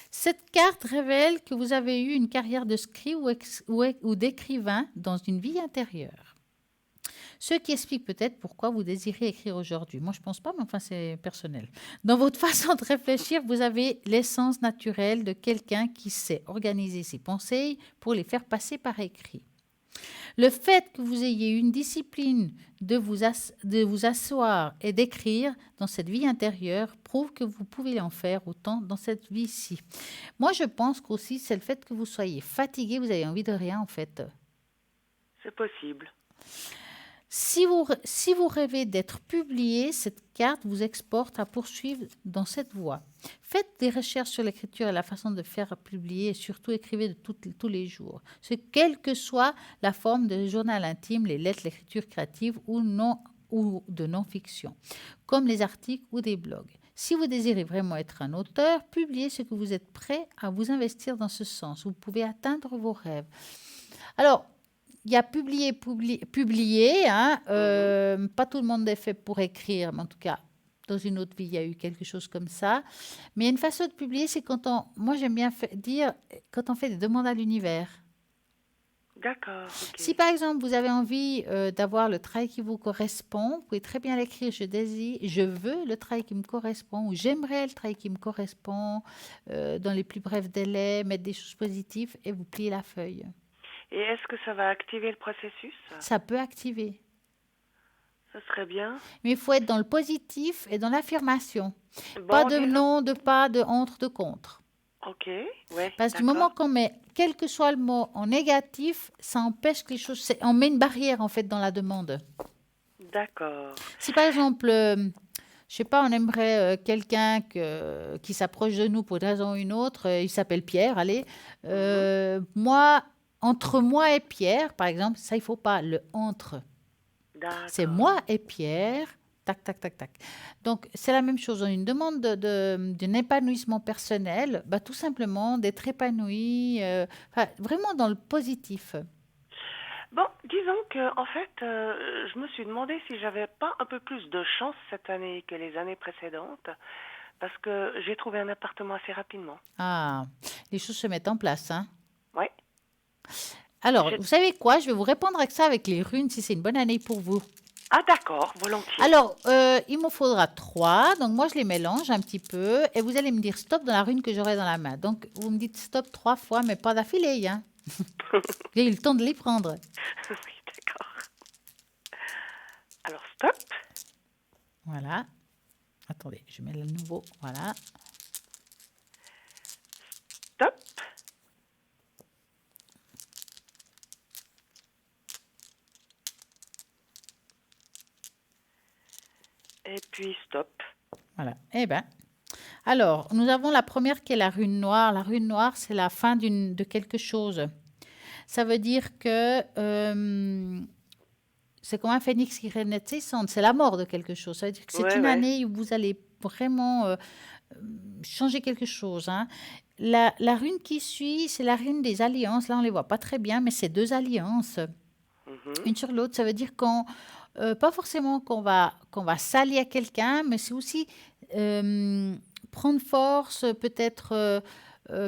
cette carte révèle que vous avez eu une carrière de scribe ou d'écrivain dans une vie intérieure. Ce qui explique peut-être pourquoi vous désirez écrire aujourd'hui. Moi, je ne pense pas, mais enfin, c'est personnel. Dans votre façon de réfléchir, vous avez l'essence naturelle de quelqu'un qui sait organiser ses pensées pour les faire passer par écrit. Le fait que vous ayez une discipline de vous asseoir et d'écrire dans cette vie intérieure prouve que vous pouvez en faire autant dans cette vie-ci. Moi, je pense qu'aussi, c'est le fait que vous soyez fatigué, vous avez envie de rien, en fait. C'est possible. Si vous rêvez d'être publié, cette carte vous exporte à poursuivre dans cette voie. Faites des recherches sur l'écriture et la façon de faire publier et surtout écrivez de tous les jours. Quelle que soit la forme de journal intime, les lettres, l'écriture créative ou de non-fiction, comme les articles ou des blogs. Si vous désirez vraiment être un auteur, publiez ce que vous êtes prêt à vous investir dans ce sens. Vous pouvez atteindre vos rêves. Alors, il y a publier, hein, pas tout le monde est fait pour écrire, mais en tout cas, dans une autre vie, il y a eu quelque chose comme ça. Mais il y a une façon de publier, c'est moi j'aime bien dire, quand on fait des demandes à l'univers. D'accord, ok. Si par exemple, vous avez envie d'avoir le travail qui vous correspond, vous pouvez très bien l'écrire, je veux le travail qui me correspond, ou j'aimerais le travail qui me correspond, dans les plus brefs délais, mettre des choses positives et vous pliez la feuille. Et est-ce que ça va activer le processus? Ça peut activer. Ça serait bien. Mais il faut être dans le positif et dans l'affirmation. Pas Bon, de disons. non, de pas, de entre, de contre. Ok, ouais, Parce que du d'accord. moment qu'on met quel que soit le mot en négatif, ça empêche que les choses. On met une barrière en fait dans la demande. D'accord. Si par exemple, je sais pas, on aimerait quelqu'un qui s'approche de nous pour une raison ou une autre, il s'appelle Pierre, allez. Moi, entre moi et Pierre, par exemple, ça il faut pas, le entre. C'est D'accord. moi et Pierre. Tac, tac, tac, tac. Donc, c'est la même chose. On a une demande d'un épanouissement personnel, bah, tout simplement d'être épanoui, vraiment dans le positif. Bon, disons que en fait, je me suis demandé si j'avais pas un peu plus de chance cette année que les années précédentes, parce que j'ai trouvé un appartement assez rapidement. Ah, les choses se mettent en place, hein. Ouais. Alors, J'ai- vous savez quoi? Je vais vous répondre avec ça avec les runes, si c'est une bonne année pour vous. Ah d'accord, volontiers. Alors, il me faudra 3. Donc, moi, je les mélange un petit peu. Et vous allez me dire stop dans la rune que j'aurai dans la main. Donc, vous me dites stop 3 fois, mais pas d'affilée, hein. J'ai eu le temps de les prendre. Oui, d'accord. Alors stop. Voilà. Attendez, je mets le nouveau. Voilà. Stop. Et puis stop. Voilà. Eh bien. Alors, nous avons la première qui est la rune noire. La rune noire, c'est la fin de quelque chose. Ça veut dire que c'est comme un phénix qui renaît de ses cendres. C'est la mort de quelque chose. Ça veut dire que c'est Ouais, une ouais. année où vous allez vraiment changer quelque chose, hein. La rune qui suit, c'est la rune des alliances. Là, on ne les voit pas très bien, mais c'est 2 alliances, Mhm. une sur l'autre. Ça veut dire pas forcément qu'on va s'allier à quelqu'un, mais c'est aussi prendre force, peut-être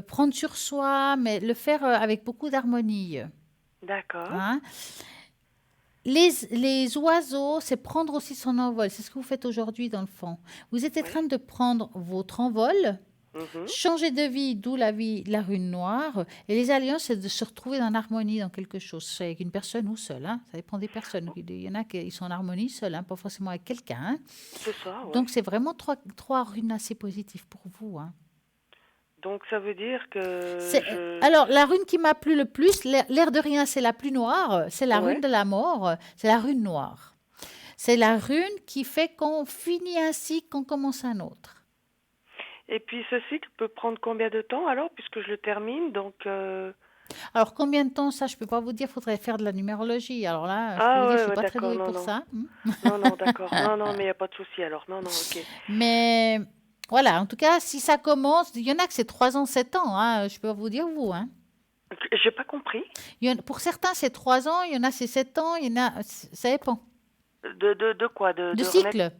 prendre sur soi, mais le faire avec beaucoup d'harmonie, D'accord. hein. Les oiseaux, c'est prendre aussi son envol. C'est ce que vous faites aujourd'hui dans le fond. Vous êtes en Oui. train de prendre votre envol, Mhm. changer de vie, d'où la vie, la rune noire. Et les alliances, c'est de se retrouver en harmonie dans quelque chose. C'est avec une personne ou seule, hein. Ça dépend des personnes. Il y en a qui sont en harmonie seuls, hein, pas forcément avec quelqu'un, hein. C'est ça, ouais. Donc, c'est vraiment trois runes assez positives pour vous, hein. Donc ça veut dire que C'est- Alors, la rune qui m'a plu le plus, l'air de rien, c'est la plus noire. C'est la Ouais. rune de la mort. C'est la rune noire. C'est la rune qui fait qu'on finit un cycle, qu'on commence un autre. Et puis ce cycle peut prendre combien de temps alors, puisque je le termine, donc Alors, combien de temps, ça, je ne peux pas vous dire. Il faudrait faire de la numérologie. Alors là, je peux Ah vous dire, je ouais, ne suis ouais, pas très d'accord, douée non, pour non. ça. Non, non, d'accord. Non, non, mais il n'y a pas de souci alors. Non, non, ok. Mais voilà, en tout cas, si ça commence, il y en a que c'est 3 ans, 7 ans, hein, je peux vous dire, vous, hein. J'ai pas compris. Pour certains, c'est 3 ans, il y en a, c'est 7 ans, il y en a, ça dépend. De quoi? De De remettre... cycle.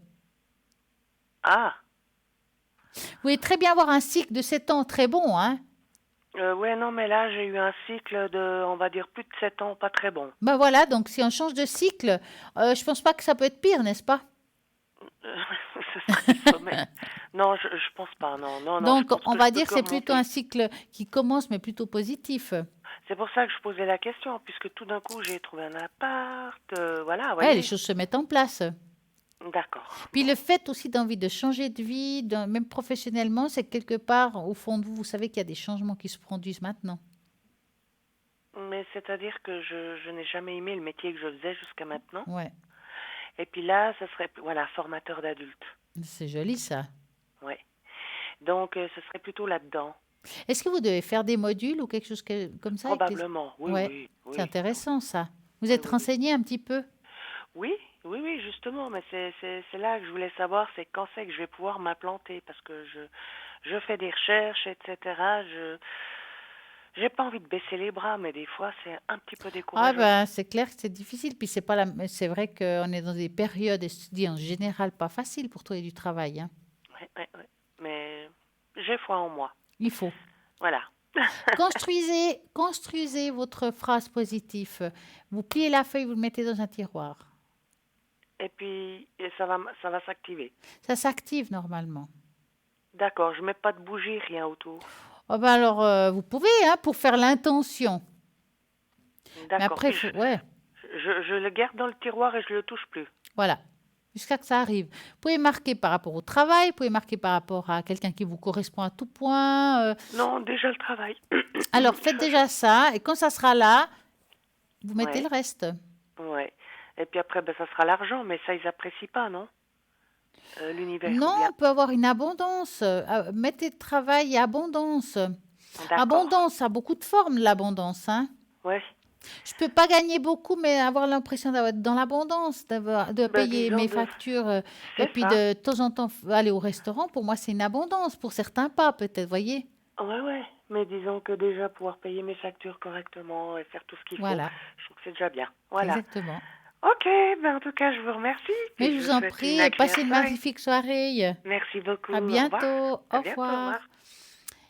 Ah, Vous pouvez très bien avoir un cycle de 7 ans très bon, hein. ouais, non, mais là, j'ai eu un cycle de, on va dire, plus de 7 ans, pas très bon. Ben voilà, donc si on change de cycle, je pense pas que ça peut être pire, n'est-ce pas? Ce serait le sommet. Non, je pense pas, non, non, non. Je Donc, pense on que va je peux dire que que c'est plutôt un remonter. cycle qui commence, mais plutôt positif. C'est pour ça que je posais la question, puisque tout d'un coup, j'ai trouvé un appart, voilà, Ouais, les voyez. choses se mettent en place. D'accord. Puis le fait aussi d'envie de changer de vie, même professionnellement, c'est que quelque part, au fond de vous, vous savez qu'il y a des changements qui se produisent maintenant. Mais c'est-à-dire que je n'ai jamais aimé le métier que je faisais jusqu'à maintenant. Ouais, Et puis là, ça serait, voilà, formateur d'adultes. c'est joli ça. Ouais. Donc, ce serait plutôt là-dedans. Est-ce que vous devez faire des modules ou quelque chose comme ça avec Probablement, oui, Ouais, oui, oui. c'est intéressant ça. Vous Oui, êtes oui, oui. renseigné un petit peu? Oui, oui, oui, justement, mais c'est là que je voulais savoir, c'est quand c'est que je vais pouvoir m'implanter, parce que je fais des recherches, etc. J'ai pas envie de baisser les bras, mais des fois, c'est un petit peu Ah décourageant. ben, c'est clair que c'est difficile. Puis c'est pas c'est vrai qu'on est dans des périodes en général pas faciles pour trouver du travail, hein. Ouais, ouais, ouais. Mais j'ai foi en moi. Il faut. Voilà. Construisez votre phrase positive. Vous pliez la feuille, vous le mettez dans un tiroir. Et puis, ça va s'activer. Ça s'active normalement. D'accord, je mets pas de bougie, rien autour. Oh ben alors, vous pouvez, hein, pour faire l'intention. Mais D'accord. après, Puis ouais, je le garde dans le tiroir et je le touche plus. voilà. Jusqu'à que ça arrive. Vous pouvez marquer par rapport au travail, vous pouvez marquer par rapport à quelqu'un qui vous correspond à tout point. Non, déjà le travail. Alors, faites déjà ça, et quand ça sera là, vous mettez le Ouais, reste. ouais. Et puis après, ben, ça sera l'argent, mais ça, ils apprécient pas, non? L'univers, ou Non, bien? on peut avoir une abondance. Mettez travail et abondance. D'accord. Abondance, ça a beaucoup de formes, l'abondance, hein. Ouais. Je peux pas gagner beaucoup, mais avoir l'impression d'être dans l'abondance, de Ben, payer disons mes de... factures et C'est puis ça. de temps en temps aller au restaurant. Pour moi, c'est une abondance. Pour certains, pas, peut-être, voyez. Ouais, ouais. Mais disons que déjà pouvoir payer mes factures correctement et faire tout ce qu'il faut, Voilà, je trouve que c'est déjà bien. Voilà. exactement. Ok, ben en tout cas, je vous remercie. Mais Puis je je vous vous en souhaite une prie, passez agréable une soirée. magnifique soirée. Merci beaucoup. À Au revoir. bientôt. Au À bientôt. Au revoir. revoir.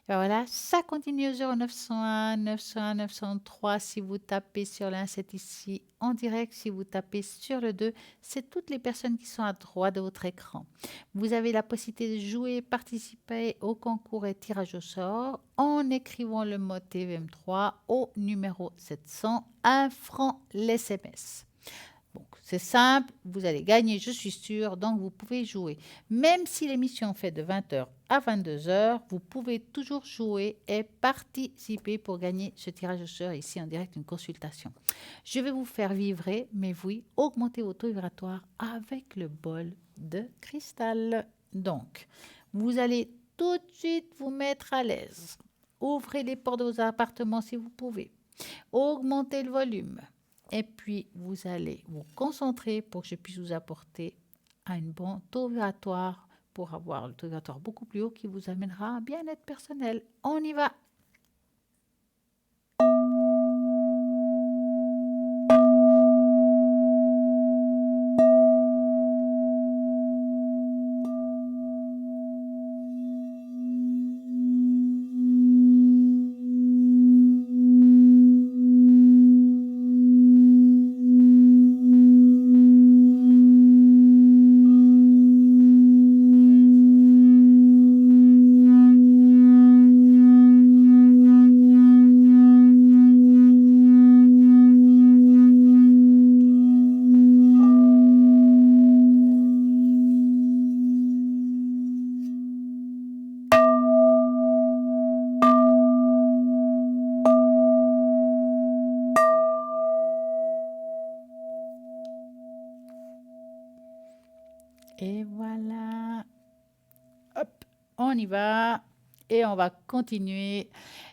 Ben voilà, ça continue au 0901 901 903 si vous tapez sur l'1, c'est ici en direct. Si vous tapez sur le 2, c'est toutes les personnes qui sont à droite de votre écran. Vous avez la possibilité de jouer, participer au concours et tirage au sort en écrivant le mot TVM3 au numéro 700, 1 franc l'SMS. Donc, c'est simple, vous allez gagner, je suis sûre, donc vous pouvez jouer. Même si l'émission fait de 20h à 22h, vous pouvez toujours jouer et participer pour gagner ce tirage au sort ici en direct, une consultation. Je vais vous faire vibrer, mais oui, augmenter votre taux vibratoire avec le bol de cristal. Donc, vous allez tout de suite vous mettre à l'aise. Ouvrez les portes de vos appartements si vous pouvez. Augmentez le volume. Et puis, vous allez vous concentrer pour que je puisse vous apporter un bon taux vibratoire pour avoir le taux vibratoire beaucoup plus haut qui vous amènera à un bien-être personnel. On y va! Et voilà. Hop, on y va. Et on va continuer.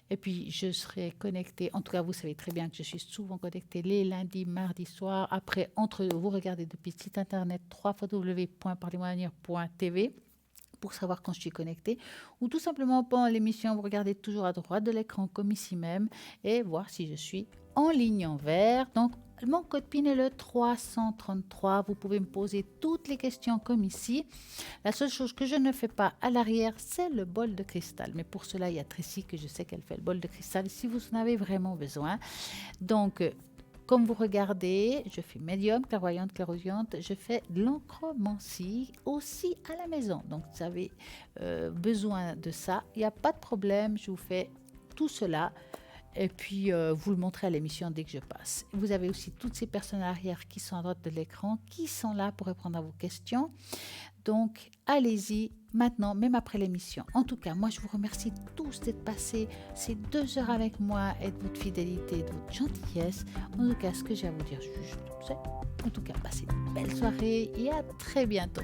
Et puis, je serai connectée. En tout cas, vous savez très bien que je suis souvent connectée les lundis, mardis soirs. Après, vous regardez depuis le site internet www.parlez-moi-avenir.tv pour savoir quand je suis connectée. Ou tout simplement, pendant l'émission, vous regardez toujours à droite de l'écran, comme ici même, et voir si je suis en ligne en vert. Donc, mon code PIN est le 333. Vous pouvez me poser toutes les questions comme ici. La seule chose que je ne fais pas à l'arrière, c'est le bol de cristal. Mais pour cela, il y a Tracy que je sais qu'elle fait le bol de cristal si vous en avez vraiment besoin. Donc, comme vous regardez, je fais médium, clairvoyante, clairaudiente. Je fais de l'encromancie aussi à la maison. Donc, vous avez besoin de ça. Il n'y a pas de problème. Je vous fais tout cela. Et puis, vous le montrez à l'émission dès que je passe. Vous avez aussi toutes ces personnes à l'arrière qui sont à droite de l'écran, qui sont là pour répondre à vos questions. Donc, allez-y maintenant, même après l'émission. En tout cas, moi, je vous remercie tous d'être passés ces 2 heures avec moi et de votre fidélité, de votre gentillesse. En tout cas, ce que j'ai à vous dire, je sais. En tout cas, passez une belle soirée et à très bientôt.